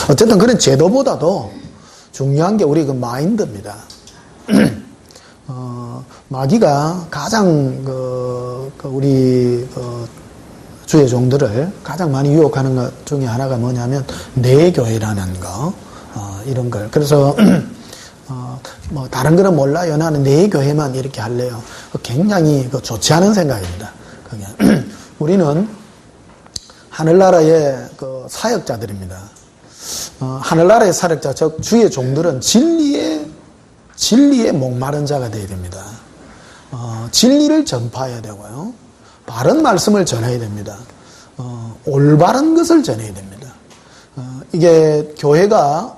어쨌든 그런 제도보다도 중요한 게 우리 그 마인드입니다. 마귀가 가장 우리 주의 종들을 가장 많이 유혹하는 것 중에 하나가 뭐냐면 내 교회라는 거, 이런 걸. 그래서 뭐 다른 거는 몰라요. 나는 내 교회만 이렇게 할래요. 굉장히 좋지 않은 생각입니다. 그게. 우리는 하늘나라의 사역자들입니다. 하늘나라의 사역자, 즉 주의 종들은 진리에 목마른 자가 되어야 됩니다. 진리를 전파해야 되고요. 바른 말씀을 전해야 됩니다. 올바른 것을 전해야 됩니다. 이게 교회가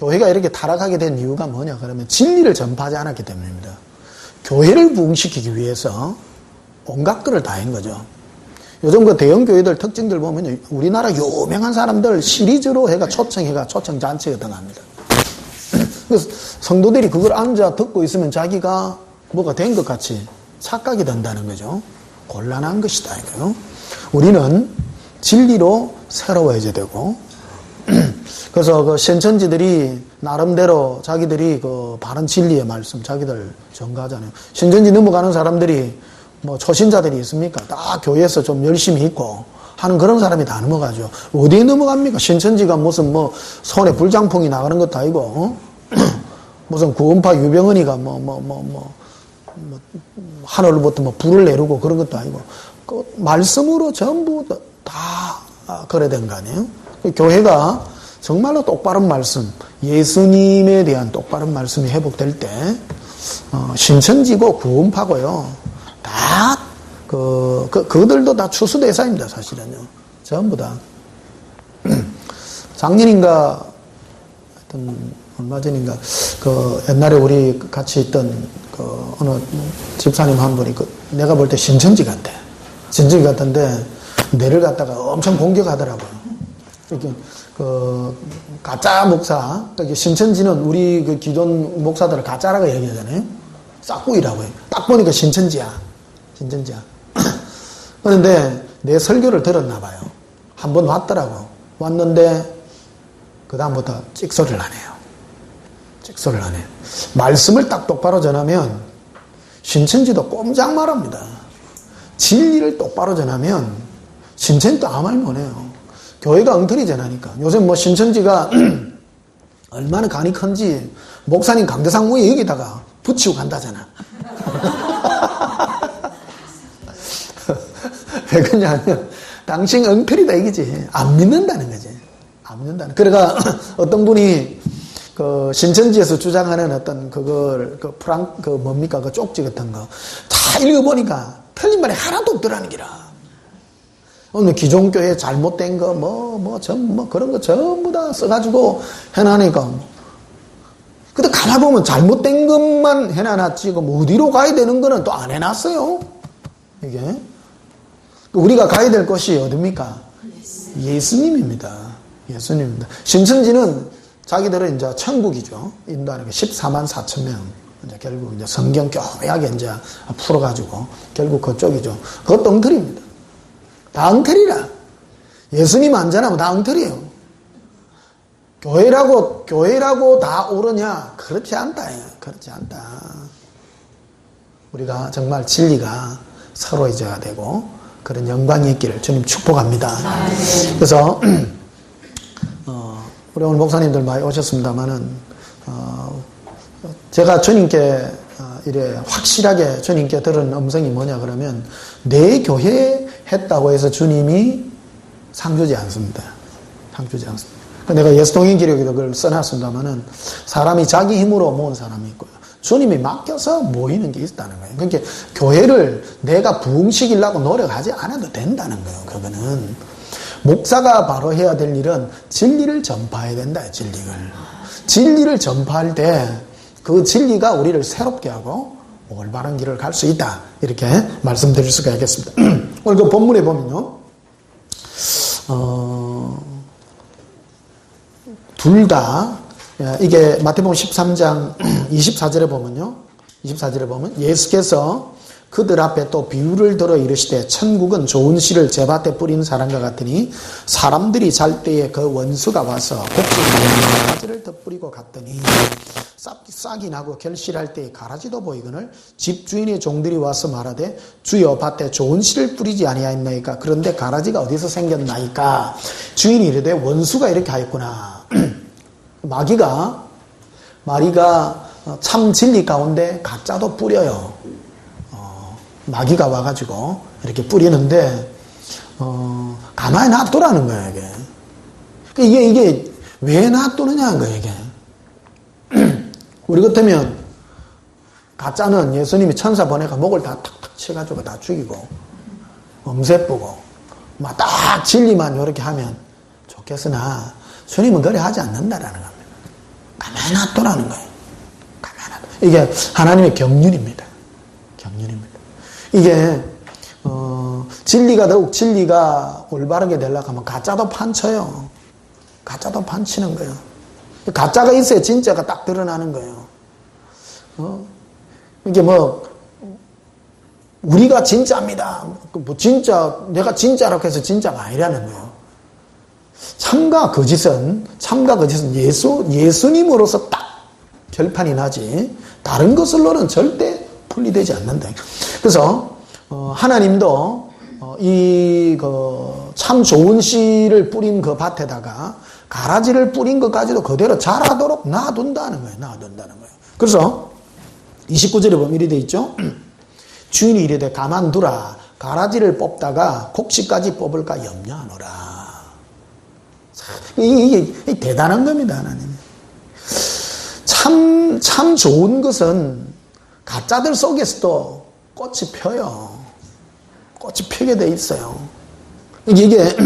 이렇게 타락하게 된 이유가 뭐냐 그러면 진리를 전파하지 않았기 때문입니다. 교회를 부흥시키기 위해서 온갖 것을 다 한 거죠. 요즘 그 대형 교회들 특징들 보면 우리나라 유명한 사람들 시리즈로 초청 잔치 같은 거 합니다. 그래서 성도들이 그걸 앉아 듣고 있으면 자기가 뭐가 된 것 같이 착각이 된다는 거죠. 곤란한 것이다 이거요. 우리는 진리로 새로워져야 되고, 그래서 그 신천지들이 나름대로 자기들이 그 바른 진리의 말씀 자기들 전가하잖아요. 신천지 넘어가는 사람들이 뭐 초신자들이 있습니까? 다 교회에서 좀 열심히 있고 하는 그런 사람이 다 넘어가죠. 어디에 넘어갑니까? 신천지가 무슨 뭐 손에 불장풍이 나가는 것도 아니고, 무슨 구원파 유병헌이가 하늘로부터 뭐 불을 내리고 그런 것도 아니고, 그 말씀으로 전부 다 그래 된 거 아니에요? 교회가 정말로 똑바른 말씀, 예수님에 대한 똑바른 말씀이 회복될 때, 신천지고 구원파고요. 다, 그들도 다 추수대사입니다, 사실은요. 전부 다. 작년인가, 얼마 전인가, 옛날에 우리 같이 있던, 어느 집사님 한 분이, 내가 볼 때 신천지 같아. 신천지 같은데, 내를 갖다가 엄청 공격하더라고요. 이렇게, 가짜 목사, 신천지는 우리 기존 목사들을 가짜라고 얘기하잖아요. 싹구이라고 해요. 딱 보니까 신천지야. 그런데 내 설교를 들었나 봐요. 한 번 왔더라고. 왔는데 그다음부터 찍소리를 안 해요. 말씀을 딱 똑바로 전하면 신천지도 꼼짝 말합니다. 진리를 똑바로 전하면 신천지도 아무 말 못해요. 교회가 엉터리 전하니까. 요즘 뭐 신천지가 얼마나 간이 큰지 목사님 강대상 위에 여기다가 붙이고 간다잖아. 왜 그러냐면 당신 엉터리다 이거지. 안 믿는다는 거지. 안 믿는다는. 그러니까 어떤 분이 신천지에서 주장하는 어떤 그걸 뭡니까 그 쪽지 같은 거 다 읽어보니까 틀린 말이 하나도 없더라는 기라. 오늘 기존 교회 잘못된 거 그런 거 전부 다 써가지고 해놔니까. 근데 가만 보면 잘못된 것만 해놔놨지 뭐 어디로 가야 되는 거는 또 안 해놨어요. 이게 우리가 가야 될 곳이 어딥니까? 예수님입니다. 신천지는 자기들은 이제 천국이죠. 인도하는 게 14만 4천 명. 이제 결국 이제 성경 교묘하게 이제 풀어가지고 결국 그쪽이죠. 그것도 엉터리입니다. 다 엉터리라. 예수님 안 전하면 다 엉터리예요. 교회라고 다 옳으냐? 그렇지 않다. 우리가 정말 진리가 서로해져야 되고 그런 영광이 있기를 주님 축복합니다. 그래서 우리 오늘 목사님들 많이 오셨습니다만은 제가 주님께 이래 확실하게 주님께 들은 음성이 뭐냐 그러면 내 교회 했다고 해서 주님이 상 주지 않습니다. 내가 예수동행 기록에도 그걸 써놨습니다만은 사람이 자기 힘으로 모은 사람이 있고요. 주님이 맡겨서 모이는 게 있다는 거예요. 그러니까 교회를 내가 부흥시키려고 노력하지 않아도 된다는 거예요. 그거는 목사가 바로 해야 될 일은 진리를 전파해야 된다. 진리를 전파할 때 그 진리가 우리를 새롭게 하고 올바른 길을 갈 수 있다. 이렇게 말씀드릴 수가 있겠습니다. 오늘 그 본문에 보면요. 둘 다 이게 마태복음 13장 24절에 보면 예수께서 그들 앞에 또 비유를 들어 이르시되 천국은 좋은 씨를 제밭에 뿌리는 사람과 같으니 사람들이 잘 때에 그 원수가 와서 곡식에 가지를 덧뿌리고 갔더니 싹이 나고 결실할 때에 가라지도 보이거늘 집주인의 종들이 와서 말하되 주여 밭에 좋은 씨를 뿌리지 아니하였나이까. 그런데 가라지가 어디서 생겼나이까. 주인이 이르되 원수가 이렇게 하였구나. 마귀가 참 진리 가운데 가짜도 뿌려요. 마귀가 와가지고 이렇게 뿌리는데 가만히 놔두라는 거예요. 이게 왜 놔두느냐는 거예요. 이게 우리 같으면 가짜는 예수님이 천사 보내가 목을 다 탁탁 쳐가지고 다 죽이고 엄세쁘고 막 딱 진리만 이렇게 하면 좋겠으나 주님은 그래 하지 않는다라는 겁니다. 가만히 놔두라는 거예요. 가만히 놔두. 이게 하나님의 경륜입니다. 경륜입니다. 이게 더욱 진리가 올바르게 되려고 하면 가짜도 판쳐요. 가짜도 판치는 거예요. 가짜가 있어야 진짜가 딱 드러나는 거예요. 이게 우리가 진짜입니다. 내가 진짜라고 해서 진짜가 아니라는 거예요. 참과 거짓은 예수님으로서 딱 결판이 나지, 다른 것으로는 절대 분리되지 않는다. 그래서, 하나님도, 참 좋은 씨를 뿌린 그 밭에다가 가라지를 뿌린 것까지도 그대로 자라도록 놔둔다는 거예요. 놔둔다는 거예요. 그래서 29절에 보면 이렇게 되어 있죠. 주인이 이르되 가만두라. 가라지를 뽑다가 곡식까지 뽑을까 염려하노라. 이게 대단한 겁니다, 하나님. 참 좋은 것은 가짜들 속에서도 꽃이 펴요. 꽃이 피게 돼 있어요. 이게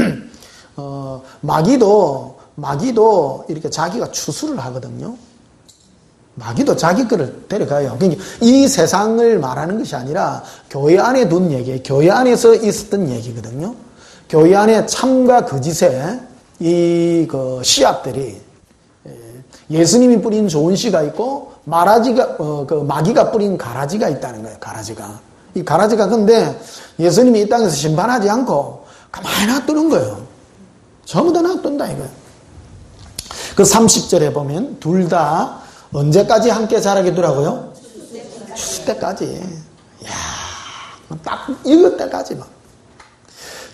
마귀도 이렇게 자기가 추수를 하거든요. 마귀도 자기 거를 데려가요. 그러니까 이 세상을 말하는 것이 아니라 교회 안에 둔 얘기예요. 교회 안에서 있었던 얘기거든요. 교회 안에 참과 거짓의 씨앗들이 예수님이 뿌린 좋은 씨가 있고 마귀가 뿌린 가라지가 있다는 거예요. 가라지가. 이 가라지가 근데 예수님이 이 땅에서 심판하지 않고 가만히 놔두는 거예요. 전부 다 놔둔다 이거예요. 그 30절에 보면 둘 다 언제까지 함께 자라게 두라고요? 추수 때까지. 이야, 딱 익을 때까지 막.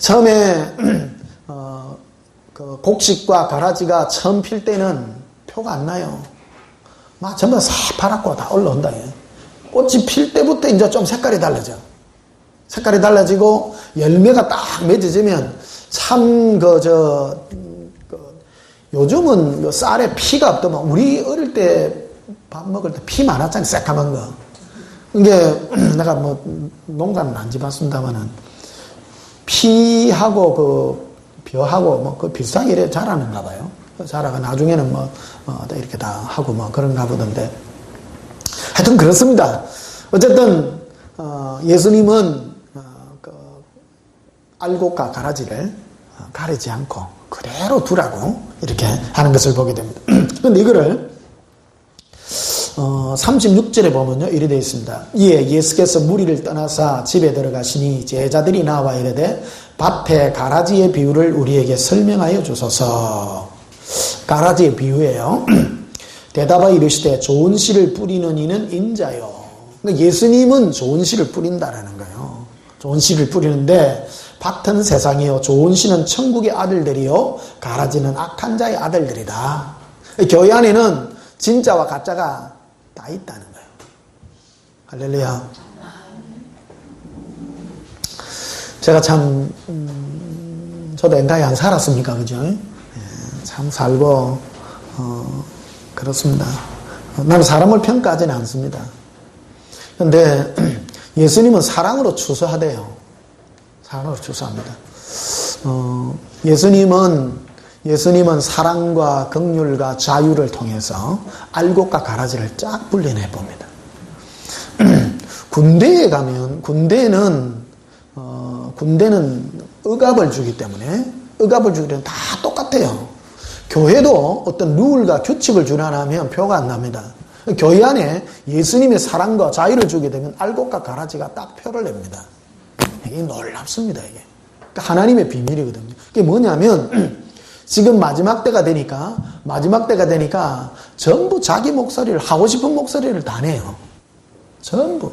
처음에 그 곡식과 가라지가 처음 필 때는 표가 안 나요. 막 전부 새파랗고 다 올라온다. 꽃이 필 때부터 이제 좀 색깔이 달라져. 색깔이 달라지고 열매가 딱 맺어지면 참 요즘은 쌀에 피가 없더만 우리 어릴 때 밥 먹을 때 피 많았잖아요. 새까만 거. 이게 내가 농사는 안 지봤습니다만은 피하고 벼하고 그 비슷하게 이래 자라는가 봐요. 자라가 나중에는 이렇게 다 하고 그런가 보던데. 하여튼 그렇습니다. 어쨌든 예수님은 알곡과 가라지를 가리지 않고 그대로 두라고 이렇게 하는 것을 보게 됩니다. 그런데 이거를 36절에 보면요 이렇게 되어 있습니다. 이에 예수께서 무리를 떠나사 집에 들어가시니 제자들이 나와 이르되 밭에 가라지의 비유를 우리에게 설명하여 주소서. 가라지의 비유예요. 대답하여 이르시되 좋은 씨를 뿌리는 이는 인자요. 그러니까 예수님은 좋은 씨를 뿌린다라는 거예요. 좋은 씨를 뿌리는데 밭은 세상이요 좋은 씨는 천국의 아들들이요 가라지는 악한 자의 아들들이다. 교회 안에는 진짜와 가짜가 다 있다는 거예요. 할렐루야. 제가 참 저도 엔간히 살았습니까, 그죠? 참 살고 그렇습니다. 나는 사람을 평가하지는 않습니다. 그런데 예수님은 사랑으로 추수하대요. 사랑으로 추수합니다. 예수님은 사랑과 긍휼과 자유를 통해서 알곡과 가라지를 쫙 분리해 봅니다. 군대에 가면 군대는 억압을 주기 때문에 다 똑같아요. 교회도 어떤 룰과 규칙을 준하면 표가 안 납니다. 교회 안에 예수님의 사랑과 자유를 주게 되면 알곡과 가라지가 딱 표를 냅니다. 이게 놀랍습니다, 이게. 그러니까 하나님의 비밀이거든요. 그게 뭐냐면, 지금 마지막 때가 되니까 전부 자기 목소리를, 하고 싶은 목소리를 다 내요. 전부.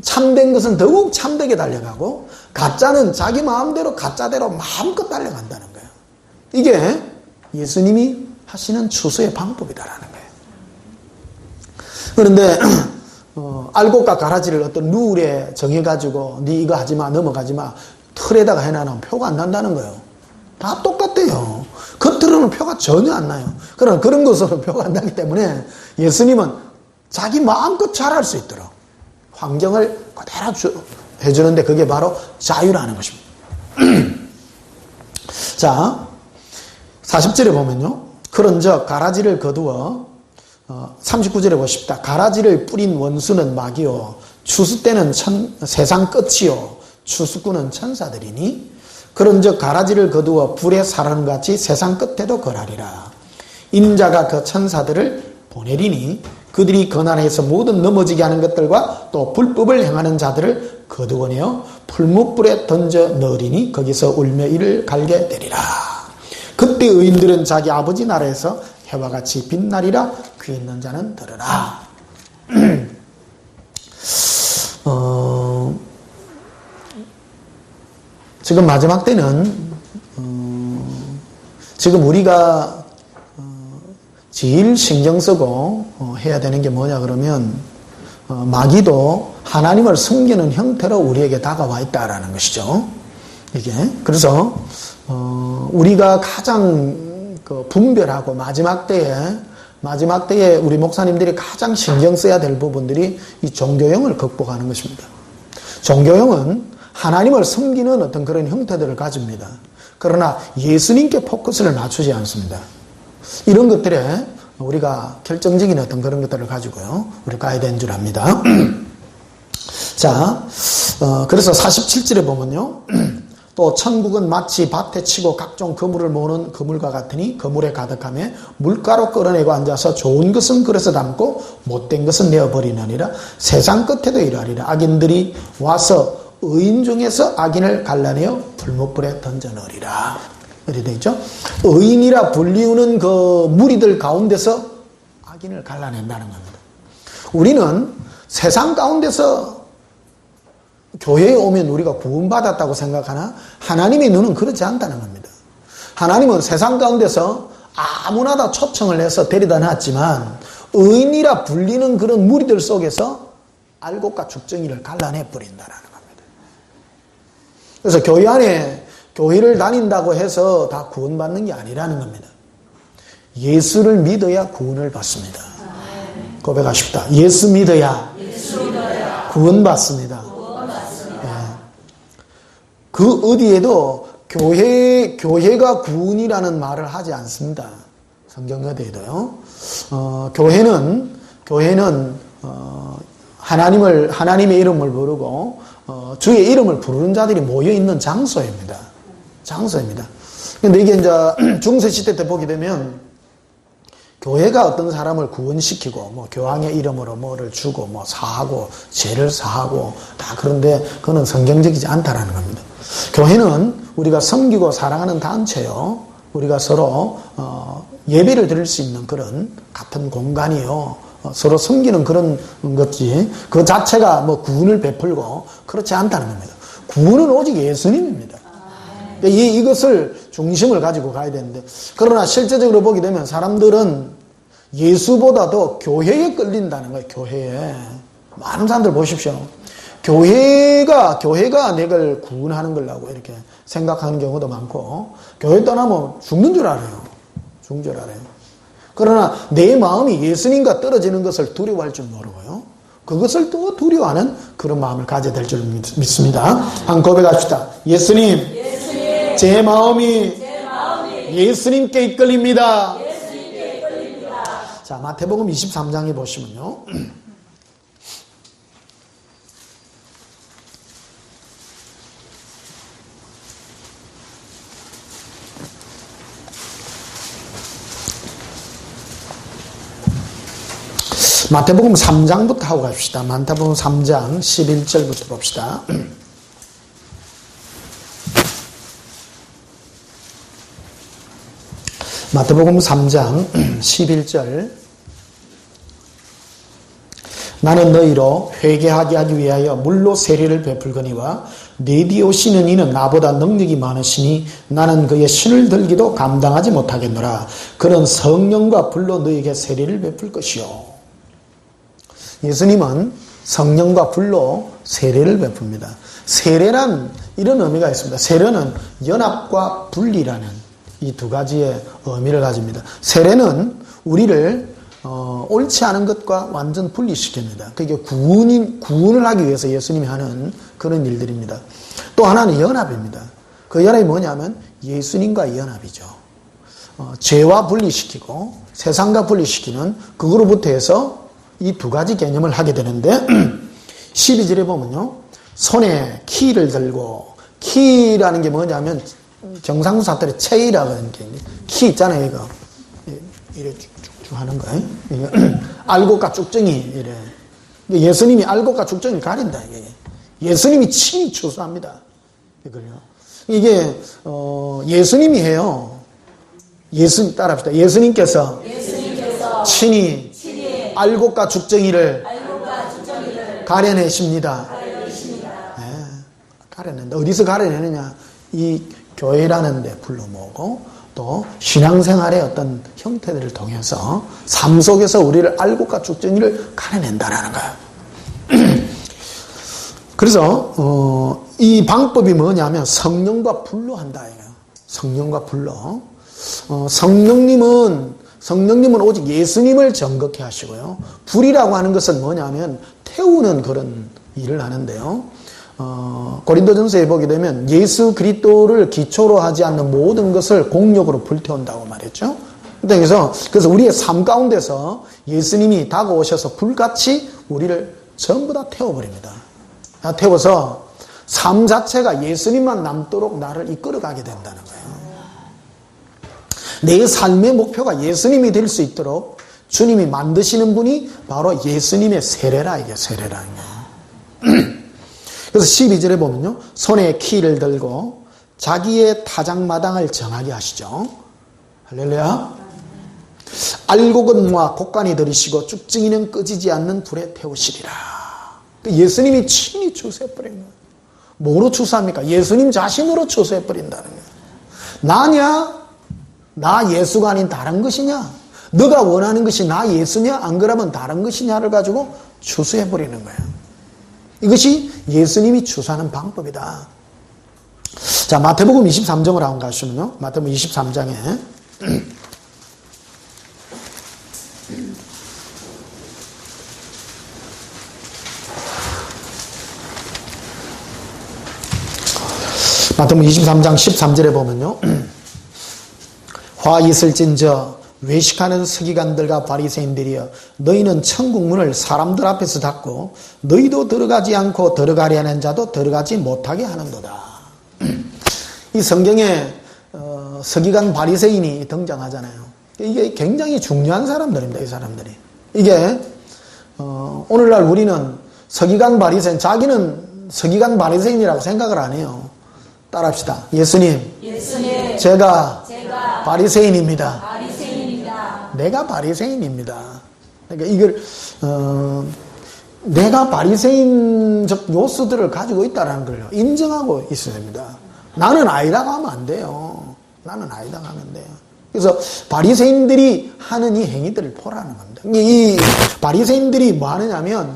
참된 것은 더욱 참되게 달려가고, 가짜는 자기 마음대로, 가짜대로 마음껏 달려간다는 거예요. 이게 예수님이 하시는 추수의 방법이다라는 거예요. 그런데, 알곡과 가라지를 어떤 룰에 정해가지고, 네 이거 하지 마, 넘어가지 마, 틀에다가 해놔놓으면 표가 안 난다는 거예요. 다 똑같대요. 겉으로는 표가 전혀 안 나요. 그러나 그런 것으로 표가 안 나기 때문에 예수님은 자기 마음껏 잘할 수 있도록 환경을 그대로 해주는데 그게 바로 자유라는 것입니다. 자, 40절에 보면요. 그런즉 가라지를 거두어 39절에 보십시다. 가라지를 뿌린 원수는 마귀요 추수 때는 세상 끝이요 추수꾼은 천사들이니 그런즉 가라지를 거두어 불에 사르는 같이 세상 끝에도 거하리라. 인자가 그 천사들을 보내리니 그들이 고난에서 모든 넘어지게 하는 것들과 또 불법을 행하는 자들을 거두어내어 풀무불에 던져 넣으리니 거기서 울며 이를 갈게 되리라. 그때 의인들은 자기 아버지 나라에서 해와 같이 빛나리라. 귀 있는 자는 들으라. 지금 마지막 때는 지금 우리가 제일 신경 쓰고 해야 되는 게 뭐냐 그러면 마귀도 하나님을 숨기는 형태로 우리에게 다가와 있다라는 것이죠. 이게 그래서 우리가 가장 분별하고 마지막 때에 우리 목사님들이 가장 신경 써야 될 부분들이 이 종교형을 극복하는 것입니다. 종교형은 하나님을 섬기는 어떤 그런 형태들을 가집니다. 그러나 예수님께 포커스를 맞추지 않습니다. 이런 것들에 우리가 결정적인 어떤 그런 것들을 가지고요. 우리 가야 되는 줄 압니다. 자, 그래서 47절에 보면요. 또 천국은 마치 밭에 치고 각종 그물을 모으는 그물과 같으니 그물에 가득하며 물가로 끌어내고 앉아서 좋은 것은 그릇에 담고 못된 것은 내어버리느니라. 세상 끝에도 이러하리라. 악인들이 와서 의인 중에서 악인을 갈라내어 불못불에 던져 넣으리라. 이렇게 되어 있죠. 의인이라 불리우는 그 무리들 가운데서 악인을 갈라낸다는 겁니다. 우리는 세상 가운데서 교회에 오면 우리가 구원받았다고 생각하나 하나님의 눈은 그렇지 않다는 겁니다. 하나님은 세상 가운데서 아무나 다 초청을 해서 데려다 놨지만 의인이라 불리는 그런 무리들 속에서 알곡과 죽정이를 갈라내 버린다라는 겁니다. 그래서 교회 안에 교회를 다닌다고 해서 다 구원받는 게 아니라는 겁니다. 예수를 믿어야 구원을 받습니다. 고백하십시다. 예수 믿어야 구원받습니다. 그 어디에도 교회가 구원이라는 말을 하지 않습니다. 성경 어디에도요. 교회는 하나님의 이름을 부르고 주의 이름을 부르는 자들이 모여 있는 장소입니다. 근데 이게 이제 중세 시대 때 보게 되면 교회가 어떤 사람을 구원시키고 뭐 교황의 이름으로 뭐를 주고 뭐 사하고 죄를 사하고 다 그런데 그거는 성경적이지 않다라는 겁니다. 교회는 우리가 섬기고 사랑하는 단체요. 우리가 서로 예배를 드릴 수 있는 그런 같은 공간이요. 서로 섬기는 그런 것지 그 자체가 뭐 구원을 베풀고 그렇지 않다는 겁니다. 구원은 오직 예수님입니다. 이것을 중심을 가지고 가야 되는데 그러나 실제적으로 보게 되면 사람들은 예수보다도 교회에 끌린다는 거예요. 교회에. 많은 사람들 보십시오. 교회가 내가 구원하는 거라고 이렇게 생각하는 경우도 많고 교회 떠나면 죽는 줄 알아요. 그러나 내 마음이 예수님과 떨어지는 것을 두려워할 줄 모르고요. 그것을 또 두려워하는 그런 마음을 가져야 될 줄 믿습니다. 한 고백합시다. 예수님, 제 마음이 예수님께 이끌립니다. 자, 마태복음 23장에 보시면요. 마태복음 3장부터 하고 갑시다. 마태복음 3장 11절부터 봅시다. 마태복음 3장 11절. 나는 너희로 회개하게 하기 위하여 물로 세례를 베풀거니와 내 뒤에 오시는 이는 나보다 능력이 많으시니 나는 그의 신을 들기도 감당하지 못하겠노라. 그는 성령과 불로 너희에게 세례를 베풀 것이요. 예수님은 성령과 불로 세례를 베풉니다. 세례란 이런 의미가 있습니다. 세례는 연합과 분리라는 이 두 가지의 의미를 가집니다. 세례는 우리를 옳지 않은 것과 완전 분리시킵니다. 그게 구원을 하기 위해서 예수님이 하는 그런 일들입니다. 또 하나는 연합입니다. 그 연합이 뭐냐면 예수님과의 연합이죠. 죄와 분리시키고 세상과 분리시키는 그거로부터 해서 이 두 가지 개념을 하게 되는데 12절에 보면요. 손에 키를 들고, 키라는 게 뭐냐면 경상도 사투리 체이라고 하는 게 키 있잖아요. 이거 이래 쭉쭉 하는 거예요. 알곡과 쭉정이 이래. 예수님이 알곡과 쭉정이 가린다. 이게 예수님이 친히 추수합니다. 이게 예수님이 해요. 따라합시다. 예수님께서 친히 알곡과 죽정이를 가려내십니다. 네, 가려낸다. 어디서 가려내느냐? 이 교회라는 데 불러 모으고 또 신앙생활의 어떤 형태들을 통해서 삶 속에서 우리를 알곡과 죽정이를 가려낸다라는 거예요. 그래서 이 방법이 뭐냐면 성령과 불로 한다. 성령과 불로. 성령님은 오직 예수님을 정극해 하시고요. 불이라고 하는 것은 뭐냐면 태우는 그런 일을 하는데요. 고린도전서에 보게 되면 예수 그리스도를 기초로 하지 않는 모든 것을 공력으로 불태운다고 말했죠. 그래서 우리의 삶 가운데서 예수님이 다가오셔서 불같이 우리를 전부 다 태워버립니다. 태워서 삶 자체가 예수님만 남도록 나를 이끌어가게 된다는 거예요. 내 삶의 목표가 예수님이 될 수 있도록 주님이 만드시는 분이 바로 예수님의 세례라, 이게 세례라는 거예요. 그래서 12절에 보면요. 손에 키를 들고 자기의 타작마당을 정하게 하시죠. 할렐루야. 알곡은 모아 곡간이 들이시고 쭉증이는 꺼지지 않는 불에 태우시리라. 예수님이 친히 추수해버린 거예요. 뭐로 추수합니까? 예수님 자신으로 추수해버린다는 거예요. 나냐? 나 예수가 아닌 다른 것이냐? 너가 원하는 것이 나 예수냐? 안 그러면 다른 것이냐를 가지고 추수해버리는 거예요. 이것이 예수님이 추수하는 방법이다. 자, 마태복음 23장으로 한번 가시면요. 마태복음 23장에 마태복음 23장 13절에 보면요. 화 있을진저 외식하는 서기관들과 바리새인들이여 너희는 천국문을 사람들 앞에서 닫고 너희도 들어가지 않고 들어가려 하는 자도 들어가지 못하게 하는도다. 이 성경에 서기관 바리새인이 등장하잖아요. 이게 굉장히 중요한 사람들입니다. 이 사람들이. 이게 오늘날 우리는 서기관 바리새인, 자기는 서기관 바리새인이라고 생각을 안 해요. 따라합시다. 예수님. 제가 바리새인입니다. 내가 바리새인입니다. 그러니까 이걸 내가 바리새인적 요소들을 가지고 있다는 걸 인정하고 있어야 됩니다. 나는 아니라고 하면 안 돼요. 나는 아니라고 하면 안 돼요. 그래서 바리새인들이 하는 이 행위들을 보라는 겁니다. 이 바리새인들이 뭐 하느냐면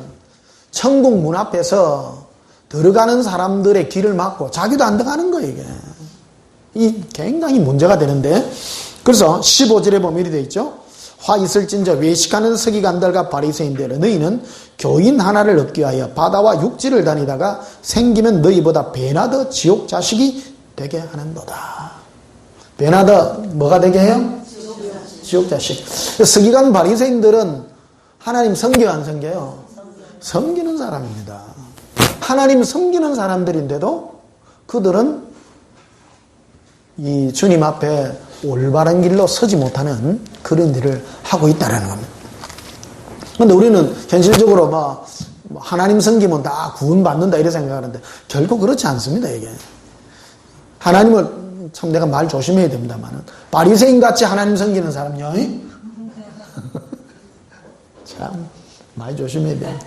천국 문 앞에서 들어가는 사람들의 길을 막고 자기도 안 들어가는 거예요. 이게. 이 굉장히 문제가 되는데, 그래서 15절에 보면 이렇게 되어 있죠. 화 있을진저 외식하는 서기관들과 바리새인들 너희는 교인 하나를 얻기 위하여 바다와 육지를 다니다가 생기면 너희보다 배나 더 지옥 자식이 되게 하는도다. 배나 더 뭐가 되게 해요? 지옥 자식. 서기관 바리새인들은 하나님 섬겨요, 안 섬겨요? 섬기는 사람입니다. 하나님 섬기는 사람들인데도 그들은 이 주님 앞에 올바른 길로 서지 못하는 그런 일을 하고 있다는 겁니다. 근데 우리는 현실적으로 막 하나님 섬기면 다 구원받는다 이렇게 생각하는데 결코 그렇지 않습니다. 이게 하나님을 참 내가 말 조심해야 됩니다만 바리새인 같이 하나님 섬기는 사람요 참 말 조심해야 돼.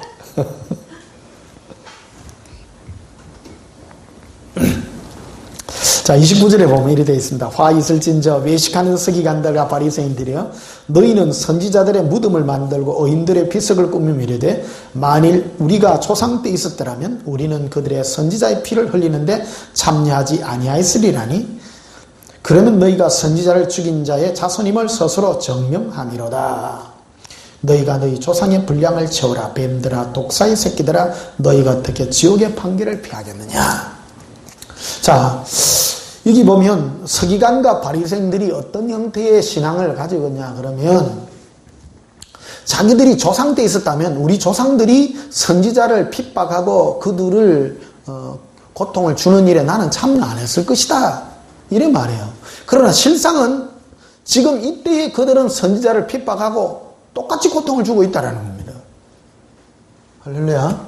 자, 29절에 보면 이렇게 되어 있습니다. 화 있을진저 외식하는 서기관들과 바리새인들이여 너희는 선지자들의 무덤을 만들고 어인들의 비석을 꾸미며 이르되 만일 우리가 조상 때 있었더라면 우리는 그들의 선지자의 피를 흘리는데 참여하지 아니하였으리라니 그러면 너희가 선지자를 죽인 자의 자손임을 스스로 증명하미로다. 너희가 너희 조상의 분량을 채우라. 뱀들아 독사의 새끼들아 너희가 어떻게 지옥의 판결을 피하겠느냐. 자, 여기 보면 서기관과 바리새인들이 어떤 형태의 신앙을 가지고 있냐 그러면 자기들이 조상 때 있었다면 우리 조상들이 선지자를 핍박하고 그들을 고통을 주는 일에 나는 참여 안 했을 것이다 이래 말해요. 그러나 실상은 지금 이때에 그들은 선지자를 핍박하고 똑같이 고통을 주고 있다는 겁니다. 할렐루야.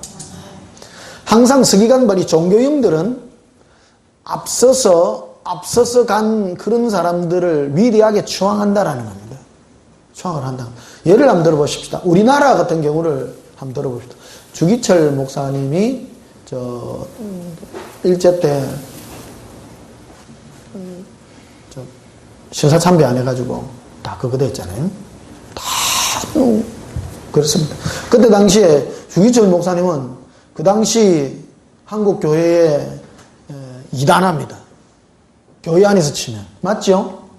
항상 서기관들이 종교인들은 앞서서 간 그런 사람들을 위대하게 추앙한다라는 겁니다. 추앙을 한다. 예를 한번 들어보십시다. 우리나라 같은 경우를 한번 들어봅시다. 주기철 목사님이 일제 때 신사참배 안 해가지고 다 그거 됐잖아요. 다 그렇습니다. 그때 당시에 주기철 목사님은 그 당시 한국 교회의 이단합니다. 교회 안에서 치면. 맞죠?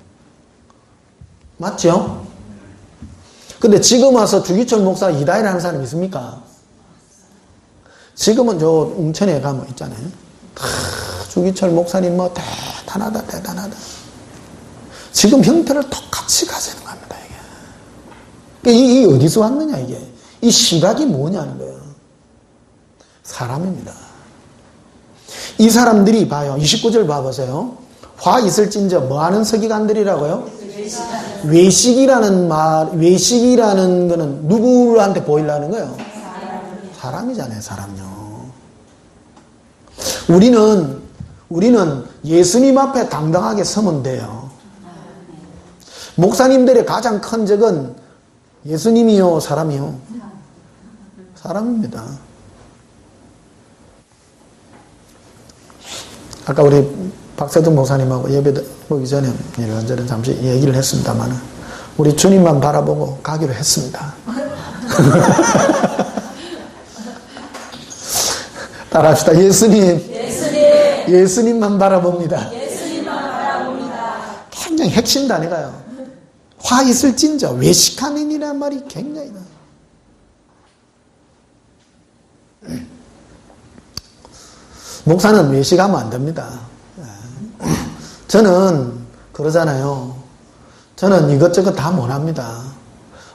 맞죠? 근데 지금 와서 주기철 목사 이단이라는 사람이 있습니까? 지금은 저 웅천에 가면 있잖아요. 주기철 목사님 뭐 대단하다. 지금 형태를 똑같이 가지는 겁니다, 이게. 이게 어디서 왔느냐, 이게. 이 시각이 뭐냐는 거예요. 사람입니다. 이 사람들이 봐요. 29절 봐보세요. 화 있을진저 뭐하는 서기관들이라고요? 외식이라는 거는 누구한테 보이려는 거예요? 사람이잖아요, 사람요. 우리는 예수님 앞에 당당하게 서면 돼요. 목사님들의 가장 큰 적은 예수님이요, 사람이요? 사람입니다. 아까 우리 박세동 목사님하고 예배 보기 전에 이런저런 잠시 얘기를 했습니다만 우리 주님만 바라보고 가기로 했습니다. 따라합시다. 예수님만 바라봅니다. 굉장히 핵심 단어가요. 화 있을진저 외식하는이란 말이 굉장히 목사는 외식하면 안 됩니다. 저는 그러잖아요. 저는 이것저것 다 못합니다.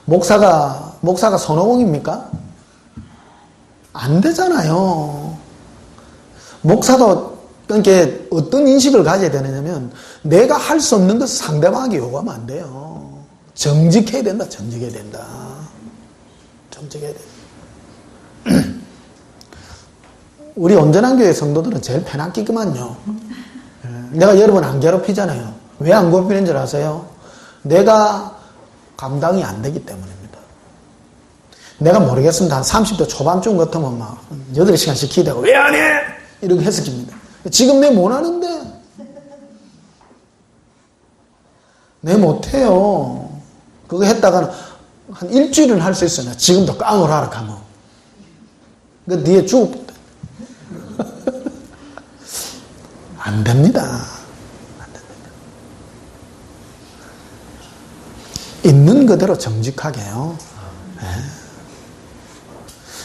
목사가 손오공입니까? 안 되잖아요. 목사도 그러니까 어떤 인식을 가져야 되느냐면 내가 할 수 없는 것을 상대방에게 요구하면 안 돼요. 정직해야 된다. 정직해야 된다. 우리 온전한 교회 성도들은 제일 편하기구만요. 내가 여러분 안 괴롭히잖아요. 왜 안 괴롭히는 줄 아세요? 내가 감당이 안 되기 때문입니다. 내가 모르겠습니다. 한 30대 초반쯤 같으면 막 8시간씩 기대고 왜 안 해? 이렇게 했을 겁니다. 지금 내 못 하는데 내 못해요. 그거 했다가는 한 일주일은 할 수 있어요. 지금도 깡을 하라 하면 그 니에 죽 안 됩니다. 안 됩니다. 있는 그대로 정직하게요.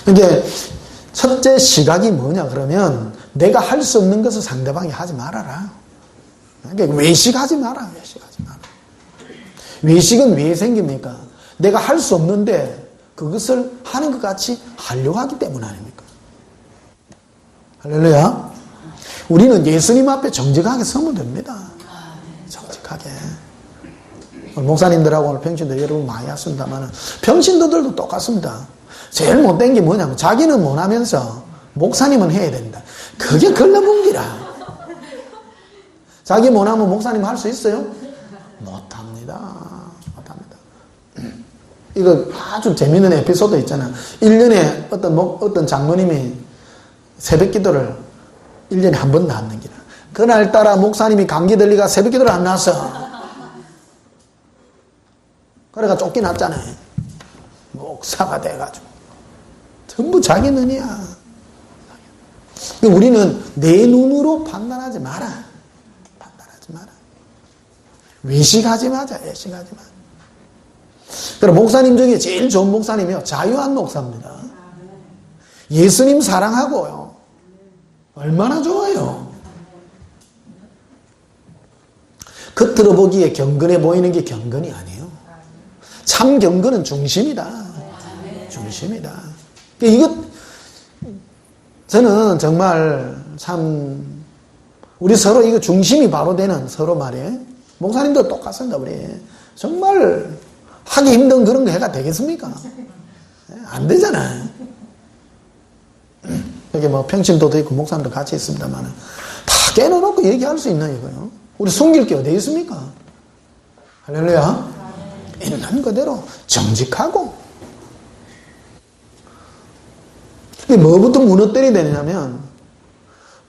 이게 첫째 시각이 뭐냐 그러면 내가 할 수 없는 것을 상대방이 하지 말아라. 그러니까 외식하지 마라. 외식은 왜 생깁니까? 내가 할 수 없는데 그것을 하는 것 같이 하려고 하기 때문 아닙니까? 할렐루야. 우리는 예수님 앞에 정직하게 서면 됩니다. 정직하게. 목사님들하고 오늘 평신도 여러분 많이 왔습니다만 평신도들도 똑같습니다. 제일 못된 게 뭐냐면 자기는 못하면서 목사님은 해야 된다. 그게 걸러뭉기라. 자기 못하면 목사님 할 수 있어요? 못합니다. 못합니다. 이거 아주 재밌는 에피소드 있잖아. 1년에 어떤 장로님이 새벽 기도를 1년에 한 번도 안 넘기라. 그날따라 목사님이 감기 들리가 새벽 기도를 안 나왔어. 그래가 쫓겨났잖아요. 목사가 돼가지고. 전부 자기 눈이야. 우리는 내 눈으로 판단하지 마라. 판단하지 마라. 외식하지 마자. 외식하지 마. 그럼 목사님 중에 제일 좋은 목사님이요. 자유한 목사입니다. 예수님 사랑하고요. 얼마나 좋아요. 겉으로 보기에 경건해 보이는 게 경건이 아니에요. 참 경건은 중심이다. 중심이다. 이것 저는 정말 참 우리 서로 이거 중심이 바로 되는 서로 말이에요. 목사님도 똑같습니다. 우리 정말 하기 힘든 그런 거 해가 되겠습니까? 안 되잖아요. 여기 뭐 평신도도 있고 목사님도 같이 있습니다만 다 깨놓고 얘기할 수 있는 이거요. 우리 숨길 게 어디 있습니까? 할렐루야. 있는 그대로 정직하고. 근데 뭐부터 무너뜨려야 되냐면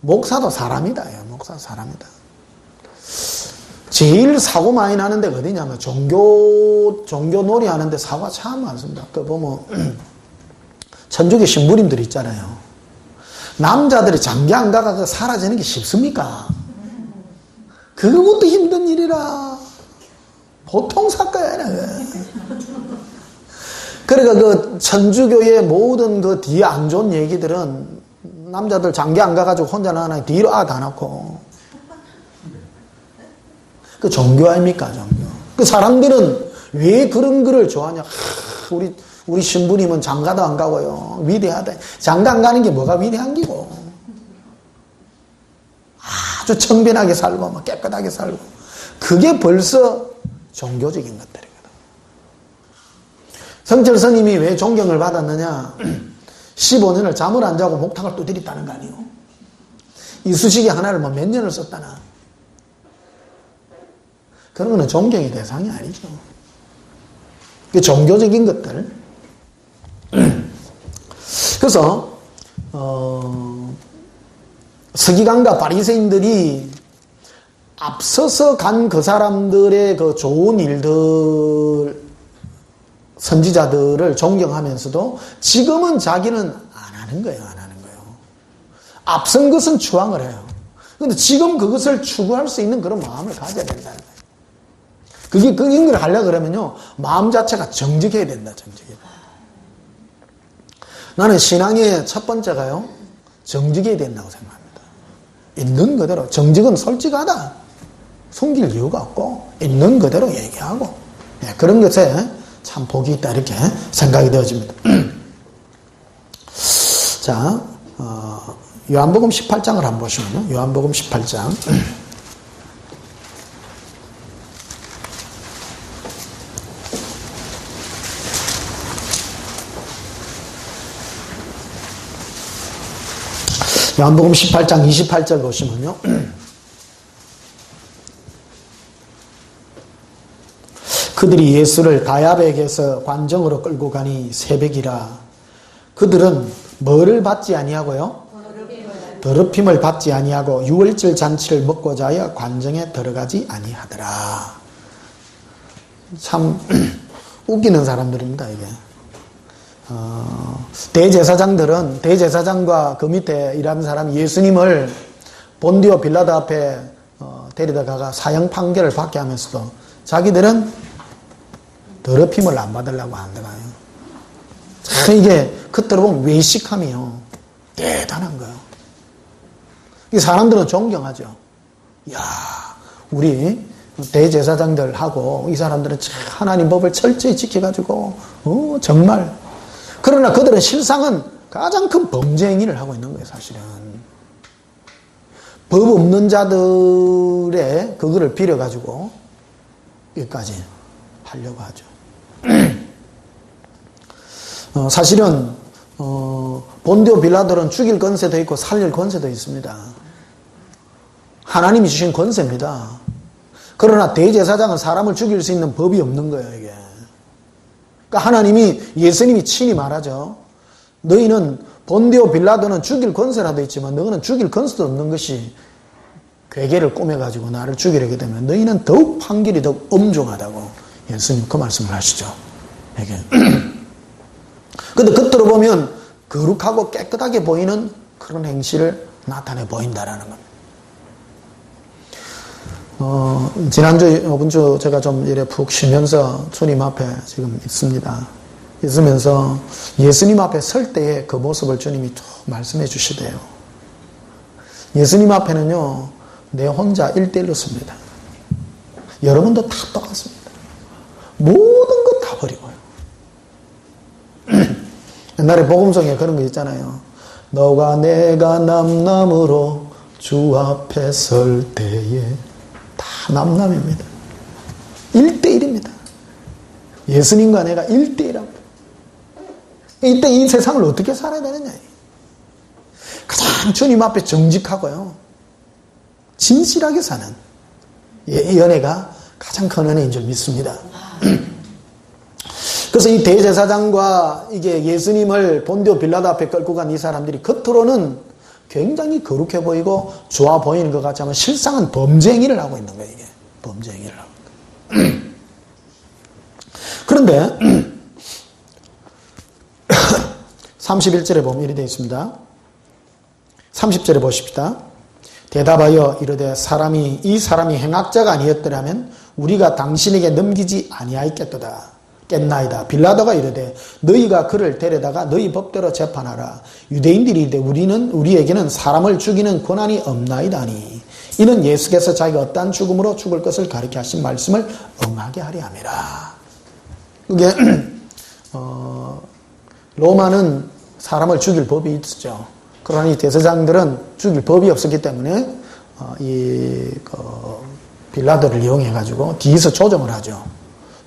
목사도 사람이다. 목사도 사람이다. 제일 사고 많이 나는 데가 어디냐면 종교 놀이 하는데 사고가 참 많습니다. 그 보면 천주교 신부님들 있잖아요. 남자들이 장기 안 가가 사라지는 게 쉽습니까? 그것도 힘든 일이라. 보통 사건이 아니라. 그러니까 그 천주교의 모든 그 뒤에 안 좋은 얘기들은 남자들 장기 안 가가지고 혼자 나가나 뒤로 다 놓고. 그 종교 아닙니까, 종교. 그 사람들은 왜 그런 거를 좋아하냐. 우리 신부님은 장가도 안 가고요. 위대하다. 장가 안 가는 게 뭐가 위대한 기고. 아주 청변하게 살고, 막 깨끗하게 살고. 그게 벌써 종교적인 것들이거든. 성철 스님이 왜 존경을 받았느냐? 15년을 잠을 안 자고 목탁을 두드렸다는 거 아니에요. 이쑤시개 하나를 뭐 몇 년을 썼다나. 그런 거는 존경의 대상이 아니죠. 그 종교적인 것들. 그래서 서기관과 바리새인들이 앞서서 간 그 사람들의 그 좋은 일들, 선지자들을 존경하면서도 지금은 자기는 안 하는 거예요. 안 하는 거예요. 앞선 것은 추앙을 해요. 그런데 지금 그것을 추구할 수 있는 그런 마음을 가져야 된다는 거예요. 그게 그런 걸 하려고 그러면요, 마음 자체가 정직해야 된다. 정직해야 된다. 나는 신앙의 첫 번째가요, 정직해야 된다고 생각합니다. 있는 그대로. 정직은 솔직하다. 숨길 이유가 없고 있는 그대로 얘기하고, 그런 것에 참 복이 있다 이렇게 생각이 되어집니다. 자, 요한복음 18장을 한번 보시면요. 요한복음 18장. 요한복음 18장 28절 보시면요. 그들이 예수를 가야백에서 관정으로 끌고 가니 새벽이라. 그들은 뭐를 받지 아니하고요? 더럽힘을 받지 아니하고 유월절 잔치를 먹고자 하여 관정에 들어가지 아니하더라. 참 웃기는 사람들입니다, 이게. 대제사장들은, 대제사장과 그 밑에 일하는 사람이 예수님을 본디오 빌라도 앞에 데리다가 사형 판결을 받게 하면서도 자기들은 더럽힘을 안 받으려고 한다고요. 참 이게 겉으로 보면 외식함이요. 대단한 거예요. 이 사람들은 존경하죠. 이야, 우리 대제사장들하고 이 사람들은 하나님 법을 철저히 지켜가지고, 정말. 그러나 그들은 실상은 가장 큰 범죄 행위를 하고 있는 거예요, 사실은. 법 없는 자들의 그거를 빌어가지고 여기까지 하려고 하죠. 사실은 본디오 빌라도는 죽일 권세도 있고 살릴 권세도 있습니다. 하나님이 주신 권세입니다. 그러나 대제사장은 사람을 죽일 수 있는 법이 없는 거예요, 이게. 그러니까 예수님이 친히 말하죠. 너희는 본디오 빌라도는 죽일 권세라도 있지만 너희는 죽일 권세도 없는 것이 괴계를 꾸며가지고 나를 죽이려게 되면 너희는 더욱 판결이 더욱 엄중하다고 예수님 그 말씀을 하시죠. 이게. 근데 겉으로 보면 거룩하고 깨끗하게 보이는 그런 행실을 나타내 보인다라는 겁니다. 이번 주 제가 좀 이래 푹 쉬면서 주님 앞에 지금 있습니다. 있으면서 예수님 앞에 설 때의 그 모습을 주님이 쭉 말씀해 주시대요. 예수님 앞에는요, 내 혼자 1대1로 섭니다. 여러분도 다 똑같습니다. 모든 것 다 버리고요. 옛날에 복음성에 그런 거 있잖아요. 너가 내가 남남으로 주 앞에 설 때에 다 남남입니다. 1대1입니다. 예수님과 내가 1대1합니다. 이때 이 세상을 어떻게 살아야 되느냐. 가장 주님 앞에 정직하고요. 진실하게 사는 이 연애가 가장 큰 은혜인 줄 믿습니다. 그래서 이 대제사장과 이게 예수님을 본디오 빌라도 앞에 끌고 간 이 사람들이 겉으로는 굉장히 거룩해 보이고 좋아 보이는 것 같지만 실상은 범죄 행위를 하고 있는 거예요, 이게. 범죄 행위를 하고 있는 거예요. 그런데 31절에 보면 이렇게 되어 있습니다. 30절에 보십시다. 대답하여 이르되 이 사람이 행악자가 아니었더라면 우리가 당신에게 넘기지 아니하였겠도다. 깼나이다. 빌라도가 이르되 너희가 그를 데려다가 너희 법대로 재판하라. 유대인들이 이르되 우리에게는 사람을 죽이는 권한이 없나이다니. 이는 예수께서 자기가 어떠한 죽음으로 죽을 것을 가리켜 하신 말씀을 응하게 하려 함이라. 그게 로마는 사람을 죽일 법이 있었죠. 그러나 이 대제사장들은 죽일 법이 없었기 때문에 빌라도를 이용해가지고 뒤에서 조정을 하죠.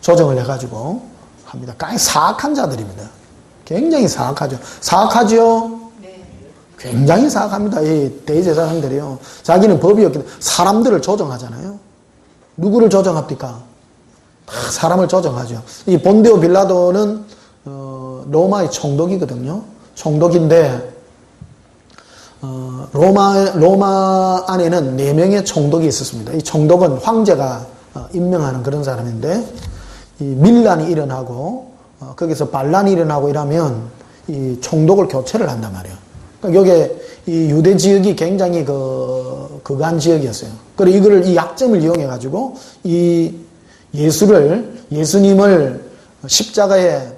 조정을 해가지고 합니다. 굉장히 사악한 자들입니다. 굉장히 사악하죠. 사악하죠? 네. 굉장히 사악합니다. 이 대제사장들이요. 자기는 법이 없기 때문에 사람들을 조정하잖아요. 누구를 조정합니까? 사람을 조정하죠. 이 본디오 빌라도는 로마의 총독이거든요. 총독인데 로마 안에는 4명의 총독이 있었습니다. 이 총독은 황제가 임명하는 그런 사람인데 이 밀란이 일어나고 거기서 반란이 일어나고 이러면 이 총독을 교체를 한단 말이에요. 그러니까 여기에 이 유대 지역이 굉장히 극한 지역이었어요. 그리고 이 약점을 이용해 가지고 이 예수님을 십자가에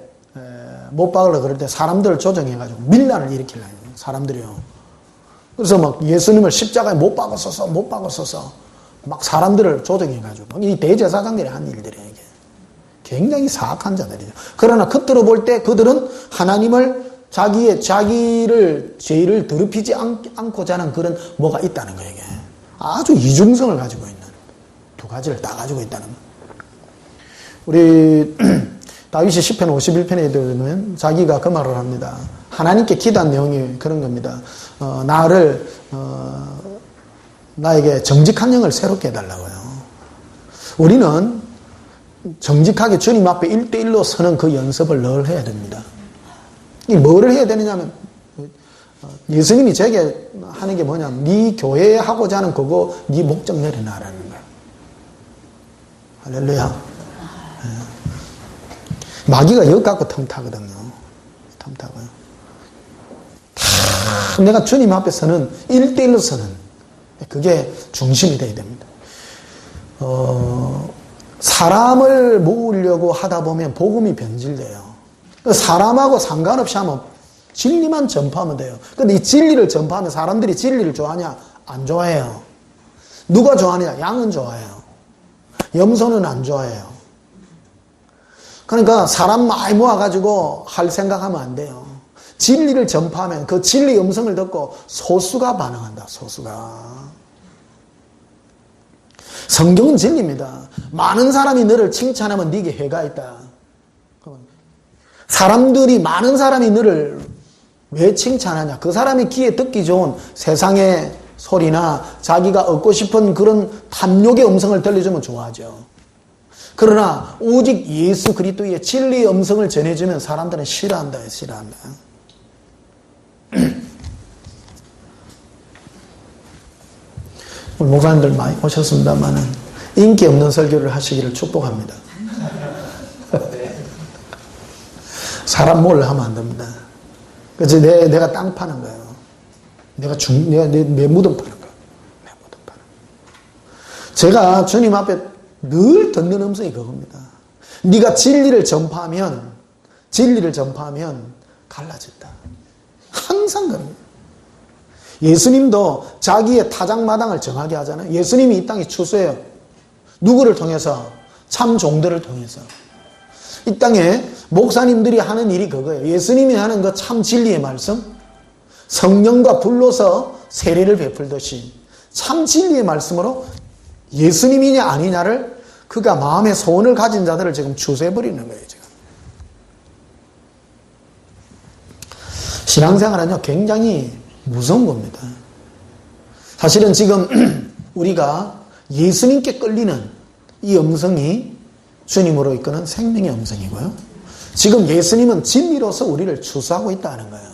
못 박으려 그럴 때 사람들을 조정해 가지고 밀란을 일으키려고 해요. 사람들이요. 그래서 막 예수님을 십자가에 못 박았어서 막 사람들을 조정해 가지고 이 대제사장들이 한 일들이에요. 이게 굉장히 사악한 자들이죠. 그러나 겉으로 볼 때 그들은 하나님을 자기를 죄를 더럽히지 않고자 하는 그런 뭐가 있다는 거예요. 이게 아주 이중성을 가지고 있는 두 가지를 다 가지고 있다는 거예요. 우리 다윗이 10편 51편에 들으면 자기가 그 말을 합니다. 하나님께 기도한 내용이 그런 겁니다. 나에게 정직한 영을 새롭게 해달라고요. 우리는 정직하게 주님 앞에 1대1로 서는 그 연습을 늘 해야 됩니다. 이 뭐를 해야 되느냐면 예수님이 제게 하는 게 뭐냐면 네 교회에 하고자 하는 그거 네 목적 내려놔라는 거예요. 할렐루야. 마귀가 역 갖고 틈타거든요. 틈타고요. 다 내가 주님 앞에 서는 1대1로 서는 그게 중심이 되어야 됩니다. 사람을 모으려고 하다 보면 복음이 변질돼요. 사람하고 상관없이 하면 진리만 전파하면 돼요. 근데 이 진리를 전파하면 사람들이 진리를 좋아하냐? 안 좋아해요. 누가 좋아하느냐? 양은 좋아해요. 염소는 안 좋아해요. 그러니까 사람 많이 모아가지고 할 생각하면 안 돼요. 진리를 전파하면 그 진리 음성을 듣고 소수가 반응한다. 소수가. 성경은 진리입니다. 많은 사람이 너를 칭찬하면 네게 해가 있다. 사람들이, 많은 사람이 너를 왜 칭찬하냐? 그 사람의 귀에 듣기 좋은 세상의 소리나 자기가 얻고 싶은 그런 탐욕의 음성을 들려주면 좋아하죠. 그러나 오직 예수 그리스도의 진리의 음성을 전해주면 사람들은 싫어한다. 싫어한다. 오늘 목사님들 많이 오셨습니다만은 인기 없는 설교를 하시기를 축복합니다. 사람 몰래 하면 안 됩니다. 그래서 내가 땅 파는 거예요. 내 무덤 파는 거예요. 내 무덤 파는 거예요. 제가 주님 앞에 늘 듣는 음성이 그겁니다. 네가 진리를 전파하면 갈라진다. 항상 그럽니다. 예수님도 자기의 타작마당을 정하게 하잖아요. 예수님이 이 땅에 추수해요. 누구를 통해서? 참 종들을 통해서. 이 땅에 목사님들이 하는 일이 그거예요. 예수님이 하는 그 참 진리의 말씀, 성령과 불로서 세례를 베풀듯이 참 진리의 말씀으로 예수님이냐 아니냐를 그가 마음의 소원을 가진 자들을 지금 추수해버리는 거예요. 지금. 신앙생활은요, 굉장히 무서운 겁니다. 사실은 지금 우리가 예수님께 끌리는 이 음성이 주님으로 이끄는 생명의 음성이고요. 지금 예수님은 진리로서 우리를 추수하고 있다는 거예요.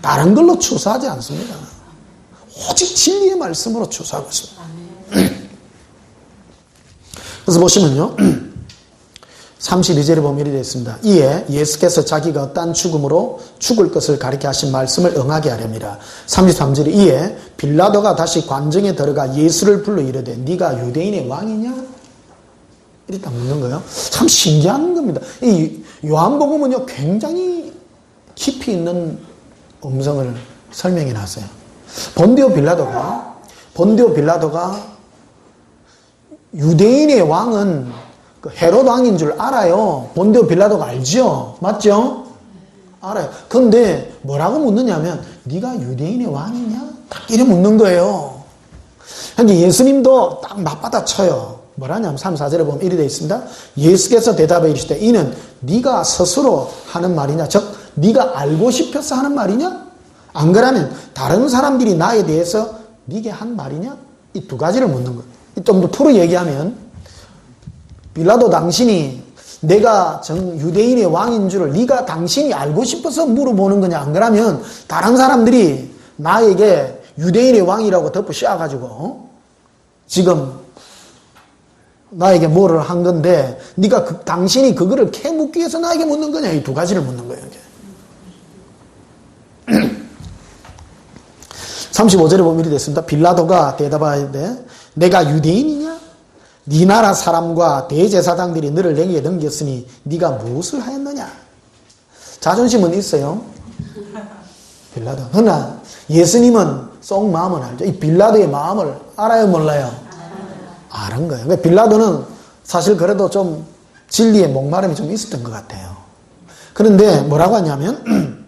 다른 걸로 추수하지 않습니다. 오직 진리의 말씀으로 추수하고 있습니다. 그래서 보시면요, 32절에 보면 이렇게 되어 있습니다. 이에 예수께서 자기가 어떠한 죽음으로 죽을 것을 가리켜 하신 말씀을 응하게 하렵니다. 33절에 이에 빌라도가 다시 관정에 들어가 예수를 불러 이르되 네가 유대인의 왕이냐? 이렇게 묻는 거예요. 참 신기한 겁니다. 이 요한복음은요, 굉장히 깊이 있는 음성을 설명해 놨어요. 본디오 빌라도가 유대인의 왕은 그 헤롯 왕인 줄 알아요. 본디오 빌라도가 알죠? 맞죠? 알아요. 근데 뭐라고 묻느냐면 네가 유대인의 왕이냐? 딱 이렇게 묻는 거예요. 근데 예수님도 딱 맞받아 쳐요. 뭐라냐면 3, 4절에 보면 이렇게 되어 있습니다. 예수께서 대답해 이르시되 이는 네가 스스로 하는 말이냐? 즉 네가 알고 싶어서 하는 말이냐? 안 그러면 다른 사람들이 나에 대해서 네게 한 말이냐? 이 두 가지를 묻는 거예요. 좀 더 풀어 얘기하면 빌라도 당신이 내가 유대인의 왕인 줄을 네가 당신이 알고 싶어서 물어보는 거냐? 안 그러면 다른 사람들이 나에게 유대인의 왕이라고 덮어 씌워가지고 지금 나에게 뭐를 한 건데 네가 당신이 그거를 캐묻기 위해서 나에게 묻는 거냐? 이 두 가지를 묻는 거예요. 35절에 보면 이렇게 됐습니다. 빌라도가 대답하되 내가 유대인이냐? 네 나라 사람과 대제사장들이 너를 내게 넘겼으니 네가 무엇을 하였느냐? 자존심은 있어요. 빌라도. 그러나 예수님은 속 마음은 알죠. 이 빌라도의 마음을 알아요, 몰라요? 아는 거예요. 그러니까 빌라도는 사실 그래도 좀 진리에 목마름이 좀 있었던 것 같아요. 그런데 뭐라고 하냐면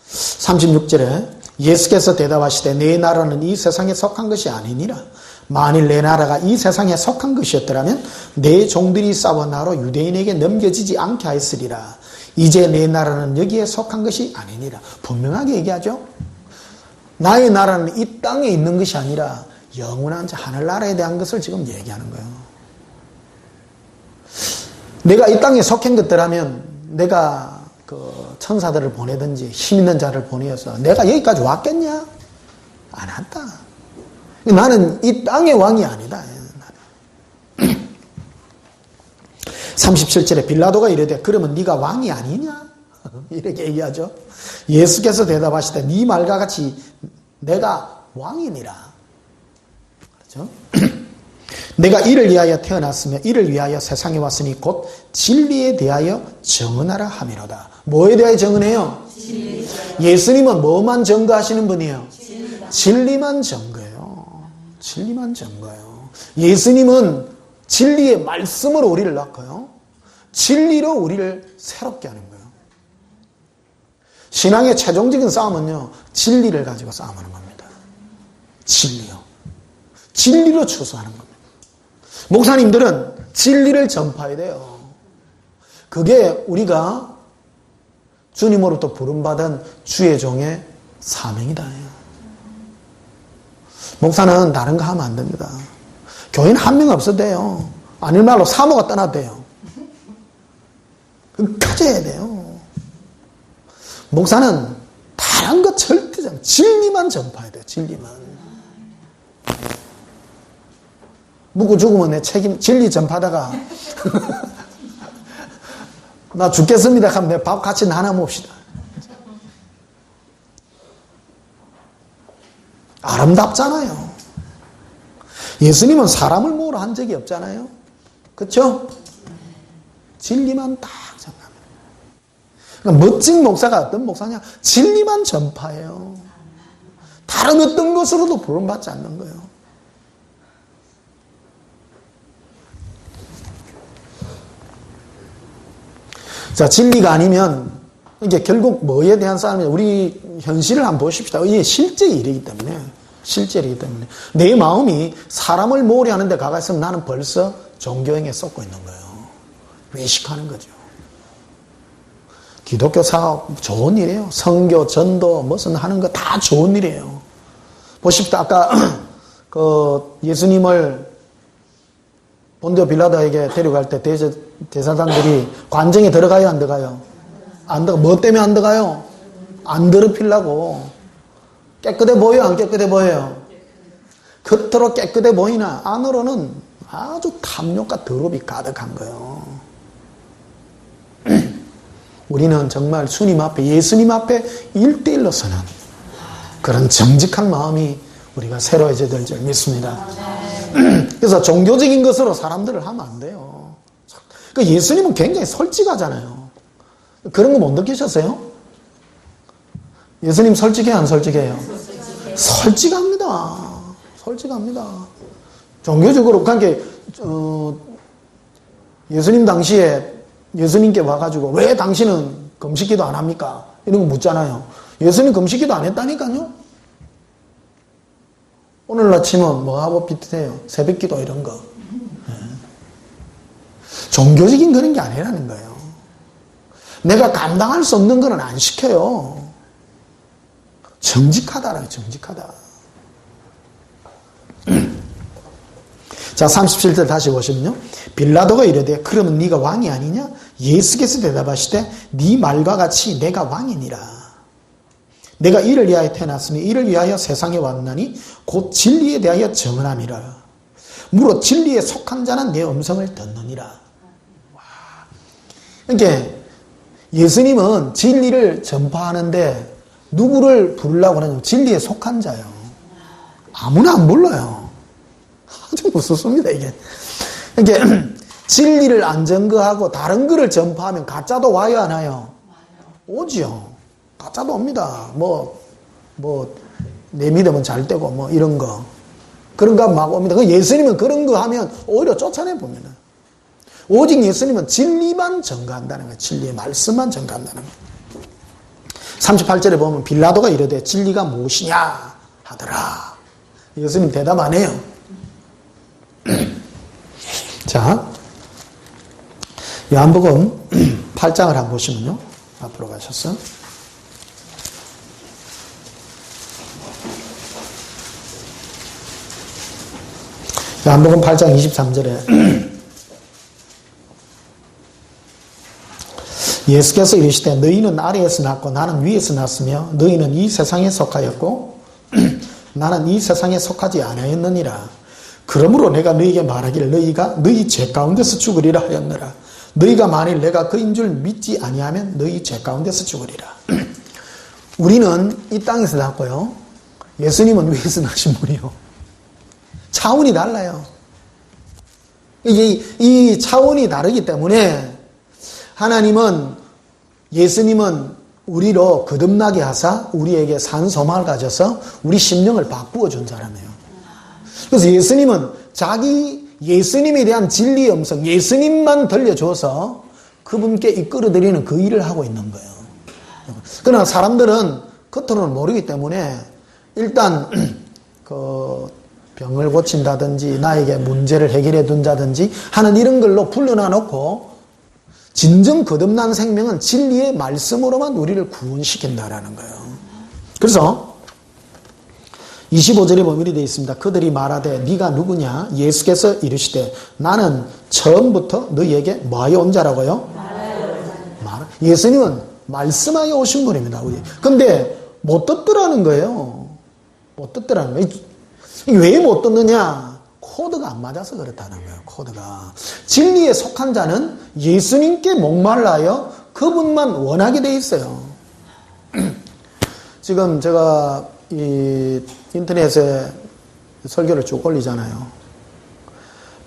36절에 예수께서 대답하시되 내 나라는 이 세상에 속한 것이 아니니라. 만일 내 나라가 이 세상에 속한 것이었더라면 내 종들이 싸워 나로 유대인에게 넘겨지지 않게 하였으리라. 이제 내 나라는 여기에 속한 것이 아니니라. 분명하게 얘기하죠. 나의 나라는 이 땅에 있는 것이 아니라 영원한 하늘나라에 대한 것을 지금 얘기하는 거예요. 내가 이 땅에 속한 것들하면 내가 그 천사들을 보내든지 힘 있는 자를 보내서 내가 여기까지 왔겠냐? 안 왔다. 나는 이 땅의 왕이 아니다. 37절에 빌라도가 이르되 그러면 네가 왕이 아니냐? 이렇게 얘기하죠. 예수께서 대답하시되 네 말과 같이 내가 왕이니라. 그렇죠? 내가 이를 위하여 태어났으며 이를 위하여 세상에 왔으니 곧 진리에 대하여 증언하라 함이로다. 뭐에 대하여 증언해요? 예수님은 뭐만 증거하시는 분이에요? 진리만 증거해요. 진리만 증거해요. 예수님은 진리의 말씀으로 우리를 낳고요. 진리로 우리를 새롭게 하는 거예요. 신앙의 최종적인 싸움은요, 진리를 가지고 싸움하는 겁니다. 진리요. 진리로 추수하는 겁니다. 목사님들은 진리를 전파해야 돼요. 그게 우리가 주님으로부터 부름받은 주의 종의 사명이다. 목사는 다른 거 하면 안 됩니다. 교인 한 명 없어도 돼요. 아닐 말로 사모가 떠나도 돼요. 끝까지 해야 돼요. 목사는 다른 거 절대 진리만 전파해야 돼요. 진리만. 묵고 죽으면 내 책임, 진리 전파다가 나 죽겠습니다 하면 내 밥 같이 나눠 봅시다. 아름답잖아요. 예수님은 사람을 모으러 한 적이 없잖아요. 그렇죠? 진리만 딱 전합니다. 그러니까 멋진 목사가 어떤 목사냐? 진리만 전파해요. 다른 어떤 것으로도 부름받지 않는 거예요. 자, 진리가 아니면 이게 결국 뭐에 대한 싸움이냐? 우리 현실을 한번 보십시다. 이게 실제 일이기 때문에. 실제 일이기 때문에. 내 마음이 사람을 모으려 하는데 가가 있으면 나는 벌써 종교행에 쏟고 있는 거예요. 외식하는 거죠. 기독교 사업 좋은 일이에요. 선교, 전도, 무슨 하는 거 다 좋은 일이에요. 보십시다. 아까 그 예수님을 본디오 빌라도에게 데려갈 때 대사장들이 관정에 들어가요, 안 들어가요? 안 들어가. 뭐 때문에 안 들어가요? 안 더럽히려고. 깨끗해 보여요, 안 깨끗해 보여요? 겉으로 깨끗해 보이나 안으로는 아주 탐욕과 더럽이 가득한 거예요. 우리는 정말 주님 앞에, 예수님 앞에 1대1로 서는 그런 정직한 마음이 우리가 새로워져야 될 줄 믿습니다. 그래서 종교적인 것으로 사람들을 하면 안 돼요. 그 예수님은 굉장히 솔직하잖아요. 그런 거 못 느끼셨어요? 예수님 솔직해요, 안 솔직해요? 솔직합니다. 솔직합니다. 종교적으로, 그러니까, 예수님 당시에 예수님께 와가지고 왜 당신은 금식기도 안 합니까? 이런 거 묻잖아요. 예수님 금식기도 안 했다니까요? 오늘날 치면 뭐하고 비슷해요? 새벽기도 이런 거. 네. 종교적인 그런 게 아니라는 거예요. 내가 감당할 수 없는 거는 안 시켜요. 정직하다라고, 정직하다. 자, 37절 다시 보시면요. 빌라도가 이르되 그러면 네가 왕이 아니냐? 예수께서 대답하시되 네 말과 같이 내가 왕이니라. 내가 이를 위하여 태어났으니 이를 위하여 세상에 왔나니 곧 진리에 대하여 증언함이라. 무릇 진리에 속한 자는 내 음성을 듣느니라. 와. 그러니까 예수님은 진리를 전파하는데 누구를 부르려고 하냐면 진리에 속한 자요. 아무나 안 불러요. 아주 무섭습니다, 이게. 그러니까 진리를 안 증거하고 다른 거를 전파하면 가짜도 와요, 안 와요? 오지요. 가짜도 옵니다. 내 믿음은 잘 되고, 이런 거. 그런 거 막 옵니다. 예수님은 그런 거 하면 오히려 쫓아내 봅니다. 오직 예수님은 진리만 전가한다는 거예요. 진리의 말씀만 전가한다는 거예요. 38절에 보면 빌라도가 이르되 진리가 무엇이냐 하더라. 예수님 대답 안 해요. 자, 요한복음 8장을 한번 보시면요. 앞으로 가셔서. 요한복음 8장 23절에 예수께서 이르시되 너희는 아래에서 났고 나는 위에서 났으며 너희는 이 세상에 속하였고 나는 이 세상에 속하지 아니하였느니라. 그러므로 내가 너희에게 말하기를 너희가 너희 죄 가운데서 죽으리라 하였느라. 너희가 만일 내가 그인 줄 믿지 아니하면 너희 죄 가운데서 죽으리라. 우리는 이 땅에서 났고요. 예수님은 위에서 나신 분이요. 차원이 달라요. 이 차원이 다르기 때문에 하나님은, 예수님은 우리로 거듭나게 하사 우리에게 산 소망을 가져서 우리 심령을 바꾸어 준 사람이에요. 그래서 예수님은 예수님에 대한 진리의 음성, 예수님만 들려줘서 그분께 이끌어드리는 그 일을 하고 있는 거예요. 그러나 사람들은 겉으로는 모르기 때문에 일단 병을 고친다든지 나에게 문제를 해결해 준다든지 하는 이런 걸로 불러놔 놓고 진정 거듭난 생명은 진리의 말씀으로만 우리를 구원시킨다라는 거예요. 그래서 25절에 보면 이렇게 되어 있습니다. 그들이 말하되 네가 누구냐? 예수께서 이르시되 나는 처음부터 너희에게 뭐하여 온 자라고요? 예수님은 말씀하여 오신 분입니다. 근데 못 듣더라는 거예요. 못 듣더라는 거예요. 왜 못 듣느냐? 코드가 안 맞아서 그렇다는 거예요. 코드가. 진리에 속한 자는 예수님께 목말라요 그분만 원하게 돼 있어요. 지금 제가 이 인터넷에 설교를 쭉 올리잖아요.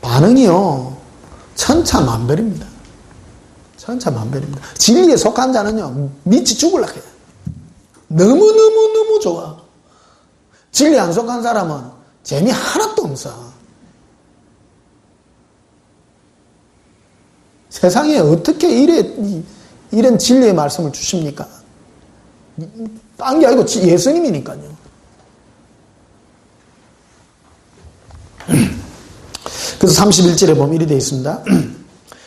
반응이요 천차만별입니다. 천차만별입니다. 진리에 속한 자는요 미치 죽을라 해요. 너무너무 좋아. 진리 안 속한 사람은 재미 하나도 없어. 세상에 어떻게 이런 진리의 말씀을 주십니까? 딴 게 아니고 예수님이니까요. 그래서 31절에 보면 이렇게 되어 있습니다.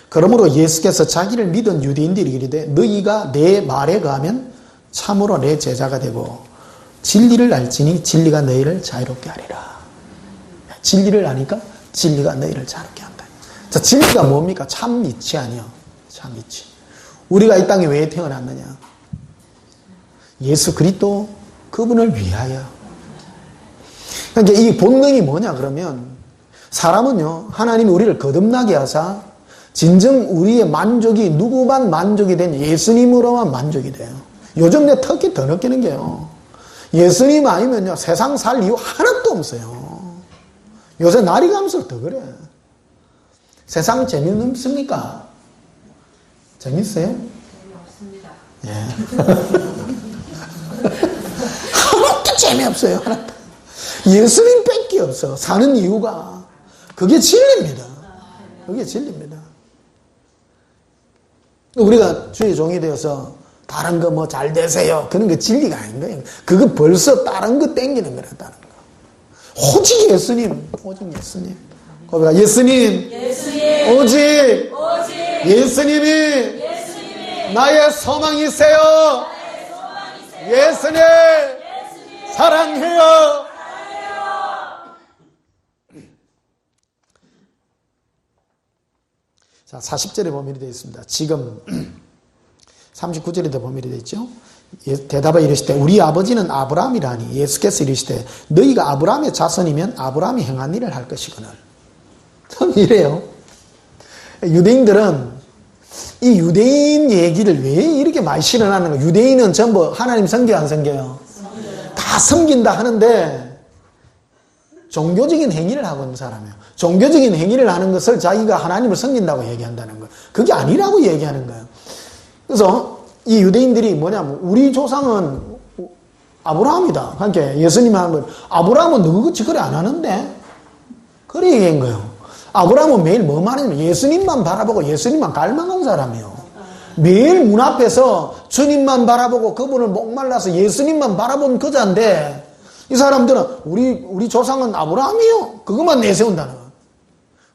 그러므로 예수께서 자기를 믿은 유대인들이 이르되 너희가 내 말에 거하면 참으로 내 제자가 되고 진리를 알지니 진리가 너희를 자유롭게 하리라. 진리를 아니까 진리가 너희를 자유롭게 한다. 자, 진리가 뭡니까? 참 이치 아니요. 참 이치. 우리가 이 땅에 왜 태어났느냐? 예수 그리스도 그분을 위하여. 그러니까 이 본능이 뭐냐 그러면 사람은요 하나님이 우리를 거듭나게 하사 진정 우리의 만족이 누구만 만족이 되냐? 예수님으로만 만족이 돼요. 요즘 내 특히 더 느끼는 게요. 예수님 아니면요 세상 살 이유 하나도 없어요. 요새 날이 가면서 더 그래. 세상 재미없습니까? 재밌어요? 재미없습니다. 예. 하나도 재미없어요. 하나도. 예수님 뺏기 없어. 사는 이유가. 그게 진리입니다. 그게 진리입니다. 우리가 주의 종이 되어서 다른 거 뭐 잘 되세요. 그런 게 진리가 아닌 거예요. 그거 벌써 다른 거 땡기는 거라, 다른 거. 오직 예수님. 오직 예수님. 거기가 예수님. 오직 예수님이 나의 소망이세요. 예수님 사랑해요. 자, 40절에 보면 이렇게 되어 있습니다. 지금 39절에 보면 이렇게 되어 있죠. 대답하여 이르시되 우리 아버지는 아브라함이라니 예수께서 이르시되 너희가 아브라함의 자손이면 아브라함이 행한 일을 할 것이거늘. 참 이래요. 유대인들은 이 유대인 얘기를 왜 이렇게 많이 실현하는 거예요? 유대인은 전부 하나님 섬겨요, 안 섬겨요? 다 섬긴다 하는데 종교적인 행위를 하고 있는 사람이에요. 종교적인 행위를 하는 것을 자기가 하나님을 섬긴다고 얘기한다는 거예요. 그게 아니라고 얘기하는 거예요. 그래서 이 유대인들이 뭐냐면 우리 조상은 아브라함이다. 그러니까 예수님이 하는 거예요. 아브라함은 누구같이 그래 안 하는데? 그래 얘기한 거예요. 아브라함은 매일 뭐 말하냐면 예수님만 바라보고 예수님만 갈망한 사람이에요. 매일 문 앞에서 주님만 바라보고 그분을 목말라서 예수님만 바라본 그자인데 이 사람들은 우리 조상은 아브라함이요. 그것만 내세운다는 거예요.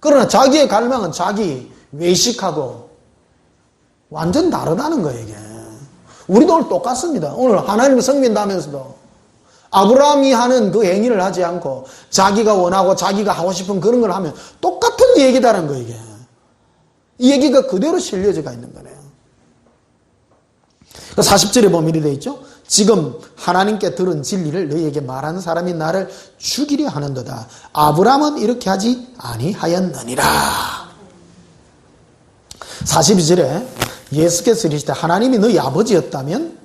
그러나 자기의 갈망은 자기 외식하고 완전 다르다는 거예요, 이게. 우리도 오늘 똑같습니다. 오늘 하나님을 섬긴다면서도 아브라함이 하는 그 행위를 하지 않고 자기가 원하고 자기가 하고 싶은 그런 걸 하면 똑같은 얘기다라는 거예요, 이게. 이 얘기가 그대로 실려져가 있는 거네요. 40절에 보면 이렇게 되어 있죠. 지금 하나님께 들은 진리를 너희에게 말하는 사람이 나를 죽이려 하는도다. 아브라함은 이렇게 하지 아니하였느니라. 42절에 예수께서 이르시되 하나님이 너희 아버지였다면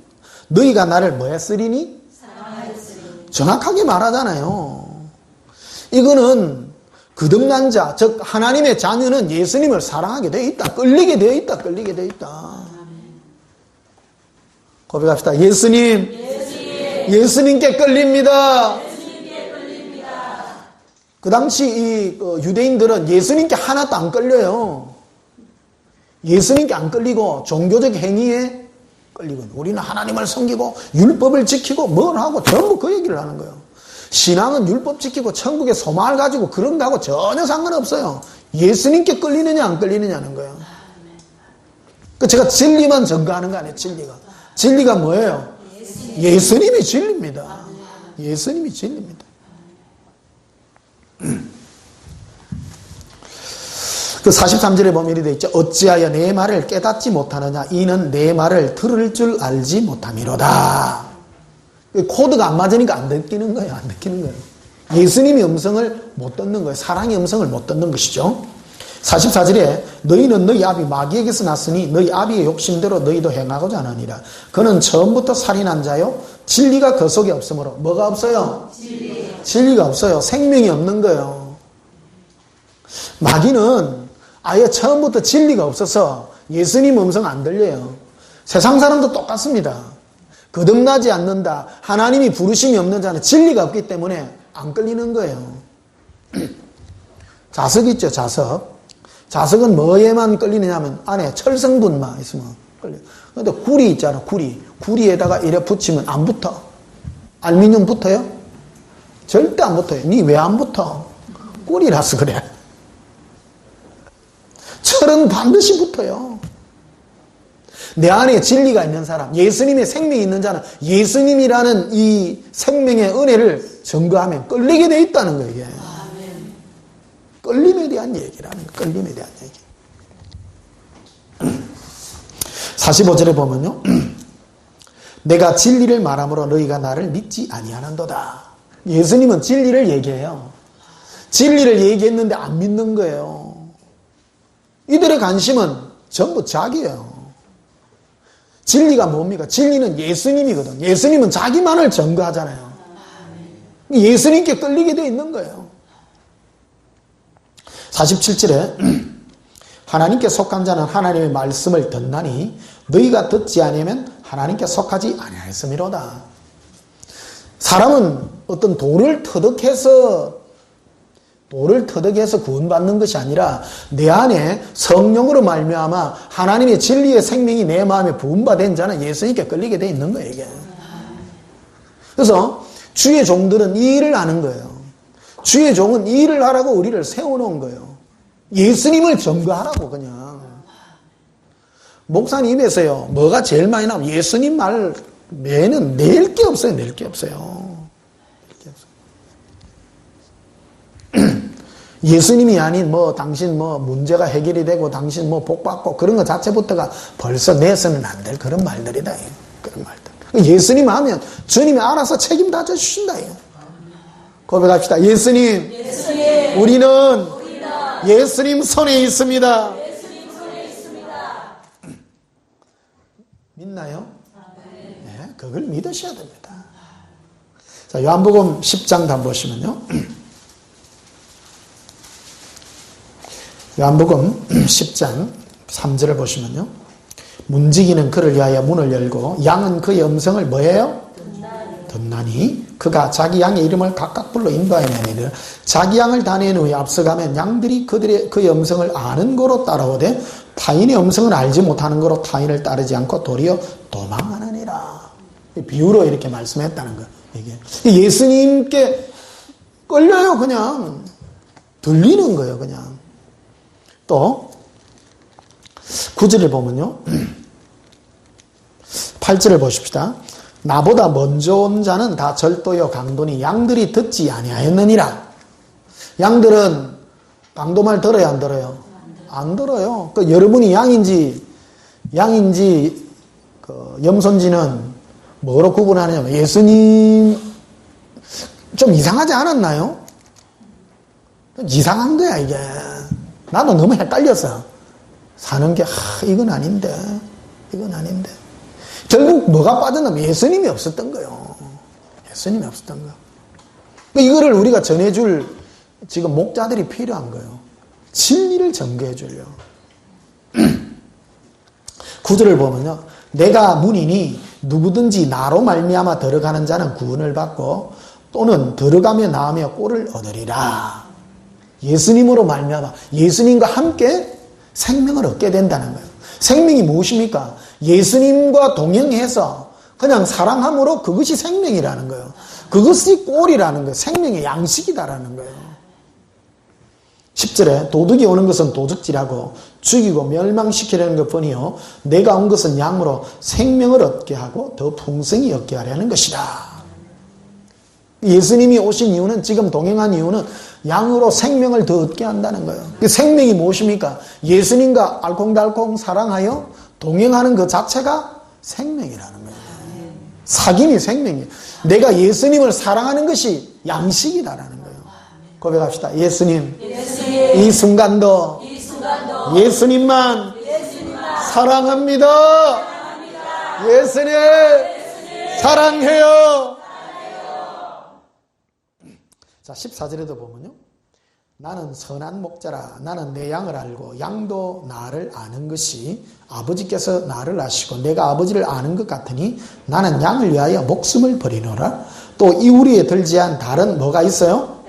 너희가 나를 뭐 했으리니? 정확하게 말하잖아요. 이거는 거듭난 자, 즉 하나님의 자녀는 예수님을 사랑하게 되어 있다. 끌리게 되어 있다. 끌리게 되어 있다. 고백합시다. 예수님께 끌립니다. 그 당시 이 유대인들은 예수님께 하나도 안 끌려요. 예수님께 안 끌리고 종교적 행위에 끌리고 우리는 하나님을 섬기고 율법을 지키고 뭘 하고 전부 그 얘기를 하는 거예요. 신앙은 율법 지키고 천국의 소망을 가지고 그런 거하고 전혀 상관없어요. 예수님께 끌리느냐 안 끌리느냐는 거예요. 제가 진리만 전가하는 거 아니에요, 진리가. 진리가 뭐예요? 예수님이 진리입니다. 예수님이 진리입니다. 그 43절에 보면 이렇게 되어 있죠. 어찌하여 내 말을 깨닫지 못하느냐. 이는 내 말을 들을 줄 알지 못함이로다. 코드가 안 맞으니까 안 듣기는 거예요. 안 듣기는 거예요. 예수님이 음성을 못 듣는 거예요. 사랑의 음성을 못 듣는 것이죠. 44절에 너희는 너희 아비 마귀에게서 났으니 너희 아비의 욕심대로 너희도 행하고자 하느니라. 그는 처음부터 살인한 자요 진리가 그 속에 없으므로. 뭐가 없어요? 진리가 없어요. 생명이 없는 거예요. 마귀는 아예 처음부터 진리가 없어서 예수님 음성 안 들려요. 세상 사람도 똑같습니다. 거듭나지 않는다. 하나님이 부르심이 없는 자는 진리가 없기 때문에 안 끌리는 거예요. 자석 있죠, 자석. 자석은 뭐에만 끌리느냐면 안에 철성분만 있으면 끌려요. 근데 구리 있잖아, 구리. 구리에다가 이래 붙이면 안 붙어. 알루미늄 붙어요? 절대 안 붙어요. 니 왜 안 붙어? 꿀이라서 그래. 철은 반드시 붙어요. 내 안에 진리가 있는 사람, 예수님의 생명이 있는 자는 예수님이라는 이 생명의 은혜를 증거하면 끌리게 돼 있다는 거예요. 이게. 끌림에 대한 얘기라는 거예요. 끌림에 대한 얘기. 45절에 보면요. 내가 진리를 말함으로 너희가 나를 믿지 아니하는도다. 예수님은 진리를 얘기해요. 진리를 얘기했는데 안 믿는 거예요. 이들의 관심은 전부 자기예요. 진리가 뭡니까? 진리는 예수님이거든. 예수님은 자기만을 증거하잖아요. 예수님께 끌리게 돼 있는 거예요. 47절에 하나님께 속한 자는 하나님의 말씀을 듣나니 너희가 듣지 않으면 하나님께 속하지 아니하였음이로다. 사람은 어떤 도를 터득해서 구원받는 것이 아니라 내 안에 성령으로 말미암아 하나님의 진리의 생명이 내 마음에 부음받은 자는 예수님께 끌리게 돼 있는 거예요. 이게. 그래서 주의 종들은 이 일을 하는 거예요. 주의 종은 이 일을 하라고 우리를 세워놓은 거예요. 예수님을 증거하라고 그냥. 목사님 입에서요. 뭐가 제일 많이 나오면 예수님 말 외에는 낼 게 없어요. 낼 게 없어요. 예수님이 아닌 당신 문제가 해결이 되고 당신 복 받고 그런 것 자체부터가 벌써 내서는 안 될 그런 말들이다. 그런 말들. 예수님 하면 주님이 알아서 책임 다 져주신다. 고백합시다. 예수님. 우리는 예수님 손에 있습니다. 믿나요? 네, 그걸 믿으셔야 됩니다. 자, 요한복음 10장 한번 보시면요. 요한복음 10장 3절을 보시면요. 문지기는 그를 위하여 문을 열고 양은 그의 음성을 뭐예요? 듣나니 그가 자기 양의 이름을 각각 불러 인도하였느니라. 자기 양을 다 낸 후에 앞서가면 양들이 그의 음성을 아는 거로 따라오되 타인의 음성을 알지 못하는 거로 타인을 따르지 않고 도리어 도망하느니라. 비유로 이렇게 말씀했다는 거예요. 이게 예수님께 끌려요. 그냥 들리는 거예요. 그냥. 또 9절을 보면요. 8절을 보십시다. 나보다 먼저 온 자는 다 절도요 강도니 양들이 듣지 아니하였느니라. 양들은 강도 말 들어요, 안 들어요? 안 들어요. 여러분이 양인지 염소인지는 뭐로 구분하느냐면 예수님 좀 이상하지 않았나요? 이상한 거야 이게. 나도 너무 헷갈렸어. 사는 게 이건 아닌데. 결국 뭐가 빠졌냐면 예수님이 없었던 거예요. 예수님이 없었던 거예요. 이거를 우리가 전해줄 지금 목자들이 필요한 거예요. 진리를 전개해 주려. 9절을 보면요. 내가 문이니 누구든지 나로 말미암아 들어가는 자는 구원을 받고 또는 들어가며 나오며 꼴을 얻으리라. 예수님으로 말미암아 예수님과 함께 생명을 얻게 된다는 거예요. 생명이 무엇입니까? 예수님과 동행해서 그냥 사랑함으로 그것이 생명이라는 거예요. 그것이 꼴이라는 거예요. 생명의 양식이다라는 거예요. 10절에 도둑이 오는 것은 도둑질하고 죽이고 멸망시키려는 것뿐이요 내가 온 것은 양으로 생명을 얻게 하고 더 풍성히 얻게 하려는 것이다. 예수님이 오신 이유는, 지금 동행한 이유는 양으로 생명을 더 얻게 한다는 거예요. 그 생명이 무엇입니까? 예수님과 알콩달콩 사랑하여 동행하는 그 자체가 생명이라는 거예요. 사귐이 생명이에요. 내가 예수님을 사랑하는 것이 양식이다라는 거예요. 고백합시다. 예수님, 이 순간도 예수님만 사랑합니다. 예수님 사랑해요. 자, 14절에도 보면요. 나는 선한 목자라. 나는 내 양을 알고 양도 나를 아는 것이 아버지께서 나를 아시고 내가 아버지를 아는 것 같으니 나는 양을 위하여 목숨을 버리노라. 또 이 우리에 들지한 다른 뭐가 있어요?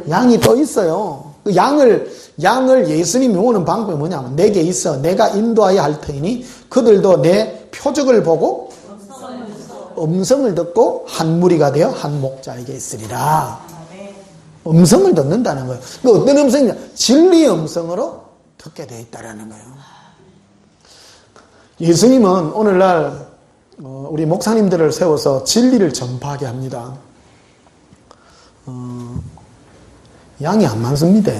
양이 또 있어요. 그 양을 예수님이 모으는 방법이 뭐냐면 내게 있어 내가 인도하여 할 터이니 그들도 내 표적을 보고 음성을 듣고 한 무리가 되어 한 목자에게 있으리라. 음성을 듣는다는 거예요. 그 어떤 음성이냐? 진리의 음성으로 듣게 되어 있다는 거예요. 예수님은 오늘날 우리 목사님들을 세워서 진리를 전파하게 합니다. 양이 안 많습니다.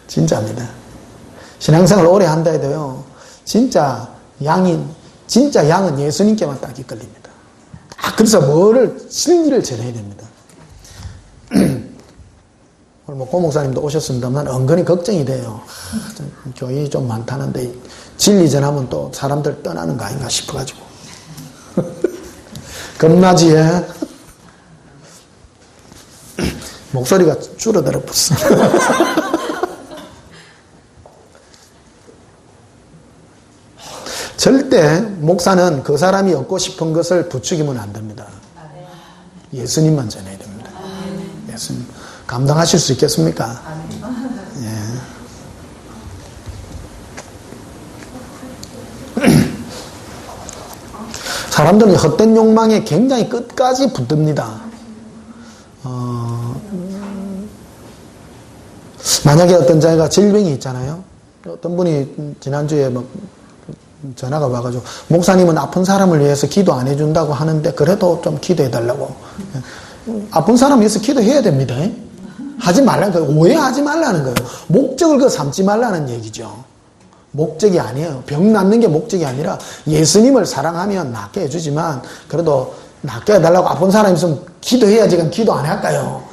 진짜입니다. 신앙생활 오래 한다 해도요. 진짜 양은 예수님께만 딱 이끌립니다. 그래서 진리를 전해야 됩니다. 오늘 고 목사님도 오셨습니다만 은근히 걱정이 돼요. 교인이 좀 많다는데 진리 전하면 또 사람들 떠나는 거 아닌가 싶어가지고. 겁나지, 예? 목소리가 줄어들어 버렸어. 절대 목사는 그 사람이 얻고 싶은 것을 부추기면 안 됩니다. 예수님만 전해야 됩니다. 예수님. 감당하실 수 있겠습니까? 예. 사람들은 헛된 욕망에 굉장히 끝까지 붙듭니다. 만약에 어떤 자가 질병이 있잖아요. 어떤 분이 지난주에 전화가 와가지고 목사님은 아픈 사람을 위해서 기도 안 해준다고 하는데 그래도 좀 기도해달라고. 아픈 사람 위해서 기도해야 됩니다. 하지 말라는 거예요. 오해하지 말라는 거예요. 목적을 삼지 말라는 얘기죠. 목적이 아니에요. 병 낫는 게 목적이 아니라 예수님을 사랑하면 낫게 해주지만 그래도 낫게 해달라고 아픈 사람이 있으면 기도해야지 그럼 기도 안 할까요?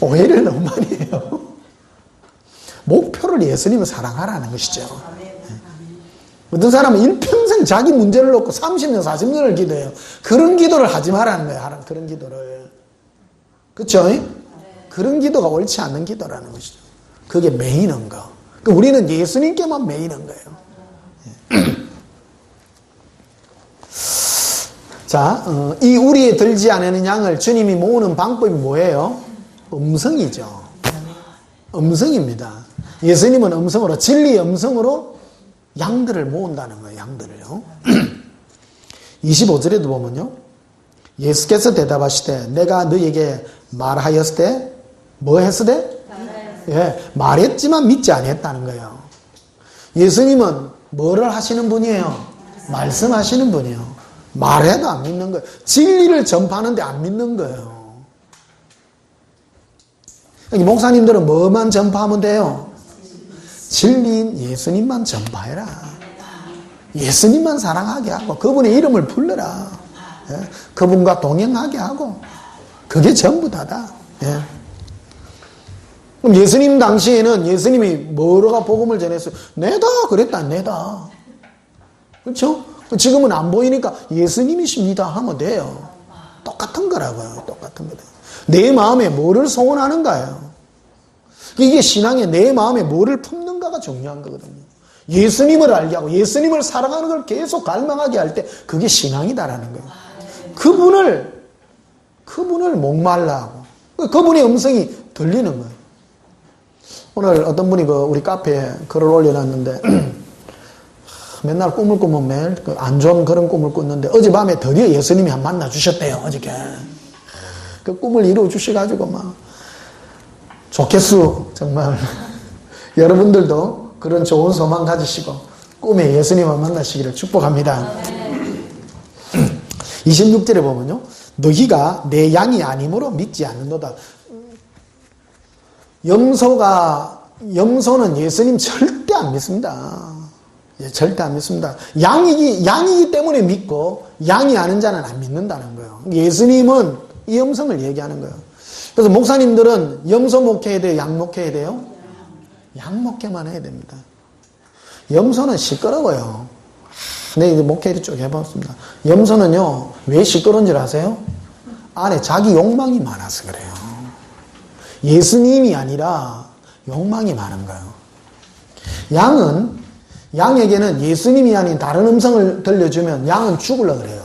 오해를 너무 많이 해요. 목표를 예수님을 사랑하라는 것이죠. 어떤 사람은 일평생 자기 문제를 놓고 30년, 40년을 기도해요. 그런 기도를 하지 말라는 거예요. 그런 기도를. 그렇죠? 그런 기도가 옳지 않는 기도라는 것이죠. 그게 매이는 거. 그러니까 우리는 예수님께만 매이는 거예요. 자, 이 우리에 들지 않는 양을 주님이 모으는 방법이 뭐예요? 음성이죠. 음성입니다. 예수님은 음성으로, 진리의 음성으로 양들을 모은다는 거예요. 양들을요. 25절에도 보면요. 예수께서 대답하시되 내가 너에게 말하였을 때 뭐 했을 때? 예, 말했지만 믿지 아니했다는 거예요. 예수님은 뭐를 하시는 분이에요? 말씀하시는 분이에요. 말해도 안 믿는 거예요. 진리를 전파하는데 안 믿는 거예요. 목사님들은 뭐만 전파하면 돼요? 진리인 예수님만 전파해라. 예수님만 사랑하게 하고 그분의 이름을 불러라. 예? 그분과 동행하게 하고 그게 전부 다다. 예? 그럼 예수님 당시에는 예수님이 뭐로가 복음을 전했어요? 내다 그랬다. 내다. 그렇죠? 지금은 안 보이니까 예수님이십니다 하면 돼요. 똑같은 거라고요. 똑같은 거다. 내 마음에 뭐를 소원하는가요? 이게 신앙에 내 마음에 뭐를 품는가가 중요한 거거든요. 예수님을 알게 하고 예수님을 사랑하는 걸 계속 갈망하게 할 때 그게 신앙이다라는 거예요. 그분을 목말라 하고 그분의 음성이 들리는 거예요. 오늘 어떤 분이 우리 카페에 글을 올려놨는데 맨날 꿈을 꾸면 매일 안 좋은 그런 꿈을 꿨는데 어젯밤에 드디어 예수님이 한 만나 주셨대요. 어저께. 그 꿈을 이루어 주셔가지고 막 좋겠수. 정말 여러분들도 그런 좋은 소망 가지시고 꿈에 예수님을 만나시기를 축복합니다. 26절에 보면요, 너희가 내 양이 아니므로 믿지 않는도다. 염소는 예수님 절대 안 믿습니다. 절대 안 믿습니다. 양이기 때문에 믿고 양이 아닌 자는 안 믿는다는 거예요. 예수님은 이 염성을 얘기하는 거예요. 그래서 목사님들은 염소 목회해야 돼요? 양 목회해야 돼요? 양 목회만 해야 됩니다. 염소는 시끄러워요. 네, 이제 목회를 쭉 해봤습니다. 염소는요, 왜 시끄러운 줄 아세요? 안에 자기 욕망이 많아서 그래요. 예수님이 아니라 욕망이 많은 거예요. 양에게는 예수님이 아닌 다른 음성을 들려주면 양은 죽으려고 그래요.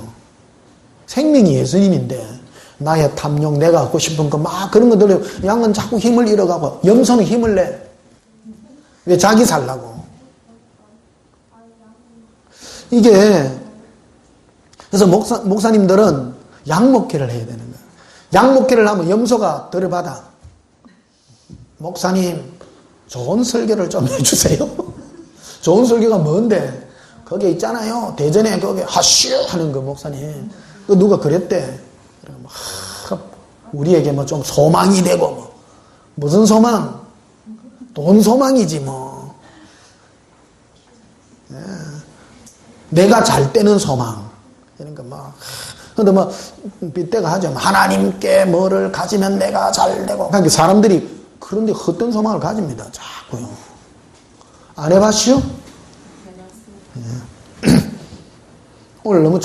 생명이 예수님인데 나의 탐욕, 내가 갖고 싶은 거 막 그런 거 들려요. 양은 자꾸 힘을 잃어가고, 염소는 힘을 내. 왜? 자기 살라고. 이게 그래서 목사님들은 양 목회를 해야 되는 거예요. 양 목회를 하면 염소가 들어받아. 목사님, 좋은 설교를 좀 해주세요. 좋은 설교가 뭔데? 거기 있잖아요. 대전에 거기 하슈 하는 거 목사님. 그 누가 그랬대. 우리에게 뭐 좀 소망이 되고 뭐. 무슨 소망? 돈 소망이지 뭐. 예. 내가 잘 되는 소망. 그러니까 막. 근데 뭐 빗대가 하죠. 하나님께 뭐를 가지면 내가 잘 되고. 그러니까 사람들이 그런데 헛된 소망을 가집니다. 자꾸요. 안 해봤시오? 네. 오늘 너무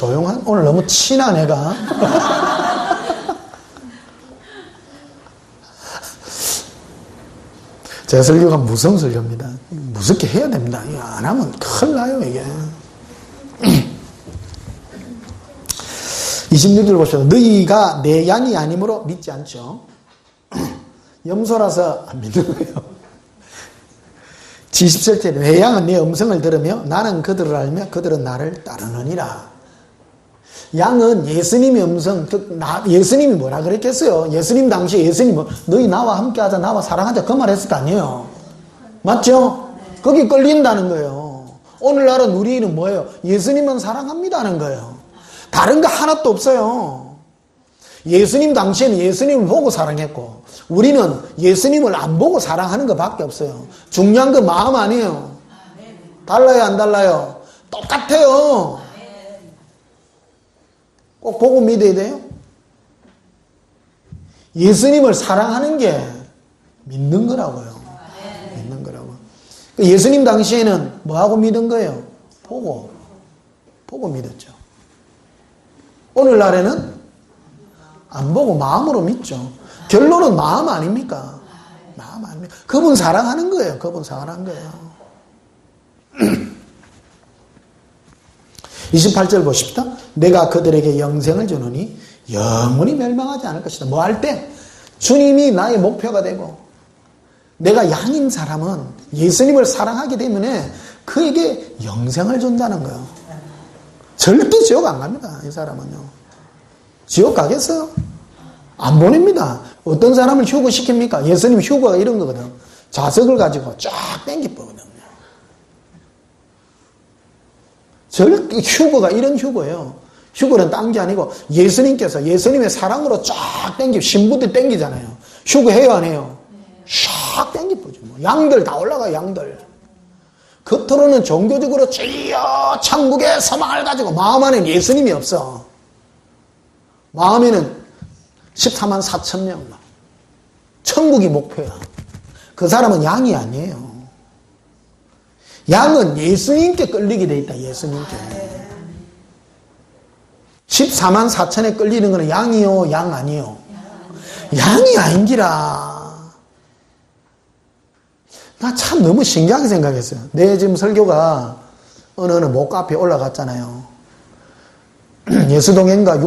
오늘 너무 친한 애가. 제 설교가 무서운 설교입니다. 무섭게 해야 됩니다. 이거 안 하면 큰일 나요, 이게. 26절 보시죠. 너희가 내 양이 아니므로 믿지 않죠. 염소라서 안 믿는 거예요. 70절째 내 양은 내 음성을 들으며 나는 그들을 알며 그들은 나를 따르느니라. 양은 예수님의 음성, 예수님이 뭐라 그랬겠어요? 예수님 당시에 예수님은 너희 나와 함께하자, 나와 사랑하자 그 말 했을 거 아니에요. 맞죠? 거기 끌린다는 거예요. 오늘날은 우리는 뭐예요? 예수님만 사랑합니다는 거예요. 다른 거 하나도 없어요. 예수님 당시에는 예수님을 보고 사랑했고 우리는 예수님을 안 보고 사랑하는 것밖에 없어요. 중요한 건 마음 아니에요. 달라요, 안 달라요? 똑같아요. 꼭 보고 믿어야 돼요? 예수님을 사랑하는 게 믿는 거라고요. 믿는 거라고. 예수님 당시에는 뭐하고 믿은 거예요? 보고 믿었죠. 오늘날에는 안 보고 마음으로 믿죠. 결론은 마음 아닙니까? 마음 아닙니까? 그분 사랑하는 거예요. 그분 사랑하는 거예요. 28절 보십시다. 내가 그들에게 영생을 주노니 영원히 멸망하지 않을 것이다. 뭐 할 때? 주님이 나의 목표가 되고 내가 양인 사람은 예수님을 사랑하기 때문에 그에게 영생을 준다는 거예요. 절대 지옥 안 갑니다. 이 사람은요. 지옥 가겠어요? 안 보냅니다. 어떤 사람을 휴거시킵니까? 예수님 휴거가 이런 거거든. 자석을 가지고 쫙 땡기거든요. 절대 휴거가 이런 휴거예요. 휴거는 딴 게 아니고 예수님께서 예수님의 사랑으로 쫙 땡기, 신부들 땡기잖아요. 휴거해요, 안 해요? 쫙 땡기죠. 뭐. 양들 다 올라가요, 양들. 겉으로는 종교적으로 주여 천국의 소망을 가지고 마음 안에는 예수님이 없어. 마음에는 14만 4천 명. 천국이 목표야. 그 사람은 양이 아니에요. 양은 예수님께 끌리게 돼 있다. 예수님께. 14만 4천에 끌리는 거는 양이요, 양 아니요? 양이 아닌기라. 나 참 너무 신기하게 생각했어요. 내 지금 설교가 어느 목카페에 올라갔잖아요. 예수동행가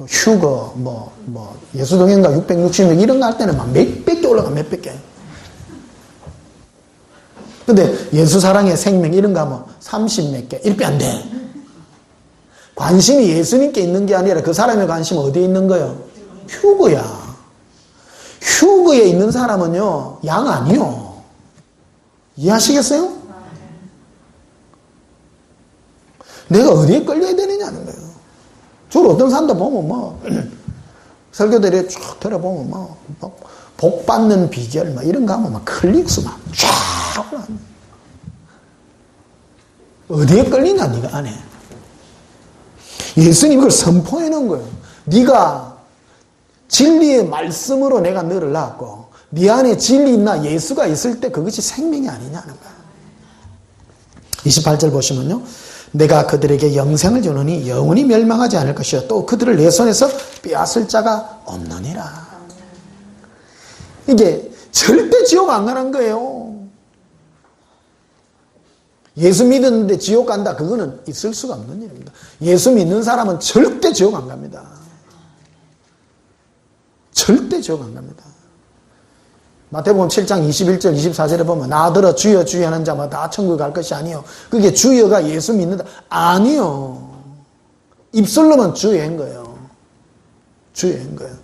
휴거, 예수동행가 660명 이런 거 할 때는 막 몇백 개 올라가, 몇백 개. 근데 예수사랑의 생명 이런 거 하면 30몇 개, 이렇게 안 돼. 관심이 예수님께 있는 게 아니라 그 사람의 관심은 어디에 있는 거예요? 휴거야. 휴거에 있는 사람은요, 양 아니요. 이해하시겠어요? 내가 어디에 끌려야 되느냐는 거예요. 주로 어떤 사람도 보면 뭐, 설교들이 쭉 들어보면 뭐, 복 받는 비결, 막 이런 거 하면 막 클릭수 막 쫙 올라가. 어디에 끌리냐, 네가 안에. 예수님이 그걸 선포해 놓은 거예요. 네가 진리의 말씀으로 내가 너를 낳았고, 네 안에 진리 있나 예수가 있을 때 그것이 생명이 아니냐는 거예요. 28절 보시면요. 내가 그들에게 영생을 주노니 영원히 멸망하지 않을 것이요 또 그들을 내 손에서 빼앗을 자가 없느니라. 이게 절대 지옥 안 가는 거예요. 예수 믿었는데 지옥 간다, 그거는 있을 수가 없는 일입니다. 예수 믿는 사람은 절대 지옥 안 갑니다. 절대 지옥 안 갑니다. 마태복음 7장 21절 24절에 보면 나더러 주여 주여 하는 자마다 다 천국에 갈 것이 아니요. 그게 주여가 예수 믿는다. 아니요. 입술로만 주여인 거예요. 주여인 거예요.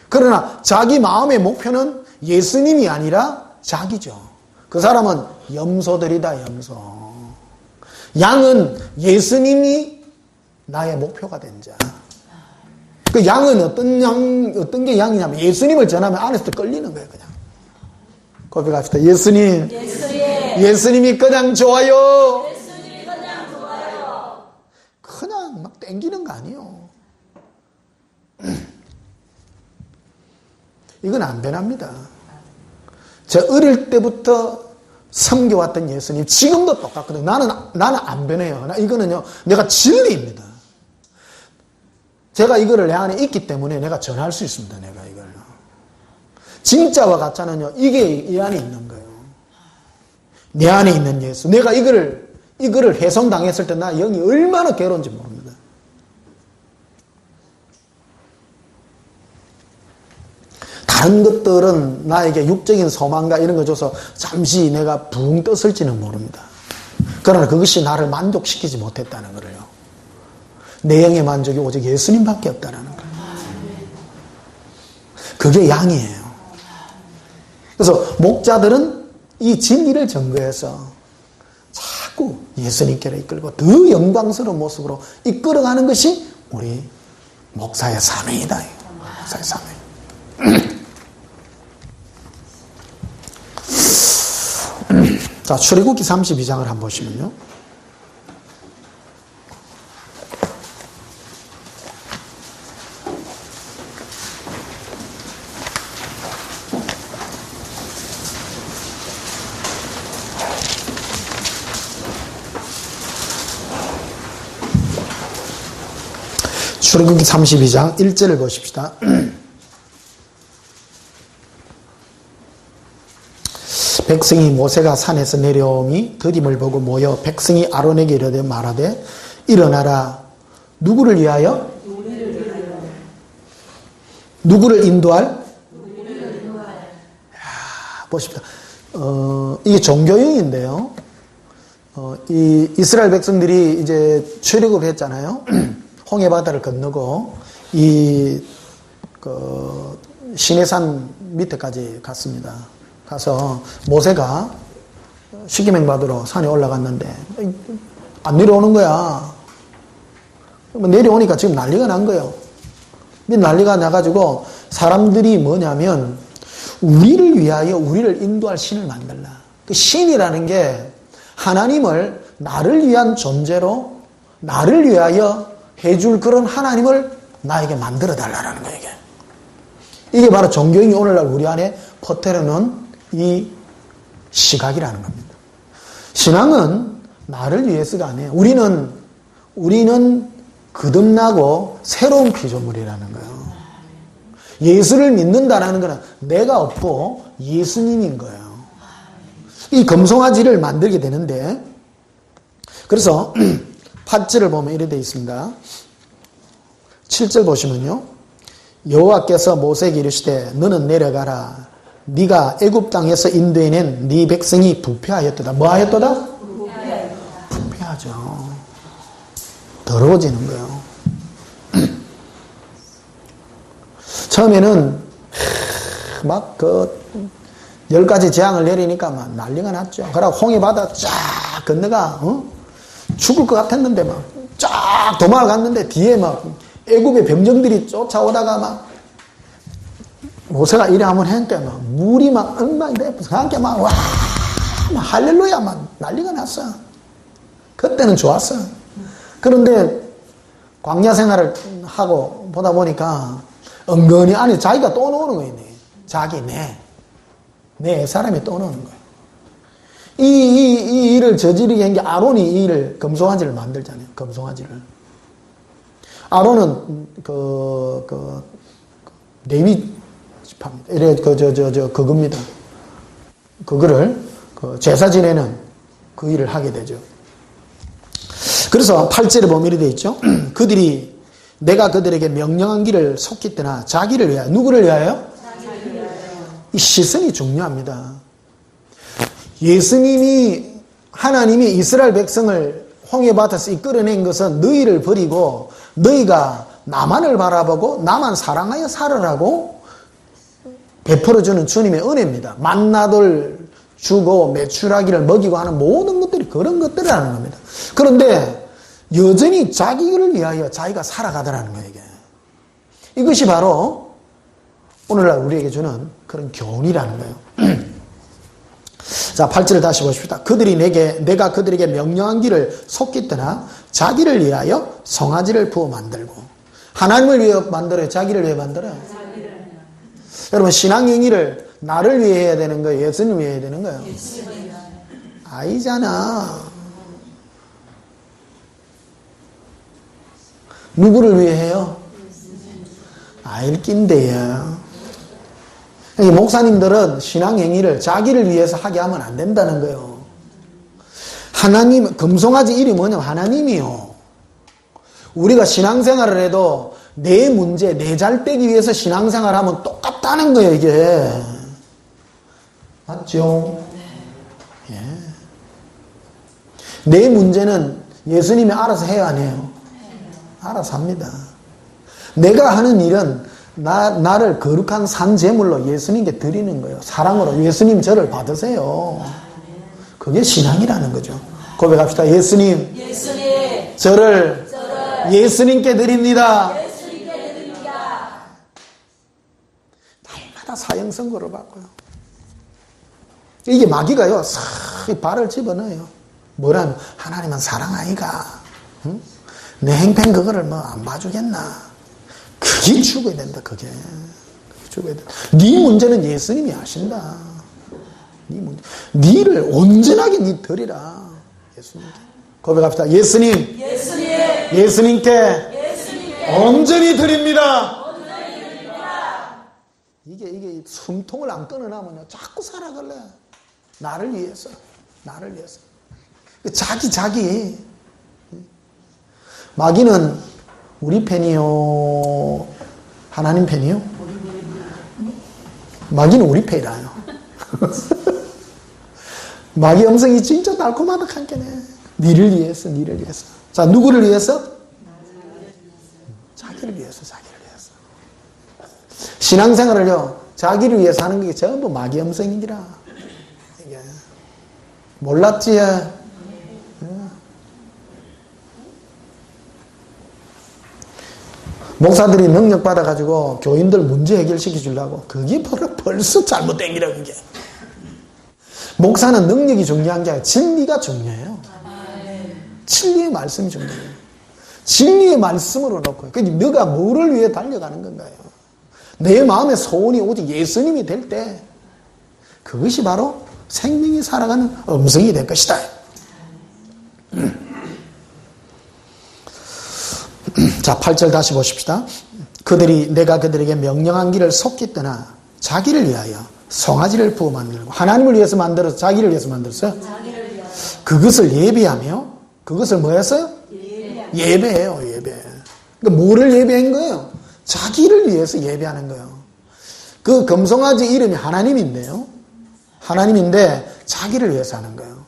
그러나 자기 마음의 목표는 예수님이 아니라 자기죠. 그 사람은 염소들이다, 염소. 양은 예수님이 나의 목표가 된 자. 그 양은 어떤 게 양이냐면 예수님을 전하면 안에서 끌리는 거예요, 그냥. 고백합시다. 예수님. 예수님이 그냥 좋아요. 예수님이 그냥 좋아요. 그냥 막 땡기는 거 아니에요. 이건 안 변합니다. 제가 어릴 때부터 섬겨왔던 예수님, 지금도 똑같거든요. 나는 안 변해요. 이거는요, 내가 진리입니다. 제가 이거를 내 안에 있기 때문에 내가 전할 수 있습니다. 내가 이걸. 진짜와 가짜는요, 이게 이 안에 있는 거예요. 내 안에 있는 예수. 내가 이거를 훼손당했을 때 나 영이 얼마나 괴로운지 모릅니다. 다른 것들은 나에게 육적인 소망과 이런 거 줘서 잠시 내가 붕 떴을지는 모릅니다. 그러나 그것이 나를 만족시키지 못했다는 거예요. 내 영의 만족이 오직 예수님밖에 없다는 거예요. 그게 양이에요. 그래서 목자들은 이 진리를 증거해서 자꾸 예수님께로 이끌고 더 영광스러운 모습으로 이끌어가는 것이 우리 목사의 사명이다. 목사의 사명. 자, 출애굽기 32장을 한번 보시면요. 출애굽기 32장 1절을 보십시다. 백성이 모세가 산에서 내려오니 드림을 보고 모여 백성이 아론에게 이르되 말하되 일어나라. 누구를 위하여? 누구를 인도할? 보십시다. 이게 종교용인데요. 이 이스라엘 백성들이 이제 출애굽을 했잖아요. 홍해 바다를 건너고 시내산 밑에까지 갔습니다. 가서 모세가 십계명 받으러 산에 올라갔는데 안 내려오는 거야. 내려오니까 지금 난리가 난 거예요. 난리가 나가지고 사람들이 뭐냐면 우리를 위하여 우리를 인도할 신을 만들라. 그 신이라는 게 하나님을 나를 위한 존재로 나를 위하여 해줄 그런 하나님을 나에게 만들어 달라는 거예요. 이게 바로 종교인이 오늘날 우리 안에 퍼뜨려놓은 이 시각이라는 겁니다. 신앙은 나를 위해서가 아니에요. 우리는 거듭나고 새로운 피조물이라는 거예요. 예수를 믿는다는 것은 내가 없고 예수님인 거예요. 이 금송아지를 만들게 되는데, 그래서 8절을 보면 이렇게 되어 있습니다. 7절 보시면요. 여호와께서 모세에게 이르시되 너는 내려가라. 네가 애굽 땅에서 인도해낸 네 백성이 부패하였도다. 뭐 하였도다? 부패하죠. 더러워지는 거예요. 처음에는 막 10가지 재앙을 내리니까 막 난리가 났죠. 그러고 홍해바다 쫙 건너가 죽을 것 같았는데 막 쫙 도망을 갔는데 뒤에 막 애굽의 병정들이 쫓아오다가 막 모세가 이래 한번 했는데 막 물이 막 엉망이 돼서 함께 막 와 막 할렐루야 막 난리가 났어. 그때는 좋았어. 그런데 광야 생활을 하고 보다 보니까 은근히 안에 자기가 또 노는 거예요. 자기 내 사람이 또 노는 거예요. 이 일을 저지르게 한 게 아론이 이 일을 금송아지를 만들잖아요. 금송아지를. 아론은 레위 지파입니다. 이래 그겁니다. 그거를 제사 지내는 그 일을 하게 되죠. 그래서 8절에 보면 이렇게 되어 있죠. 그들이 내가 그들에게 명령한 길을 속히 떠나 자기를 위하여. 누구를 위하여? 자기를 위하여. 이 시선이 중요합니다. 예수님이 하나님이 이스라엘 백성을 홍해바다에서 이끌어낸 것은 너희를 버리고 너희가 나만을 바라보고 나만 사랑하여 살으라고 베풀어주는 주님의 은혜입니다. 만나들 주고 메추라기를 먹이고 하는 모든 것들이 그런 것들이라는 겁니다. 그런데 여전히 자기를 위하여 자기가 살아가더라는 거예요. 이것이 바로 오늘날 우리에게 주는 그런 교훈이라는 거예요. 자, 8절을 다시 보십시다. 내가 그들에게 명령한 길을 속히 떠나 자기를 위하여 송아지를 부어 만들고. 하나님을 위해 만들어요? 자기를 위해 만들어요? 여러분, 신앙 행위를 나를 위해 해야 되는 거예요? 예수님 위해 해야 되는 거예요? 아니잖아. 누구를 위해 해요? 알낀데요. 목사님들은 신앙 행위를 자기를 위해서 하게 하면 안 된다는 거예요. 하나님, 금송아지 이름이 뭐냐면 하나님이요. 우리가 신앙생활을 해도 내 문제, 내 잘 되기 위해서 신앙생활을 하면 똑같다는 거예요, 이게. 맞죠? 예. 내 문제는 예수님이 알아서 해야 안 해요? 알아서 합니다. 내가 하는 일은 나를 거룩한 산 제물로 예수님께 드리는 거예요. 사랑으로 예수님 저를 받으세요. 그게 신앙이라는 거죠. 고백합시다. 예수님, 저를 예수님께 드립니다. 날마다 사형선고를 받고요. 이게 마귀가요, 싹 발을 집어넣어요. 뭐라면 하나님은 사랑하니까 내 행패 그거를 뭐 안 봐주겠나. 그게 죽어야 된다. 그게 죽어야 된다. 네 문제는 예수님이 아신다. 네 문제, 네를 온전하게 네 드리라. 예수님께 고백합시다. 예수님께 온전히 드립니다. 이게 숨통을 안 끊어나면요 자꾸 살아갈래. 나를 위해서. 자기. 마귀는 우리 편이요? 하나님 편이요? 마귀는 우리 편이라요. 마귀 음성이 진짜 달콤하다 한게네. 니를 위해서. 자, 누구를 위해서? 자기를 위해서. 신앙생활을요, 자기를 위해서 하는 게 전부 마귀 음성이라. 이게. 몰랐지? 목사들이 능력 받아가지고 교인들 문제 해결시켜 주려고. 그게 벌써 잘못된 기라, 그게. 목사는 능력이 중요한 게 아니라 진리가 중요해요. 진리의 말씀이 중요해요. 진리의 말씀으로 놓고. 그러니까 너가 뭐를 위해 달려가는 건가요? 내 마음의 소원이 오직 예수님이 될 때 그것이 바로 생명이 살아가는 음성이 될 것이다. 자, 8절 다시 보십시다. 내가 그들에게 명령한 길을 속히 떠나 자기를 위하여 송아지를 부어 만들고. 하나님을 위해서 만들어서 자기를 위해서 만들었어요? 그것을 예배하며. 그것을 뭐 했어요? 예배해요. 그러니까 뭐를 예배한 거예요? 자기를 위해서 예배하는 거예요. 그 금송아지 이름이 하나님인데요. 하나님인데 자기를 위해서 하는 거예요.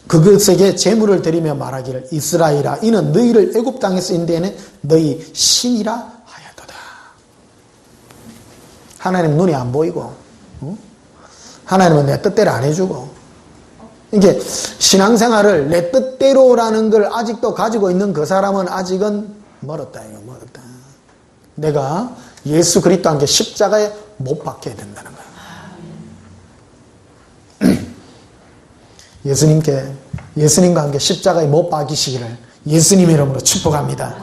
그것에게 제물을 드리며 말하기를 이스라엘아 이는 너희를 애굽 땅에서 인도해낸 너희 신이라 하였도다. 하나님 눈이 안 보이고, 하나님은 내 뜻대로 안 해주고, 이게 신앙생활을 내 뜻대로라는 걸 아직도 가지고 있는 그 사람은 아직은 멀었다, 이거 멀었다. 내가 예수 그리스도와 함께 십자가에 못 박혀야 된다는 거야. 예수님과 함께 십자가에 못 박이시기를 예수님 이름으로 축복합니다.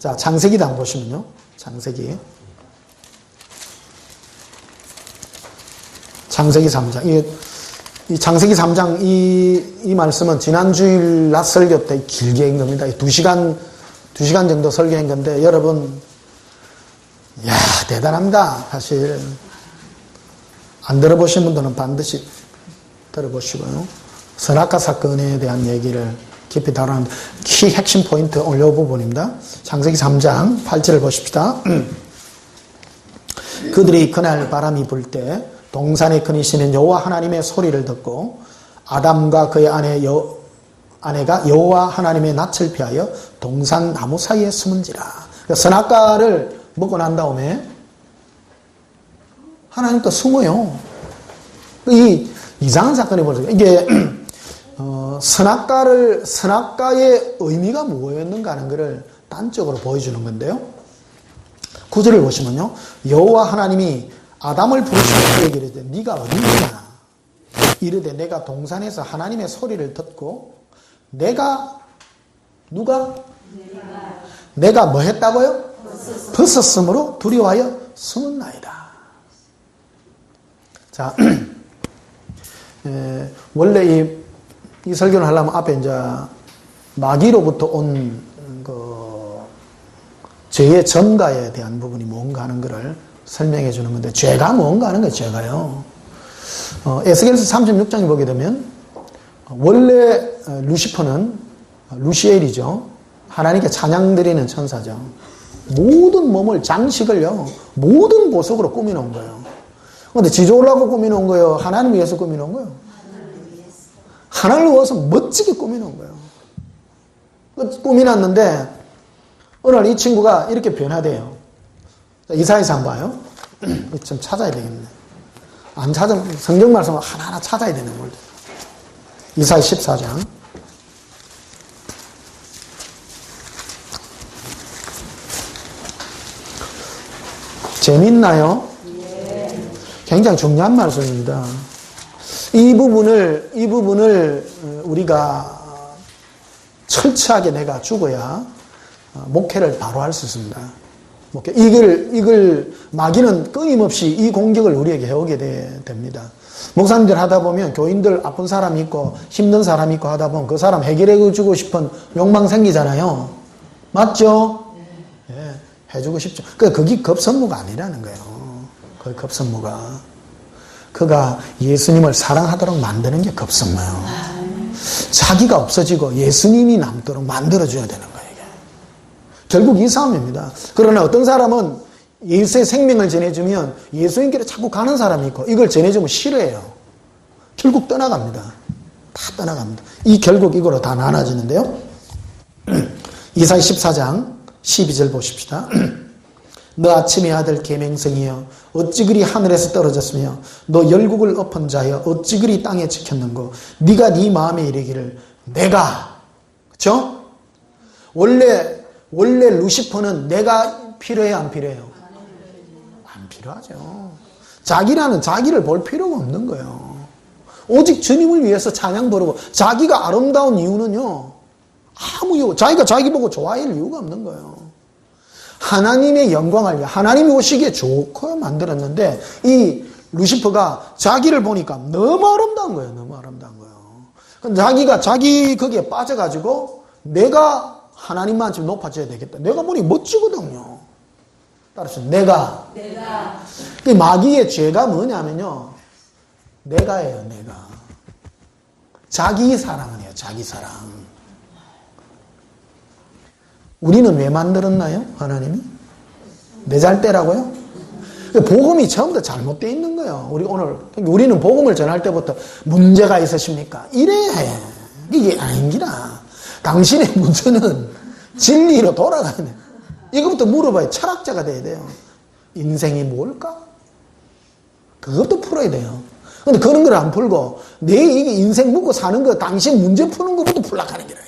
자, 창세기도 한번 보시면요. 창세기 3장. 이 창세기 3장 이 말씀은 지난 주일 낮 설교 때 길게 한 겁니다. 2시간 정도 설교한 건데, 여러분, 야, 대단합니다. 사실. 안 들어보신 분들은 반드시 들어보시고요. 선악과 사건에 대한 얘기를 깊이 다루는데, 키 핵심 포인트 오늘 이 부분입니다. 창세기 3장 8절을 보십시다. 그들이 그날 바람이 불 때 동산에 거니시는 여호와 하나님의 소리를 듣고 아담과 그의 아내가 여호와 하나님의 낯을 피하여 동산 나무 사이에 숨은지라. 그러니까 선악과를 먹고 난 다음에 하나님 또 숨어요. 이 이상한 사건이 벌어져요. 이게 선악과의 의미가 무엇이었는가 하는 것을 단적으로 보여주는 건데요. 9절을 보시면요. 여호와 하나님이 아담을 부르시고 그에게 이르되 네가 어디 있냐? 이르되 내가 동산에서 하나님의 소리를 듣고 내가 뭐 했다고요? 벗었으므로 두려워하여 숨었나이다. 자, 원래 이 설교를 하려면 앞에 이제 마귀로부터 온 죄의 전가에 대한 부분이 뭔가 하는 것을 설명해 주는 건데, 죄가 뭔가 하는 거예요, 죄가요. 에스겔서 36장에 보게 되면, 원래 루시퍼는, 루시엘이죠. 하나님께 찬양 드리는 천사죠. 모든 몸을, 장식을요, 모든 보석으로 꾸며놓은 거예요. 근데 지조라고 꾸며놓은 거예요? 하나님 위해서 꾸며놓은 거예요? 하나님을 위해서 멋지게 꾸며놓은 거예요. 꾸며놨는데, 오늘 이 친구가 이렇게 변화돼요. 이사야서 한번 봐요. 좀 찾아야 되겠네. 안 찾으면 성경 말씀을 하나하나 찾아야 되는 거예요. 이사야 14장. 재밌나요? 굉장히 중요한 말씀입니다. 이 부분을 우리가 철저하게 내가 죽어야 목회를 바로 할 수 있습니다. 이걸 마귀는 끊임없이 이 공격을 우리에게 해오게 됩니다. 목사님들 하다 보면 교인들 아픈 사람이 있고 힘든 사람이 있고 하다 보면 그 사람 해결해 주고 싶은 욕망 생기잖아요. 맞죠? 예, 해주고 싶죠. 그게 급선무가 아니라는 거예요. 그 급선무가. 그가 예수님을 사랑하도록 만드는 게 급선무예요. 자기가 없어지고 예수님이 남도록 만들어줘야 되는 거예요. 결국 이 싸움입니다. 그러나 어떤 사람은 예수의 생명을 전해주면 예수님께로 자꾸 가는 사람이 있고, 이걸 전해주면 싫어해요. 결국 떠나갑니다. 다 떠나갑니다. 결국 이거로 다 나눠지는데요. 이사야 14장 12절 보십시다. 너 아침의 아들 계명성이여 어찌 그리 하늘에서 떨어졌으며 너 열국을 엎은 자여 어찌 그리 땅에 지켰는고 네가 네 마음에 이르기를 내가, 그렇죠? 원래 루시퍼는 내가 필요해요, 안 필요해요? 안 필요하죠. 자기를 볼 필요가 없는 거예요. 오직 주님을 위해서 찬양 부르고, 자기가 아름다운 이유는요, 아무 이유, 자기가 자기 보고 좋아할 이유가 없는 거예요. 하나님의 영광을 위해, 하나님이 오시기에 좋고 만들었는데, 이 루시퍼가 자기를 보니까 너무 아름다운 거예요. 너무 아름다운 거예요. 근데 자기가 거기에 빠져가지고, 내가 하나님만 좀 높아져야 되겠다. 내가 보니 멋지거든요. 따라서 내가. 그 마귀의 죄가 뭐냐면요, 내가예요, 내가. 자기 사랑이에요, 자기 사랑. 우리는 왜 만들었나요, 하나님이? 내 잘 때라고요? 복음이 처음부터 잘못되어 있는 거예요. 우리는 복음을 전할 때부터 문제가 있으십니까? 이래. 이게 아닙니다. 당신의 문제는 진리로 돌아가야 돼. 이거부터 물어봐야 철학자가 돼야 돼요. 인생이 뭘까? 그것도 풀어야 돼요. 근데 그런 걸 안 풀고 내 이게 인생 묻고 사는 거 당신 문제 푸는 것부터 풀락하는 거라.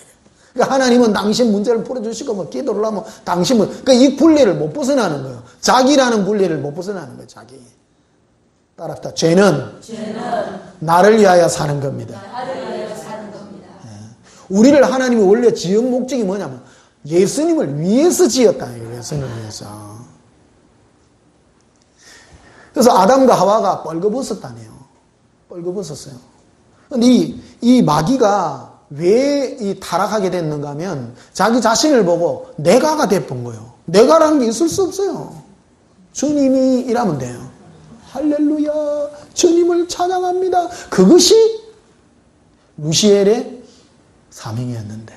그러니까 하나님은 당신 문제를 풀어주시고 뭐 기도를 하면 당신은 그러니까 이 분리를 못 벗어나는 거예요. 자기라는 분리를 못 벗어나는 거예요. 자기. 따라합시다. 죄는 나를 위하여 사는 겁니다. 우리를 하나님이 원래 지은 목적이 뭐냐면 예수님을 위해서 지었다. 예수님을 위해서. 그래서 아담과 하와가 뻘거벗었다네요. 뻘거벗었어요. 근데 이 마귀가 왜 이 타락하게 됐는가 하면 자기 자신을 보고 내가가 돼본 거예요. 내가라는 게 있을 수 없어요. 주님이 이라면 돼요. 할렐루야, 주님을 찬양합니다. 그것이 루시엘의 사명이었는데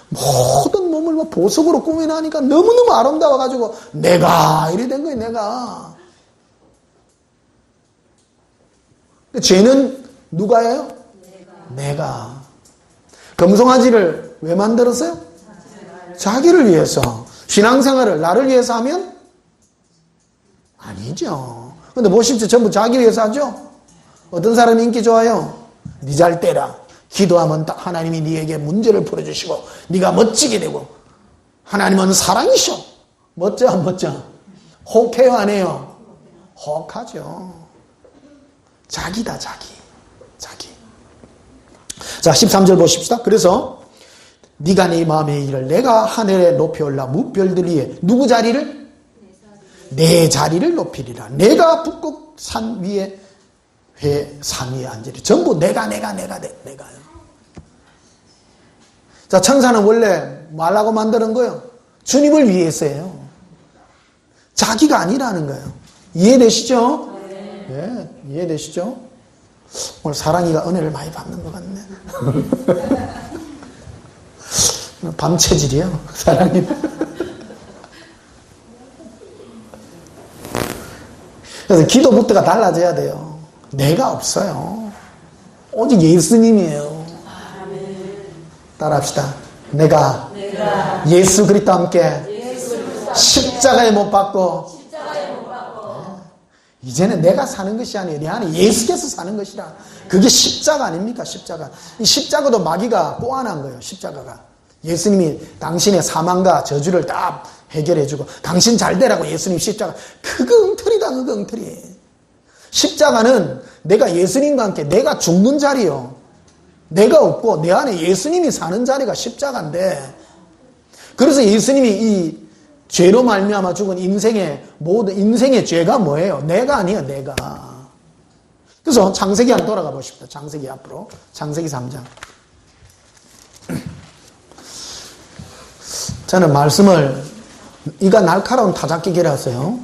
모든 몸을 막 보석으로 꾸며나니까 너무너무 아름다워가지고 내가 이래 된 거예요. 내가. 죄는 누가 해요? 내가. 금송아지를 왜 만들었어요? 자기를 위해서. 신앙생활을 나를 위해서 하면 아니죠. 근데 보십시오. 전부 자기 위해서 하죠. 어떤 사람이 인기 좋아요? 니 잘 때라. 기도하면 딱 하나님이 네에게 문제를 풀어주시고 네가 멋지게 되고 하나님은 사랑이셔. 멋져 안 멋져? 혹해요 안 해요? 혹하죠. 자기다 자기. 자 13절 보십시다. 그래서 네가 네 마음의 일을 내가 하늘에 높이 올라 무별들 위에 누구 자리를? 내 자리를 높이리라. 내가 북극 산 위에 산 위에 앉으리. 전부 내가요. 자, 천사는 원래 뭐라고 만드는 거예요? 주님을 위해서예요. 자기가 아니라는 거예요. 이해되시죠? 네, 이해되시죠? 오늘 사랑이가 은혜를 많이 받는 것 같네. 밤체질이요, 사랑이. 그래서 기도 목표가 달라져야 돼요. 내가 없어요. 오직 예수님이에요. 따라합시다. 내가 예수 그리스도와 함께 십자가에 못 박고 이제는 내가 사는 것이 아니에요. 내 안에 예수께서 사는 것이라. 그게 십자가 아닙니까? 십자가. 이 십자가도 마귀가 꼬아난 거예요. 십자가가. 예수님이 당신의 사망과 저주를 딱 해결해주고 당신 잘 되라고 예수님 십자가. 그거 엉터리다. 그거 엉터리. 십자가는 내가 예수님과 함께 내가 죽는 자리요. 내가 없고 내 안에 예수님이 사는 자리가 십자가인데 그래서 예수님이 이 죄로 말미암아 죽은 인생의 죄가 뭐예요? 내가 아니에요. 내가. 그래서 창세기 한번 돌아가 보십시다. 창세기 앞으로. 창세기 3장. 저는 말씀을 이가 날카로운 타작기계라서요.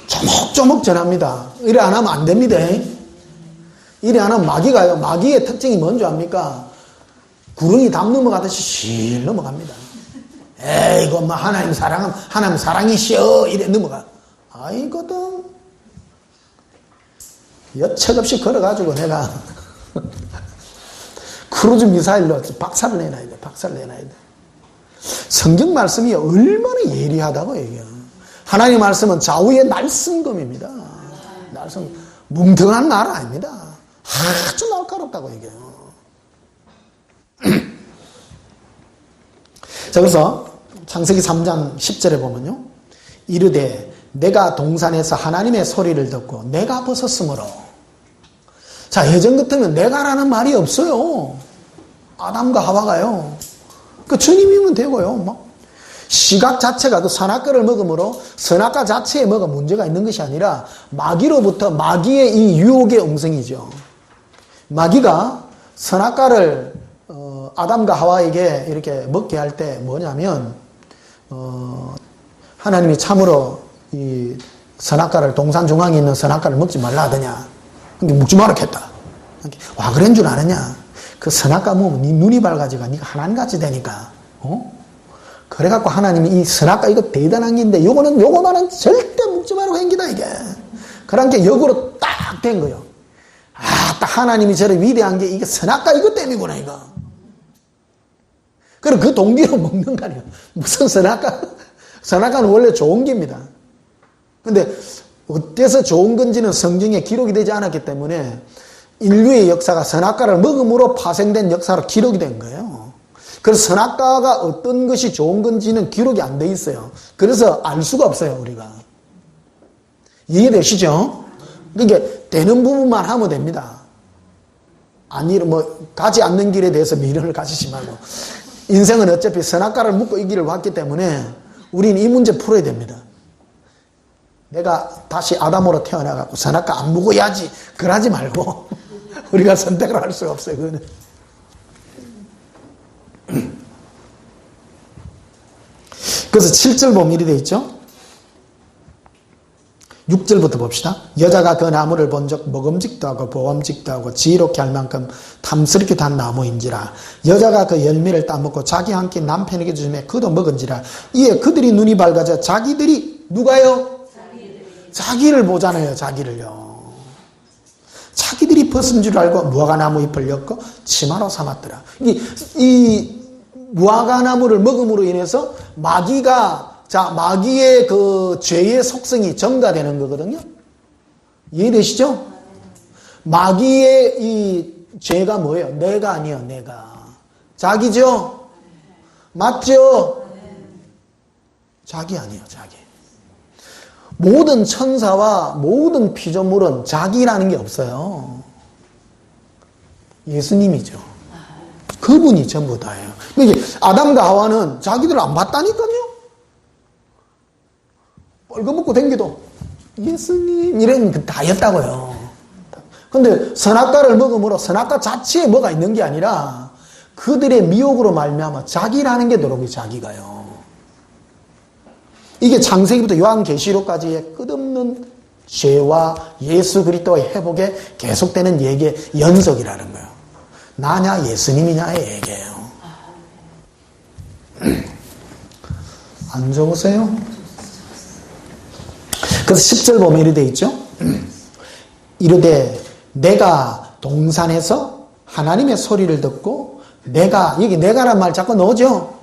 조목조목 전합니다. 이래 안 하면 안 됩니다. 이래 안 하면 마귀가요. 마귀의 특징이 뭔지 압니까? 구렁이 담 넘어가듯이 실 넘어갑니다. 에이, 이거 뭐 하나님 사랑이시여. 이래 넘어가. 아이거든. 여책없이 걸어가지고 내가 크루즈 미사일로 박살을 내놔야 돼. 박살을 내놔야 돼. 성경 말씀이 얼마나 예리하다고 얘기해요. 하나님 말씀은 좌우의 날성검입니다. 날성, 뭉텅한 날 아닙니다. 아주 날카롭다고 얘기해요. 자, 그래서 창세기 3장 10절에 보면요. 이르되 내가 동산에서 하나님의 소리를 듣고 내가 벗었으므로. 자, 예전 같으면 내가라는 말이 없어요. 아담과 하와가요. 그 주님이면 되고요. 뭐 시각 자체가 그 선악과를 먹음으로 선악과 자체에 뭐가 문제가 있는 것이 아니라 마귀로부터 마귀의 이 유혹의 음성이죠. 마귀가 선악과를 아담과 하와에게 이렇게 먹게 할 때 뭐냐면 하나님이 참으로 이 선악과를 동산 중앙에 있는 선악과를 먹지 말라 하더냐. 그게 먹지 말라 했다. 와 그런 줄 아느냐. 그 선악과 먹으면 네 눈이 밝아지가 네가 하나님같이 되니까. 그래갖고 하나님이 이 선악과 이거 대단한 게인데 요거만은 절대 먹지 말고 행기다 이게. 그러니까 역으로 딱 된 거예요. 아, 딱 하나님이 저를 위대한 게 이게 선악과 이것 때문이구나 이거. 그럼 그 동기로 먹는 거 아니에요. 무슨 선악과? 선악과는 원래 좋은 겁니다. 근데 어때서 좋은 건지는 성경에 기록이 되지 않았기 때문에 인류의 역사가 선악과를 먹음으로 파생된 역사로 기록이 된 거예요. 그래서 선악과가 어떤 것이 좋은 건지는 기록이 안 돼 있어요. 그래서 알 수가 없어요, 우리가. 이해되시죠? 그러니까 되는 부분만 하면 됩니다. 아니, 가지 않는 길에 대해서 미련을 가지지 말고. 인생은 어차피 선악과를 묻고 이 길을 왔기 때문에 우리는 이 문제 풀어야 됩니다. 내가 다시 아담으로 태어나갖고 선악과 안 먹어야지. 그러지 말고. 우리가 선택을 할 수가 없어요, 그거는. 그래서 7절 보면 이렇게 되어 있죠. 6절부터 봅시다. 여자가 그 나무를 본즉 먹음직도 하고 보암직도 하고 지혜롭게 할 만큼 탐스럽게 단 나무인지라. 여자가 그 열매를 따먹고 자기 함께 남편에게 주심에 그도 먹은지라. 이에 그들이 눈이 밝아져 자기들이 누가요? 자기를 보잖아요. 자기를요. 자기들이 벗은 줄 알고 무화과나무 잎을 엮고 치마로 삼았더라. 이 무화과나무를 먹음으로 인해서 마귀의 그 죄의 속성이 전가되는 거거든요. 이해되시죠? 마귀의 이 죄가 뭐예요? 내가 아니에요, 내가. 자기죠? 맞죠? 자기 아니에요, 자기. 모든 천사와 모든 피조물은 자기라는 게 없어요. 예수님이죠. 그분이 전부 다예요. 그러니까 아담과 하와는 자기들 안 봤다니까요. 뻘거먹고 댕겨도 예수님 이런 다였다고요. 근데 선악과를 먹음으로 선악과 자체에 뭐가 있는 게 아니라 그들의 미혹으로 말미암아 자기라는 게 들어오고 자기가요. 이게 창세기부터 요한계시록까지의 끝없는 죄와 예수 그리스도의 회복에 계속되는 얘기의 연속이라는 거예요. 나냐 예수님이냐의 얘기예요. 안 적으세요? 그래서 10절 보면 이렇게 되어 있죠. 이르되 내가 동산에서 하나님의 소리를 듣고 여기 내가란 말 자꾸 넣어줘.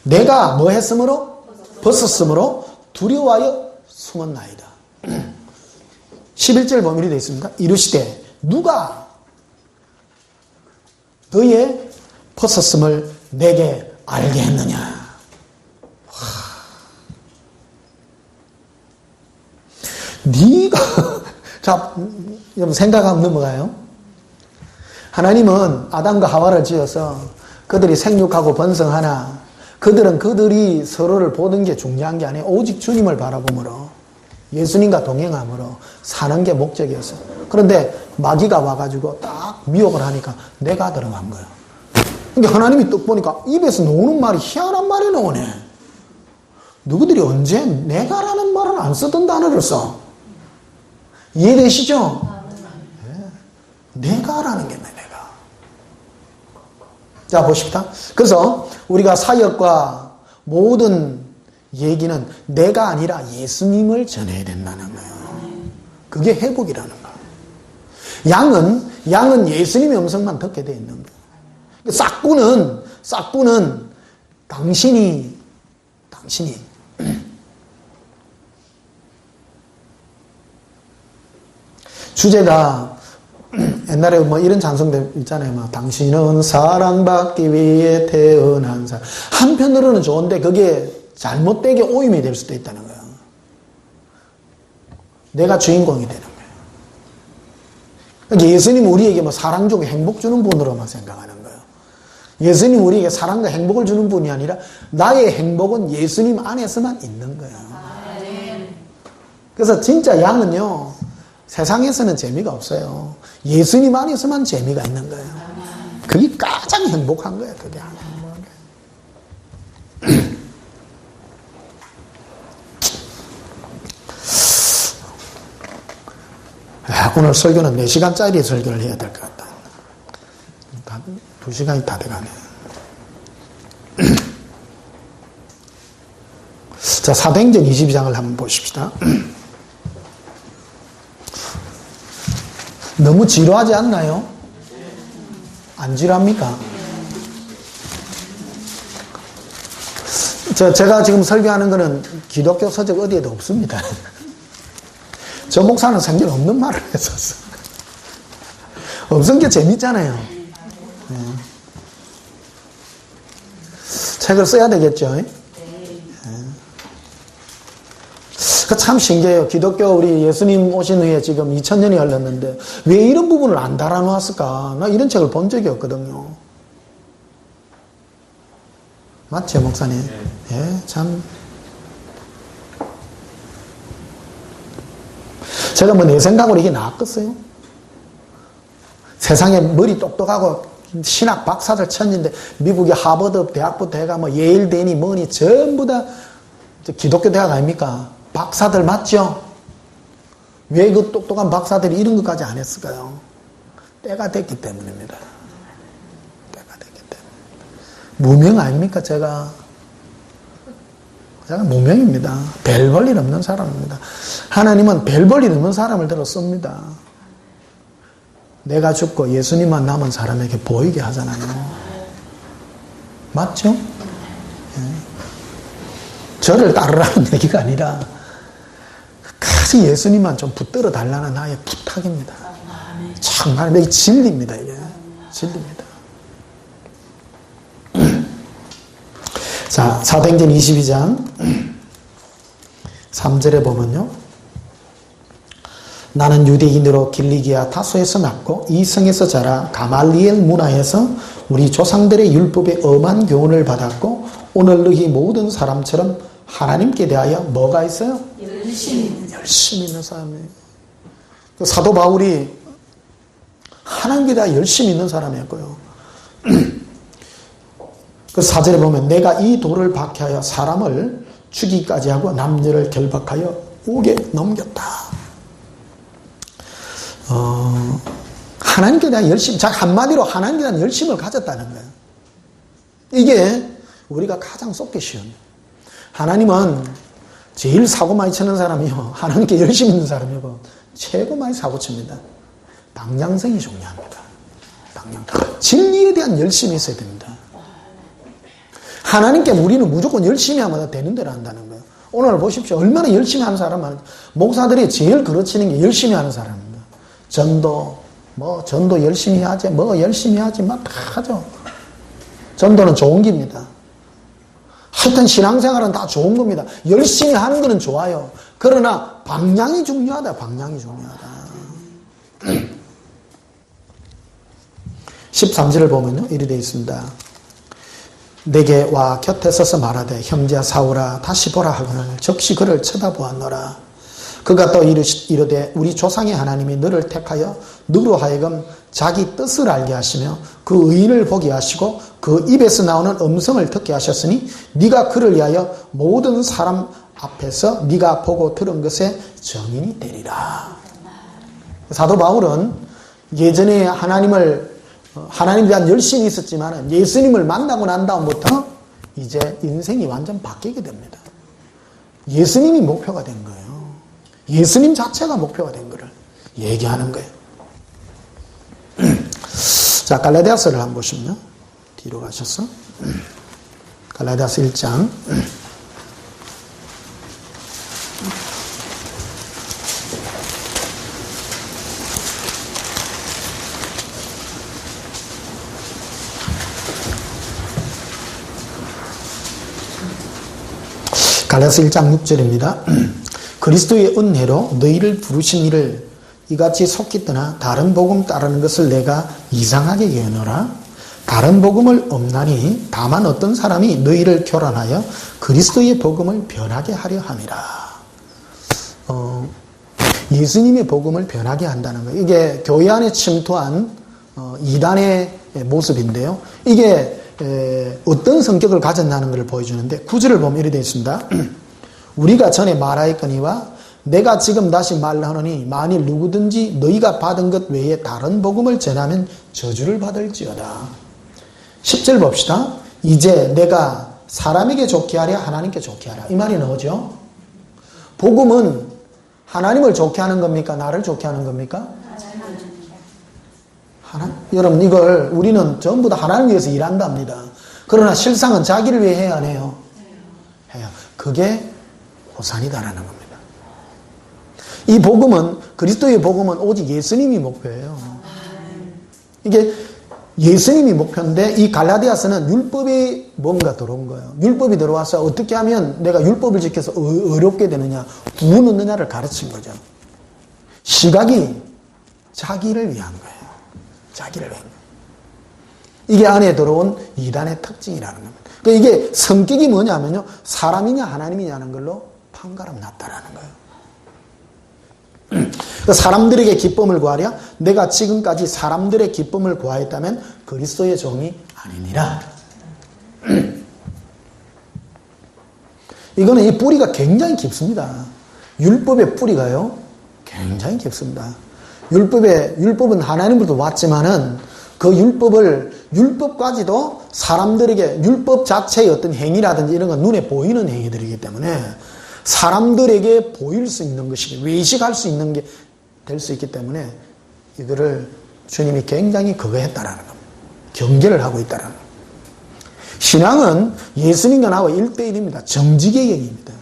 내가 뭐 했으므로? 벗었으므로 두려워하여 숨었나이다. 11절 보면 이렇게 되어 있습니다. 이르시되 누가 너의 벗었음을 내게 알게 했느냐. 네가 자, 여러분 생각하면 넘어가요. 하나님은 아담과 하와를 지어서 그들이 생육하고 번성하나 그들은 그들이 서로를 보는 게 중요한 게 아니에요. 오직 주님을 바라보므로 예수님과 동행함으로 사는 게 목적이었어요. 그런데 마귀가 와가지고 딱 미혹을 하니까 내가 들어간 거예요. 그러니까 하나님이 딱 보니까 입에서 나오는 말이 희한한 말이 나오네. 너희들이 언제 내가라는 말은 안 쓰던 단어를 써. 이해되시죠? 네. 내가라는 게 내가. 자, 보십시다. 그래서 우리가 사역과 모든 얘기는 내가 아니라 예수님을 전해야 된다는 거예요. 그게 회복이라는 거예요. 양은 예수님의 음성만 듣게 되어 있는 거예요. 싹구는 당신이 주제가 옛날에 뭐 이런 찬송들 있잖아요. 막 당신은 사랑받기 위해 태어난 사람. 한편으로는 좋은데 그게 잘못되게 오임이 될 수도 있다는 거예요. 내가 주인공이 되는 거예요. 그러니까 예수님 우리에게 뭐 사랑 주고 행복 주는 분으로만 생각하는 거예요. 예수님 우리에게 사랑과 행복을 주는 분이 아니라 나의 행복은 예수님 안에서만 있는 거예요. 그래서 진짜 양은요, 세상에서는 재미가 없어요. 예수님 안에서만 재미가 있는 거예요. 그게 가장 행복한 거예요. 그게 오늘 설교는 4시간짜리 설교를 해야 될 것 같다. 2시간이 다 돼가네. 자, 사도행전 22장을 한번 보십시다. 너무 지루하지 않나요? 안 지루합니까? 제가 지금 설교하는 거는 기독교 서적 어디에도 없습니다. 저 목사는 성경 없는 말을 했었어. 없은 게 재밌잖아요. 네. 책을 써야 되겠죠. 네. 참 신기해요. 기독교 우리 예수님 오신 후에 지금 2000년이 흘렀는데 왜 이런 부분을 안 달아놓았을까? 나 이런 책을 본 적이 없거든요. 맞죠, 목사님? 예, 참. 제가 뭐 내 생각으로 이게 나았겠어요? 세상에 머리 똑똑하고 신학 박사들 천지인데 미국의 하버드 대학부터 해가 뭐 예일대니 뭐니 전부 다 기독교 대학 아닙니까? 박사들 맞죠? 왜 그 똑똑한 박사들이 이런 것까지 안 했을까요? 때가 됐기 때문입니다. 때가 됐기 때문에. 무명 아닙니까? 제가 무명입니다. 별 볼 일 없는 사람입니다. 하나님은 별 볼 일 없는 사람을 들어 씁니다. 내가 죽고 예수님만 남은 사람에게 보이게 하잖아요. 맞죠? 예. 저를 따르라는 얘기가 아니라 끝까지 예수님만 좀 붙들어 달라는 나의 부탁입니다. 정말 이게 진리입니다. 이게 진리입니다. 자, 사도행전 22장 3절에 보면요. 나는 유대인으로 길리기아 타소에서 났고 이 성에서 자라 가말리엘 문화에서 우리 조상들의 율법에 엄한 교훈을 받았고 오늘 너희 모든 사람처럼 하나님께 대하여 뭐가 있어요? 열심히 있는 사람이에요. 사도 바울이 하나님께 대하여 열심히 있는 사람이었고요. 그 4절에 보면 내가 이 돌을 박해하여 사람을 죽이기까지 하고 남녀를 결박하여 옥에 넘겼다. 하나님께 대한 열심, 한마디로 하나님께 대한 열심을 가졌다는 거예요. 이게 우리가 가장 쏟기 쉬운. 하나님은 제일 사고 많이 치는 사람이요. 하나님께 열심히 있는 사람이고, 최고 많이 사고 칩니다. 방향성이 중요합니다. 진리에 대한 열심이 있어야 됩니다. 하나님께 우리는 무조건 열심히 하면 되는 대로 한다는 거예요. 오늘 보십시오. 얼마나 열심히 하는 사람 많은지. 목사들이 제일 그르치는 게 열심히 하는 사람입니다. 전도 열심히 하지, 열심히 하지, 다 하죠. 전도는 좋은 겁니다. 하여튼 신앙생활은 다 좋은 겁니다. 열심히 하는 거는 좋아요. 그러나 방향이 중요하다. 13절을 보면요. 이리 되어 있습니다. 내게 와 곁에 서서 말하되 형제야 사울아 다시 보라 하거늘 적시 그를 쳐다보았노라. 그가 또 이르되 우리 조상의 하나님이 너를 택하여 너로 하여금 자기 뜻을 알게 하시며 그 의인을 보게 하시고 그 입에서 나오는 음성을 듣게 하셨으니 네가 그를 위하여 모든 사람 앞에서 네가 보고 들은 것에 증인이 되리라. 사도 바울은 예전에 하나님에 대한 열심이 있었지만 예수님을 만나고 난 다음부터 이제 인생이 완전 바뀌게 됩니다. 예수님이 목표가 된 거예요. 예수님 자체가 목표가 된 거를 얘기하는 거예요. 자, 갈라디아서를 한번 보시면요. 뒤로 가셔서 갈라디아서 1장 갈라디아서 1장 6절입니다. 그리스도의 은혜로 너희를 부르신 이를 이같이 속기 떠나 다른 복음 따르는 것을 내가 이상하게 여노라. 다른 복음을 없나니 다만 어떤 사람이 너희를 교란하여 그리스도의 복음을 변하게 하려 함이라. 예수님의 복음을 변하게 한다는 거예요. 이게 교회 안에 침투한 이단의 모습인데요. 이게 어떤 성격을 가졌나는 것을 보여주는데 9절을 보면 이렇게 되어 있습니다. 우리가 전에 말하였거니와 내가 지금 다시 말하노니 만일 누구든지 너희가 받은 것 외에 다른 복음을 전하면 저주를 받을지어다. 10절 봅시다. 이제 내가 사람에게 좋게 하랴 하나님께 좋게 하랴. 이 말이 나오죠. 복음은 하나님을 좋게 하는 겁니까? 나를 좋게 하는 겁니까? 여러분 이걸 우리는 전부 다 하나님 위해서 일한답니다. 그러나 실상은 자기를 위해 해야 해요. 그게 호산이다라는 겁니다. 이 복음은, 그리스도의 복음은 오직 예수님이 목표예요. 이게 예수님이 목표인데, 이 갈라디아서는 율법이 뭔가 들어온 거예요. 율법이 들어와서 어떻게 하면 내가 율법을 지켜서 어렵게 되느냐, 구원 얻느냐를 가르친 거죠. 시각이 자기를 위한 거예요. 자기를 위한 거예요. 이게 안에 들어온 이단의 특징이라는 겁니다. 그러니까 이게 성격이 뭐냐면요, 사람이냐 하나님이냐는 걸로 판가름 났다라는 거예요. 사람들에게 기쁨을 구하랴? 내가 지금까지 사람들의 기쁨을 구하였다면 그리스도의 종이 아니니라. 이거는 이 뿌리가 굉장히 깊습니다. 율법의 뿌리가요, 굉장히 깊습니다. 율법은 하나님으로부터 왔지만은 그 율법까지도 사람들에게 율법 자체의 어떤 행위라든지 이런 건 눈에 보이는 행위들이기 때문에 사람들에게 보일 수 있는 것이, 외식할 수 있는 게 될 수 있기 때문에 이거를 주님이 굉장히 그거 했다라는 겁니다. 경계를 하고 있다라는 겁니다. 신앙은 예수님과 나와 1대1입니다. 정직의역입니다.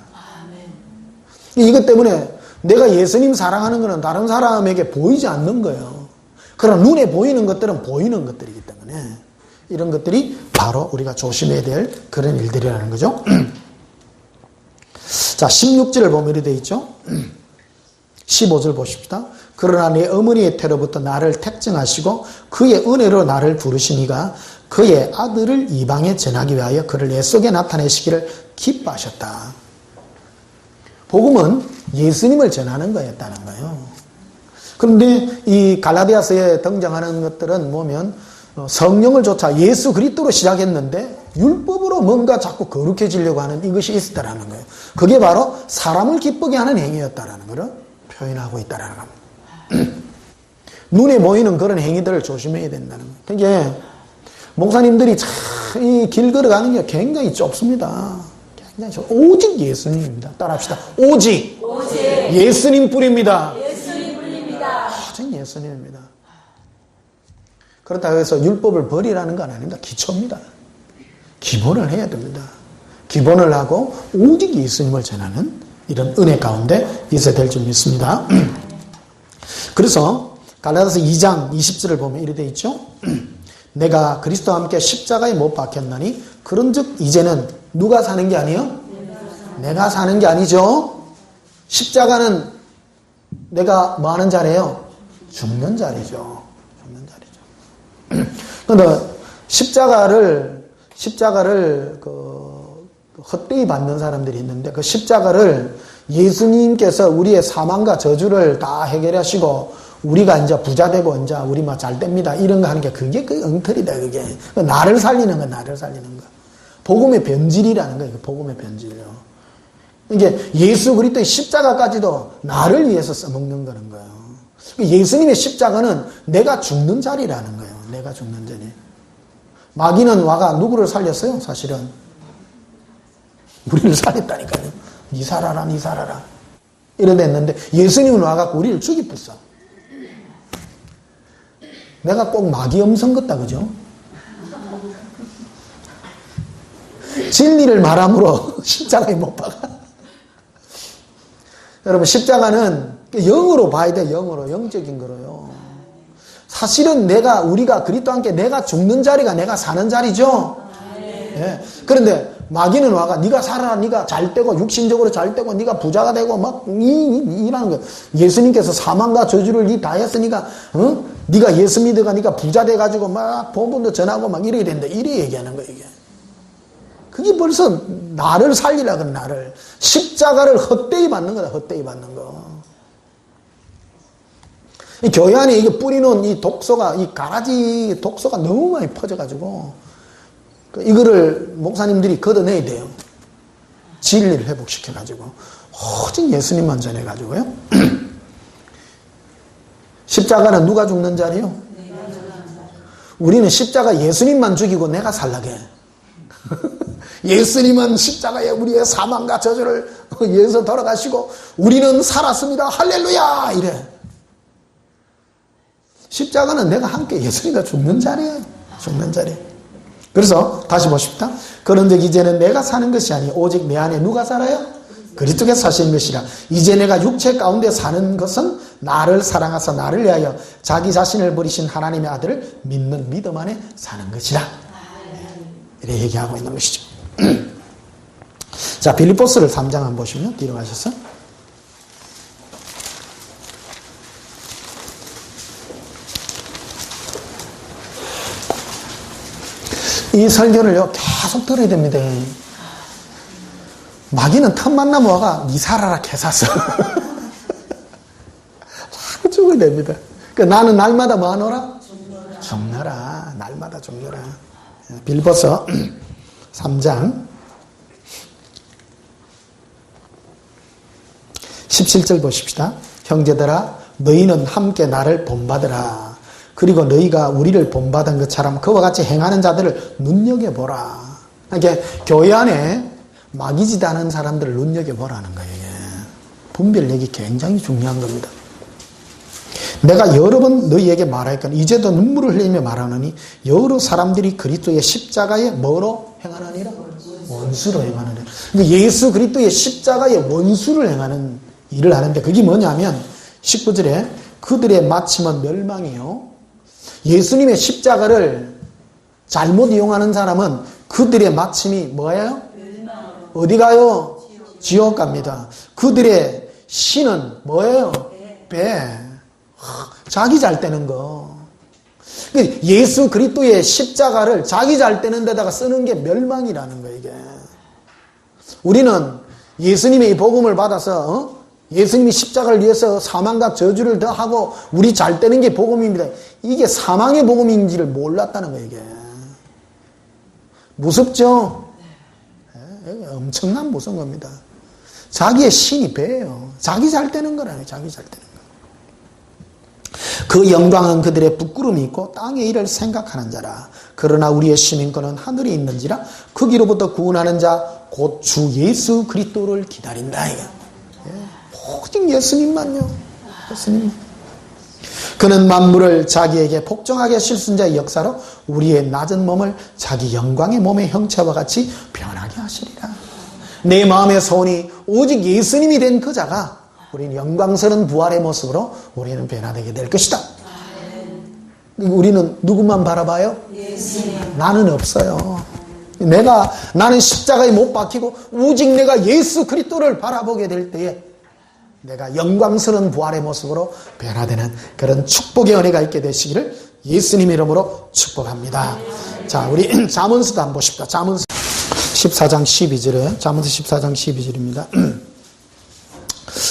이것 때문에 내가 예수님 사랑하는 것은 다른 사람에게 보이지 않는 거예요. 그러나 눈에 보이는 것들은 보이는 것들이기 때문에 이런 것들이 바로 우리가 조심해야 될 그런 일들이라는 거죠. 자, 16절을 보면 이렇게 되어 있죠. 15절 보십시다. 그러나 내 어머니의 태로부터 나를 택정하시고 그의 은혜로 나를 부르시니가 그의 아들을 이방에 전하기 위하여 그를 내 속에 나타내시기를 기뻐하셨다. 복음은 예수님을 전하는 거였다는 거예요. 그런데 이 갈라디아서에 등장하는 것들은 뭐면 성령을 쫓아 예수 그리스도로 시작했는데 율법으로 뭔가 자꾸 거룩해지려고 하는 이것이 있었다라는 거예요. 그게 바로 사람을 기쁘게 하는 행위였다라는 것을 표현하고 있다라는 겁니다. 눈에 보이는 그런 행위들을 조심해야 된다는 거예요. 그러니까 목사님들이 이 길 걸어가는 게 굉장히 좁습니다. 굉장히 오직 예수님입니다. 따라합시다. 오직 예수님 뿌립니다. 오직 예수님입니다. 그렇다고 해서 율법을 버리라는 건 아닙니다. 기초입니다. 기본을 해야 됩니다. 기본을 하고 오직 예수님을 전하는 이런 은혜 가운데 있어야 될 줄 믿습니다. 그래서 갈라디아서 2장 20절을 보면 이렇게 되어 있죠. 내가 그리스도와 함께 십자가에 못 박혔나니 그런즉 이제는 누가 사는 게 아니에요? 내가 사는 게 아니죠. 십자가는 내가 뭐 하는 자리예요? 죽는 자리죠. 죽는 자리죠. 그런데 십자가를 헛되이 받는 사람들이 있는데 그 십자가를 예수님께서 우리의 사망과 저주를 다 해결하시고 우리가 이제 부자 되고 이제 우리 막 잘 됩니다. 이런 거 하는 게 그게 그 엉터리다, 그게. 나를 살리는 거, 나를 살리는 거. 복음의 변질이라는 거예요. 복음의 변질이요. 이게 예수 그리스도의 십자가까지도 나를 위해서 써먹는 거는 거예요. 예수님의 십자가는 내가 죽는 자리라는 거예요. 내가 죽는 자리. 마귀는 와가 누구를 살렸어요? 사실은 우리를 살렸다니까요. 니 살아라, 니 살아라. 이래 됐는데 예수님은 와갖고 우리를 죽이었어. 내가 꼭 마귀 엄성 같다, 그죠? 진리를 말함으로 십자가에 못 박아. 여러분, 십자가는 영으로 봐야 돼, 영으로. 영적인 거로요. 사실은 우리가 그리스도와 함께 내가 죽는 자리가 내가 사는 자리죠. 예. 그런데 마귀는 와가 네가 살아라, 네가 잘 되고 육신적으로 잘 되고 네가 부자가 되고 막 이라는 거예요. 예수님께서 사망과 저주를 니 다 했으니까 네가 예수 믿어가 네가 부자 돼가지고 막 본분도 전하고 막 이래야 된다. 이래 얘기하는 거예요. 이게. 그게 벌써 나를 살리라고 나를. 십자가를 헛되이 받는 거다. 헛되이 받는 거. 이 교회 안에 이게 뿌리놓은 이 독소가, 이 가라지 독소가 너무 많이 퍼져가지고 이거를 목사님들이 걷어내야 돼요. 진리를 회복시켜가지고 오직 예수님만 전해가지고요. 십자가는 누가 죽는 자리요? 우리는 십자가 예수님만 죽이고 내가 살라게. 예수님은 십자가에 우리의 사망과 저주를 위해서 돌아가시고 우리는 살았습니다. 할렐루야! 이래. 십자가는 내가 함께 예수님과 죽는 자리예요. 죽는 자리. 그래서 다시 보십시다. 그런즉 이제는 내가 사는 것이 아니 오직 내 안에 누가 살아요? 그리스도께서 사시는 것이라. 이제 내가 육체 가운데 사는 것은 나를 사랑하사 나를 위하여 자기 자신을 버리신 하나님의 아들을 믿는 믿음 안에 사는 것이라. 이렇게 얘기하고 있는 것이죠. 자, 빌립보스를 3장 한번 보시면 뒤로 가셔서 이 설교를요 계속 들어야 됩니다. 마귀는 틈만 나면 와가 니 살아라 개사서 자꾸 죽어야 됩니다. 그러니까 나는 날마다 뭐 하노라? 죽노라. 날마다 죽노라. 빌립보서 3장 17절 보십시다. 형제들아 너희는 함께 나를 본받으라. 그리고 너희가 우리를 본받은 것처럼 그와 같이 행하는 자들을 눈여겨보라. 그러니까 교회 안에 마귀짓 하는 사람들을 눈여겨보라는 거예요. 분별력이 굉장히 중요한 겁니다. 내가 여러 번 너희에게 말하니까 이제도 눈물을 흘리며 말하느니 여러 사람들이 그리스도의 십자가에 뭐로 행하느니라? 원수로 행하느니라. 그러니까 예수 그리스도의 십자가에 원수를 행하는 일을 하는데 그게 뭐냐면 19절에 그들의 마침은 멸망이요. 예수님의 십자가를 잘못 이용하는 사람은 그들의 마침이 뭐예요? 어디 가요? 지옥 갑니다. 그들의 신은 뭐예요? 배. 자기 잘 되는 거. 예수 그리스도의 십자가를 자기 잘 되는 데다가 쓰는 게 멸망이라는 거예요. 이게. 우리는 예수님의 이 복음을 받아서 예수님이 십자가를 위해서 사망과 저주를 더하고 우리 잘 되는 게 복음입니다. 이게 사망의 복음인지를 몰랐다는 거예요. 이게. 무섭죠? 엄청난 무서운 겁니다. 자기의 신이 배예요. 자기 잘 되는 거라요. 자기 잘 되는 거. 그 영광은 그들의 부끄러움이 있고 땅의 일을 생각하는 자라. 그러나 우리의 시민권은 하늘에 있는지라 거기로부터 구원하는 자 곧 주 예수 그리스도를 기다린다. 오직 예수님만요. 예수님. 그는 만물을 자기에게 복종하게 실순 자의 역사로 우리의 낮은 몸을 자기 영광의 몸의 형체와 같이 변하게 하시리라. 내 마음의 소원이 오직 예수님이 된 그 자가 우리는 영광스러운 부활의 모습으로 우리는 변화되게 될 것이다. 우리는 누구만 바라봐요? 예수님. 나는 없어요. 나는 십자가에 못 박히고 오직 내가 예수 그리스도를 바라보게 될 때에 내가 영광스러운 부활의 모습으로 변화되는 그런 축복의 은혜가 있게 되시기를 예수님 이름으로 축복합니다. 자, 우리 잠언서도 한번 보십시다. 잠언서 14장 12절에 잠언서 14장 12절입니다.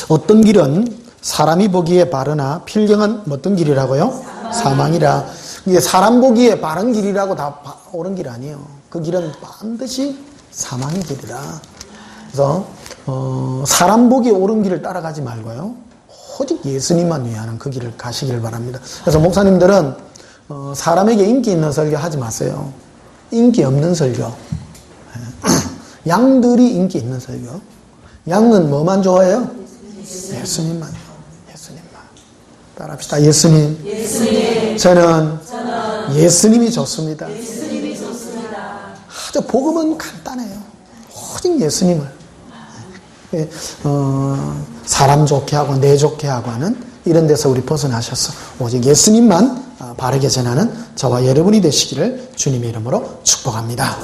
어떤 길은 사람이 보기에 바르나 필경은 어떤 길이라고요? 사망이라. 이게 사람 보기에 바른 길이라고 다 옳은 길 아니에요. 그 길은 반드시 사망의 길이라. 그래서 사람 보기에 옳은 길을 따라가지 말고요. 오직 예수님만 위하는 그 길을 가시기를 바랍니다. 그래서 목사님들은 사람에게 인기 있는 설교 하지 마세요. 인기 없는 설교. 양들이 인기 있는 설교. 양은 뭐만 좋아해요? 예수님만요. 예수님만. 따라합시다. 예수님. 예수님. 저는 예수님이 좋습니다. 예수님이 좋습니다. 아주 복음은 간단해요. 오직 예수님을. 사람 좋게 하고 내 좋게 하고 하는 이런 데서 우리 벗어나셔서 오직 예수님만 바르게 전하는 저와 여러분이 되시기를 주님의 이름으로 축복합니다.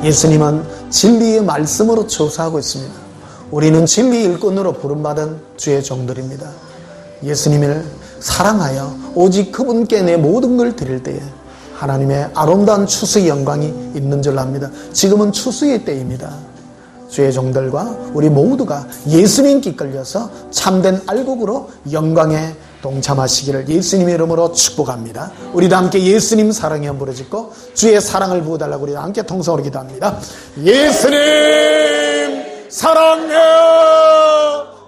예수님은 진리의 말씀으로 조사하고 있습니다. 우리는 진리의 일꾼으로 부름받은 주의 종들입니다. 예수님을 사랑하여 오직 그분께 내 모든 걸 드릴 때에 하나님의 아름다운 추수의 영광이 있는 줄 압니다. 지금은 추수의 때입니다. 주의 종들과 우리 모두가 예수님께 이끌려서 참된 알곡으로 영광에 동참하시기를 예수님의 이름으로 축복합니다. 우리도 함께 예수님 사랑에 부르짖고 주의 사랑을 부어달라고 우리도 함께 통성으로 기도합니다. 예수님 사랑해요.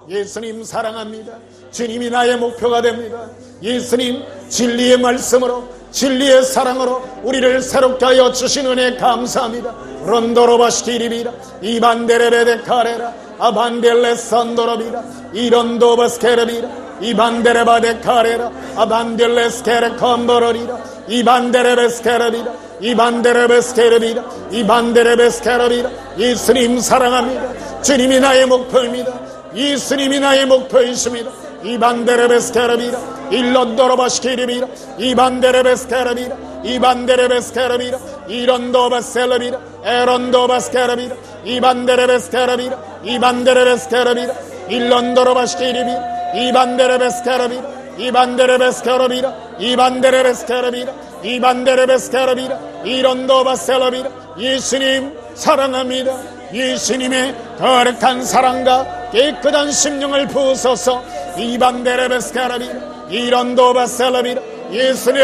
예수님 사랑합니다. 주님이 나의 목표가 됩니다. 예수님 진리의 말씀으로 진리의 사랑으로 우리를 새롭게 하여 주신 은혜 감사합니다. 론도로바시키리비라 이반데레베데카레라 아반델레 산도로비라 이론도바스케레비라 이반데레바데카레라 아반델레스케레 컴버러리라 이반데레베스케레비라 이반데레베스케르비라 이반데레베스케르비라. 예수님 사랑합니다. 주님이 나의 목표입니다. 예수님이 나의 목표이십니다. 이반데레베스케르비라 일론도로바시키리비라 이반데레베스케르비라 이반데레베스케르비라 이론도바셀르비라 에론도바스케르비라 이반데레베스케르비라 이반데레베스케르비라 일론도로바시키리비라 이반데레베스케르비라 이반데레베스케르비라 이반데레베스케르비라 이반데레베스케르비라 이론도바셀르비라. 예수님 사랑합니다. 예수님의 거룩한 사랑과 깨끗한 심령을 부으소서. 이반데레베스케르비라 이론도바셀르비라. 예수님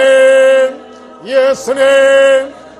예수님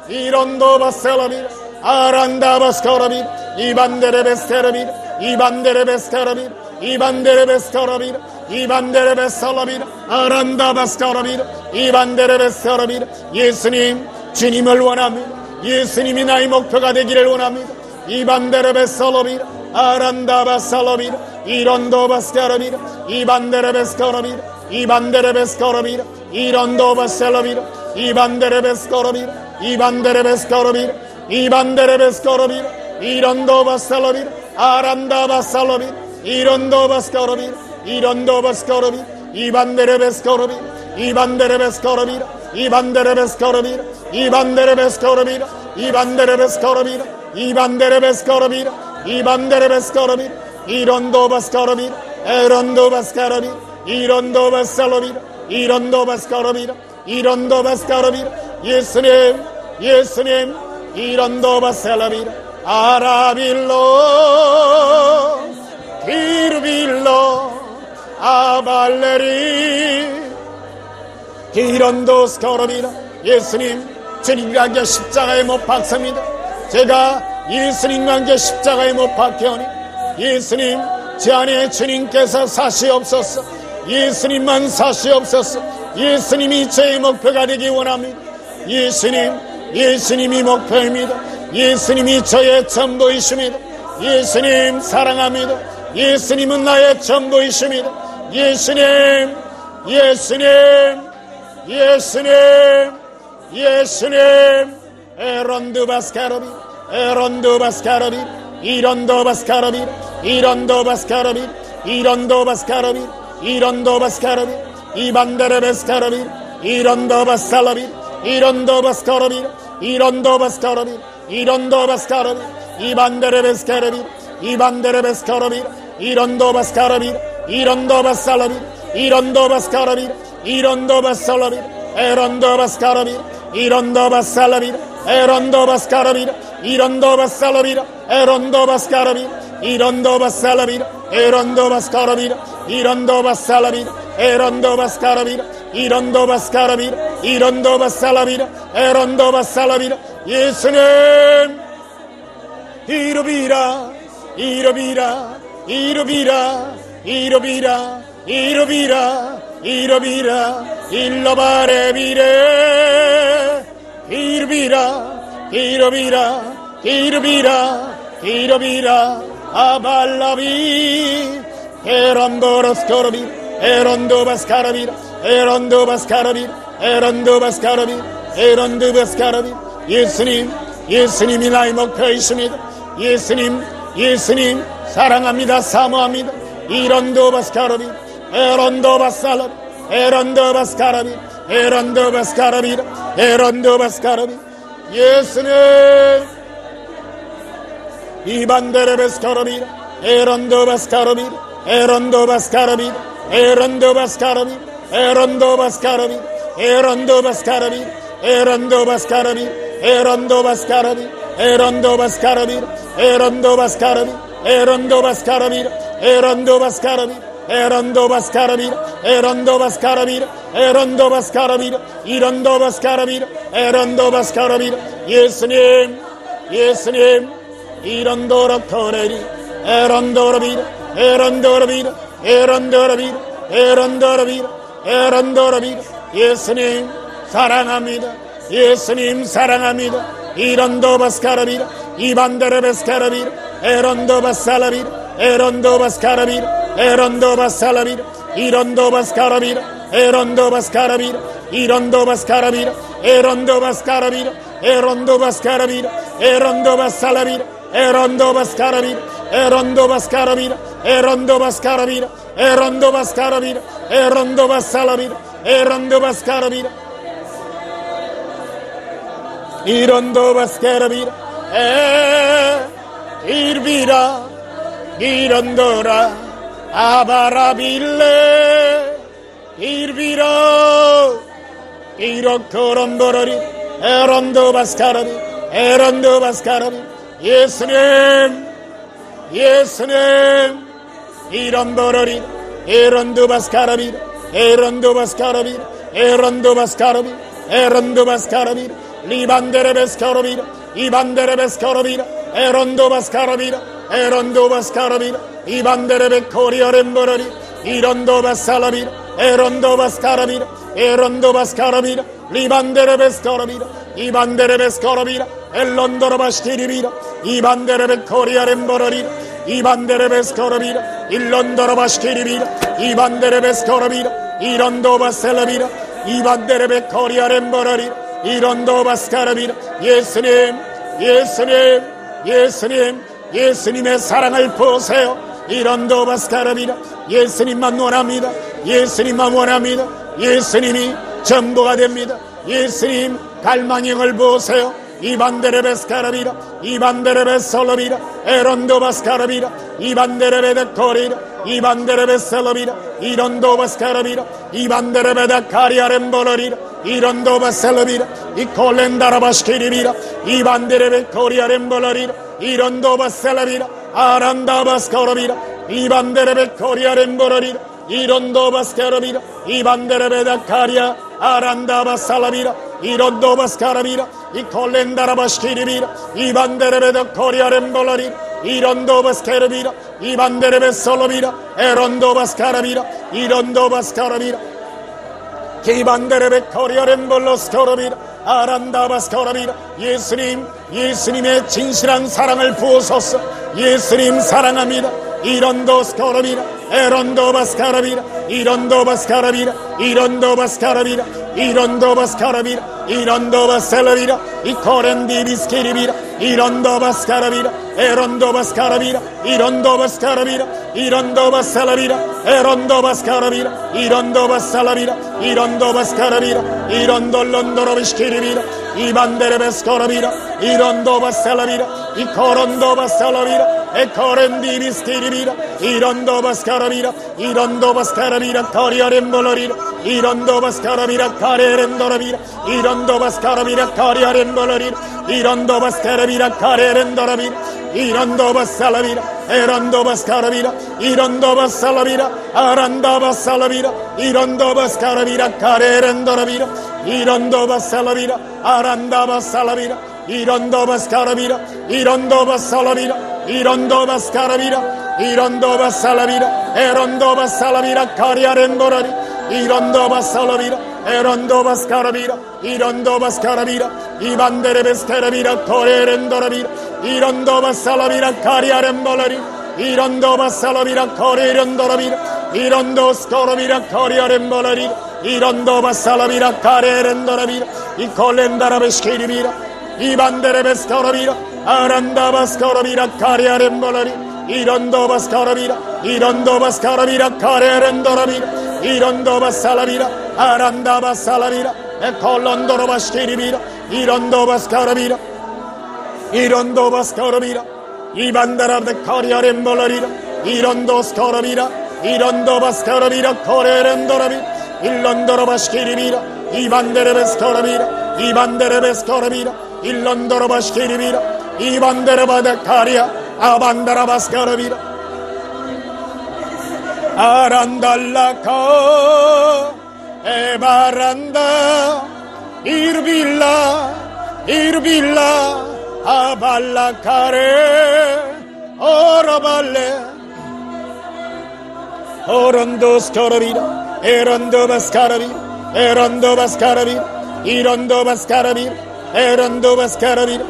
이론도바셀르비라 아란다바스케르비라 이반데레베스케르비라 이반데레베스케르비라 이반데레베스케르비라 이반데레베스케르비라 아란다바스케르비라 이반데레베스케르비라. 예수님 주님을 원합니다. 예수님이 나의 목표가 되기를 원합니다. 이반데레베스케르비라 아란다바살로비라 이론도바스케르비라 이반데레베스케르비라 이반데레베스케르비라 이론도바셀로비라 이반데레베스케르비라 이반데레베스케르비라 이반데레베스케르비라 이론도바셀로비라 아란다바살로비라 이론도바스케르비라 이론도바스케르비라 이반데레베스케르비라 이반데레베스케르비라 이반데레베스케르비라 이반데레베스케르비라 이반데레베스케르비라 이반데레베스케르비라 이반데레베스케르비라 이론도바스케르비라 에론도바스케르비라 이론도바살로비라 이론도바스케르비라 이론도바스케르비라. 예수님 예수님 이론도바살로비라 아라빌로 기르빌로 아발레리 이론도스케르비라. 예수님 주님과 함께 십자가에 못 박습니다. 제가 예수님과 함께 십자가에 못 박혀오니 예수님 제 안에 주님께서 사시옵소서. 예수님만 사시옵소서. 예수님이 저의 목표가 되기 원합니다. 예수님이 목표입니다. 예수님이 저의 전부이십니다. 예수님 사랑합니다. 예수님은 나의 전부이십니다. 예수님 에론도바스케르비 에론도바스케르비 이론도바스케르비 이론도바스케르비 이론도바스케르비 이론도바스케르비 이반데레베스케르비 이론도바살로비 이론도바스케르비 이론도바스케르비 이론도바스케르비 이반데레베스케르비 이반데레베스케르비 이론도바스케르비 이론도바살로비 이론도바스케르비 이론도바살로비 에론도바스케르비 이론도바살로비 에론도바스케르비 이론도바살로비 에론도바스케르비 이론도바살로비 에론도바스케르비 이론도바살로비 에론도바스케르비 이론도바스케르비 이론도바살로비 에론도바살로비. 예수님 이루비라 이루비라 이루비라 이루비라 이루비라 이루비라 일로바레비레 이루비라 이루비라 이루비라 이루비라 아발라비 에론도로스코르비 에론도바스카르비 에론도바스카르비 에론도바스카르비 에론도바스카르비. 예수님이 나의 목표이십니다. 예수님 사랑합니다. 사모합니다. 이론도바스카르비 에론도바살로비 에론도바스카르비 에론도바스카르비 에론도바스카르비. 예수님 이반데레베스카르비 에론도바스카르비 에론도바스카르비 에론도바스카르비 에론도바스카르비 에론도바스카르비 에론도바스카르비 에론도바스카르비 에론도바스카르비 에론도바스카르비 에론도바스카르비 에론도바스카르비 에론도바스카르비 에론도바스카르비 에론도바스카르비 이론도바스카르비 에론도바스카르비. 예수님 이론도로토레리 에론도로비 에론도로비 에론도로비 에론도로비 에론도로비. 예수님 사랑합니다. 예수님 사랑합니다. 이론도바스카르비 이반데레베스카르비 에론도바살라비 에론도바스카르비 에론도바살라비 이론도바스카르비 에론도바스카르비 이론도바스카르비 에론도바스카르비 erondo bascarabira, erondo basalabira, erondo bascarabira, erondo bascarabira, erondo bascarabira, erondo bascarabira, erondo basalabira, erondo bascarabira, irondo bascarabira, irvira, irondora, abarabille, irvira, 이렇거럼버러리 에런도 바스카라비 에런도 바스카라비 예수님 예수님 이런버러리 에런도 바스카라비 에런도 바스카라비 에런도 바스카라비 에런도 바스카라비 리반데레 베스카라비 이반데레 베스카라비 에런도 바스카라비 에런도 바스카라비 이반데레 베코리아렘버러리 이런도 바살라비 에런도 바스카라비 erondo bascarabira, libandere bescarabira, ibandere bescarabira, ellondoro bastiribira, ibandere becoriaremborarira, ibandere bescarabira, illondoro bastiribira, ibandere bescarabira, irondo baselabira, ibandere becoriaremborarira, irondo bascarabira, 예수님, 예수님, 예수님, 예수님의 사랑을 보세요. 이런도 바스카라비라, 예수님만 원합니다. 예수님만 원합니다. 예수님이 전부가 됩니다. 예수님 갈망형을 보세요. 이반데레 베스카라비라, 이반데레 베솔로비라, 에론도 바스카라비라, 이반데레 베데코리라, 이반데레 베솔로비라, 이론도 바스카라비라, 이반데레 베다카리아렘보로리라, 이론도 바셀로비라, 이콜렌다라 바스키리비라, 이반데레 베코리아렘보로리라, 이론도 바셀로비라, 아란다 바스카라비라, 이반데레 베코리아렘보로리라, 이론도 바스카라비라, 이반데레 베다카리아, 아란다 바살라비라, 이론도 바스카라비라, 이콜렌다라 바스키리비라, 이반데레 베다코리아렘보로리라, 이론도 바스카라비라, 이반데레 베솔로비라, 에론도 바스카라비라, 이론도 바스카라비라, 기반데레 베코리아렘볼로스코라비라, 아란다 바스코라비라. 예수님, 예수님의 진실한 사랑을 부어소서. 예수님 사랑합니다. 이론도 스코라비라, 에론도 바스카라비라, 이론도 바스카라비라, 이론도 바스카라비라, 이론도 바스카라비라, 이론도 바셀라비라, 이코렌디 비스키리비라, 이론도 바스카라비라, 에론도 바스카라비라, 이론도 바스카라비라, 이론도 바셀라비라, 에론도 바스카라비라, 이론도 바살라비라, 이론도 바스카라비라, 이론도 론도로 비스키리비라, 이반데레 베스코라비라, 이론도 바셀라비라, 이코론도 바살라비라, 에코렌디 비스키리비라, 이론도 바스카라비라, 이론도 바스카라비라, 코리아렘볼로리라, 이론도 바스카라비라, 카레렌도라비라, 이론도 바스카라비라, 코리아렘볼로리라, 이론도 바스카라비라, 카레렌도라비라, 이론도 바살라비라, 에론도 바스카라비라, 이론도 바살라비라, 아란다 바살라비라, 이론도 바스카라비라, 카레렌도라비라, 이론도 바살라비라, 아란다 바살라비라, 이론도 바스카라비라, 이론도 바살라비라, 이론도 바스카라비라, 이론도 바살라비라, 에론도 바살라비라, 카리아렌도라리, 이론도 바살라비라, 에론도 바스카라비라, 이론도 바스카라비라, 이반데레 베스카라비라, 코레렌도라비라, 이론도 바살라비라, 카리아렌볼라리, 이론도 바살라비라, 코레렌도라비라, 이론도 스코라비라, 코리아렌볼라리, 이론도 바살라비라, 카레렌도라비라, 이콜렌다라 베스키리비라, 이반데레 베스코라비라, 아란다 바스코라비라, 카리아렌볼라리, 이론도 바스코라비라, 이론도 바스코라비라, 카레렌도라비라, 이론도 바살라비라, 아란다 바살라비라, 에콜론도로 바스키리비라, 이론도 바스코라비라, 이론도 바스코라비라, 이반다라 베코리아렌볼라리라, 이론도 스코라비라, 이론도 바스코라비라, 코레렌도라비라, 일론도로 바스키리비라, 이반데레 베스코라비라, 이반데레 베스코라비라, 일론도로 바스키리비라, 이반데레 바데카리아, 아반다라 바스코라비라, 아란달라카 에바란다 이르빌라 이르빌라 아발라카레 오라발레 오론도 스코라비라, 에론도 바스카라비라, 에론도 바스카라비라, 이론도 바스카라비라, 에론도 바스카라비라,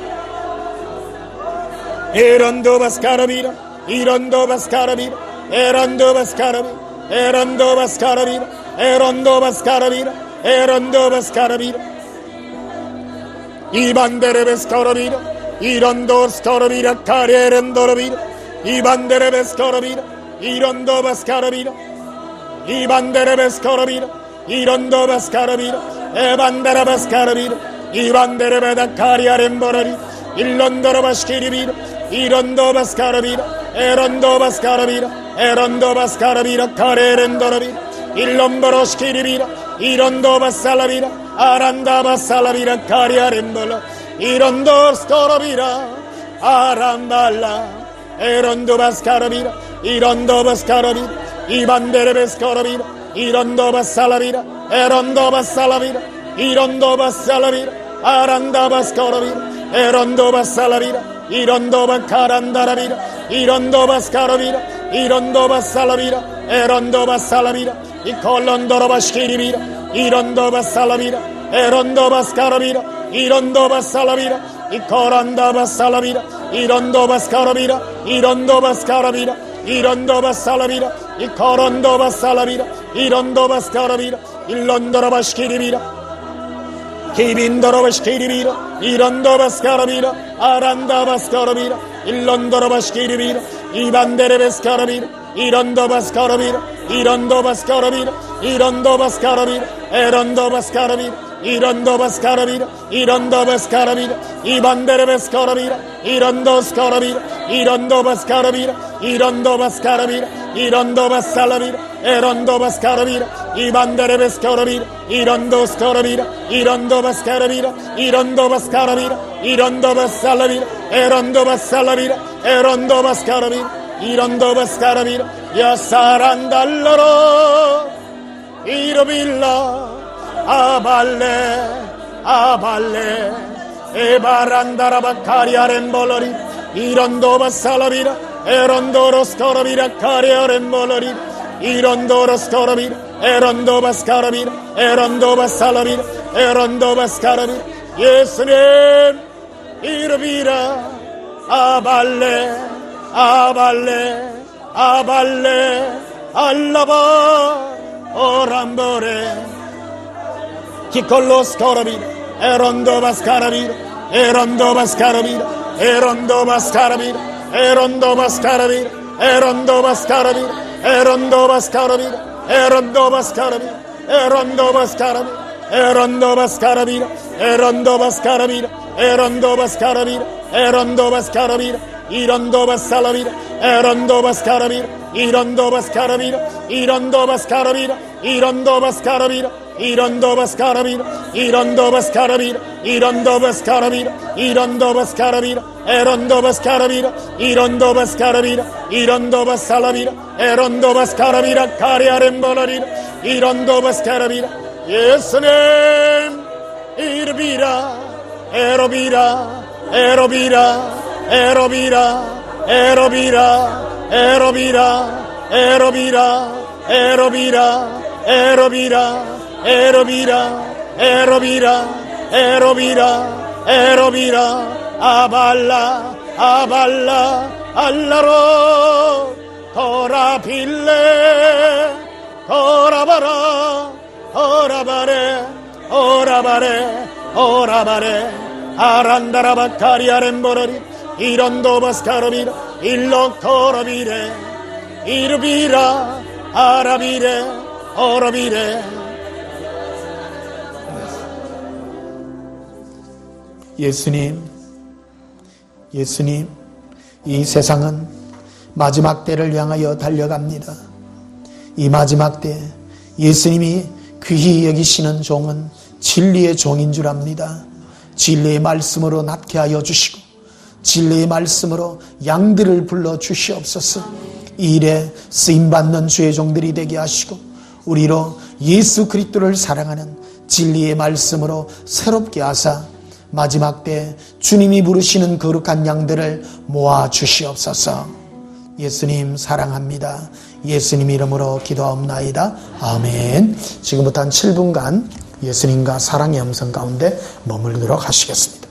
에론도 바스카라비라, 이론도 바스카라비라, 에론도 바스카라비라, 에론도 바스카라비라, 에론도 바스카라비라, 에론도 바스카라비라, 이반데레베스카라비라 이런도스카라비라 카레렌도라비라 이반데레베스카라비라 이런도바스카라비라 이반데레베스카라비라 이런도바스카라비라 에반데레베스카라비라 이반데레베다 카리아렘보라리 일런도라바스키리비라 이런도바스카라비라 에런도바스카라비라 에런도바스카라비라 카레렌도라비라 일런보로스키리비라 이런도바살라비라 아란다바살라비라 카리아렘보라 이런도스카라비라 아람발라 에런도바스카라비라 이런도바스카라비라 이반데레베스카라비라 이런도바살라비라 에런도바살라비라 이런도바살라비라 아란다바스카라비라 에런도바살라비라 이런도바카란다라비라 이런도바스카라비라 이런도바살라비라 에런도바살라비라 이콜론도로바시키리비라 이런도바살라비라 에런도바스카라비라 이런도바살라비라 이코란다바살라비라 이런도바스카라비라 이런도바스카라비라 이런도바살라비라 이코란도바살라비라 이런도바스카라비라 일론도로바시키리비라 키빈도로바시키리비라 이런도바스카라비라 아란다바스카라비라 일론도로바시키리비라 이반데레베스카라비라 이런도바스카라비라 이런도바스카라비라 이런도바스카라비라 에런도바스카라비라 이런도바스카라비라 이런도바스카라비라 이반데레베스카라비라 이런도스카라비라 이런도바스카라비라 이런도바스카라비라 이런도바살라비라 에런도바스카라비라 이반데레베스카라비라 이런도스카라비라 이런도바스카라비라 이런도바스카라비라 이런도바살라비라 에런도바살라비라 에런도바스카라비라 이런도바스카라비라 야사란달라로 이르빌라 아발레 아발레 에바란다라바카리아렘볼로리 이런도바살라비라 에런도로스코라비라 카리아렘볼로리 이런도로스코라비라 에런도바스카라비라 에런도바살라비라 에런도바스카라비라 예수님 이르비라 아발레 아발레 아발레 알라바 오람보레 키콜로스코라비라 에런도바스카라비라 에런도바스카라비라 에런도바스카라비라 에런도바스카라비라 에런도바스카라비라 에런도바스카라비라 에런도바스카라비라 에런도바스카라비라 에런도바스카라비라 에런도바스카라비라 에런도바스카라비라 에런도바스카라비라 이런도바살라비라 에런도바스카라비라 이런도바스카라비라 이런도바스카라비라 이런도바스카라비라 이런도바스카라비라 이런도바스카라비라 이런도바스카라비라 이런도바스카라비라 에런도바스카라비라 이런도바스카라비라 이런도바살라비라 에런도바스카라비라 카리아렘볼라리라 이런도바스카라비라 예수님 이르비라 에로비라 에로비라 에로비라 에로비라 에로비라 에로비라 에로비라 에로비라 에로비라 에로비라 에로비라 에로비라 아발라 아발라 알라로 도라빌레 도라바라 오라바레 오라바레 오라바레 아란다라바카리아렘보라리 이런도바스카라비라 일로코라비레 이르비라 아라비레 오라비레 예수님 이 세상은 마지막 때를 향하여 달려갑니다. 이 마지막 때 예수님이 귀히 여기시는 종은 진리의 종인 줄 압니다. 진리의 말씀으로 낫게 하여 주시고 진리의 말씀으로 양들을 불러 주시옵소서. 이 일에 쓰임받는 주의 종들이 되게 하시고 우리로 예수 그리스도를 사랑하는 진리의 말씀으로 새롭게 하사 마지막 때 주님이 부르시는 거룩한 양들을 모아 주시옵소서. 예수님 사랑합니다. 예수님 이름으로 기도하옵나이다. 아멘. 지금부터 한 7분간 예수님과 사랑의 음성 가운데 머물도록 하시겠습니다.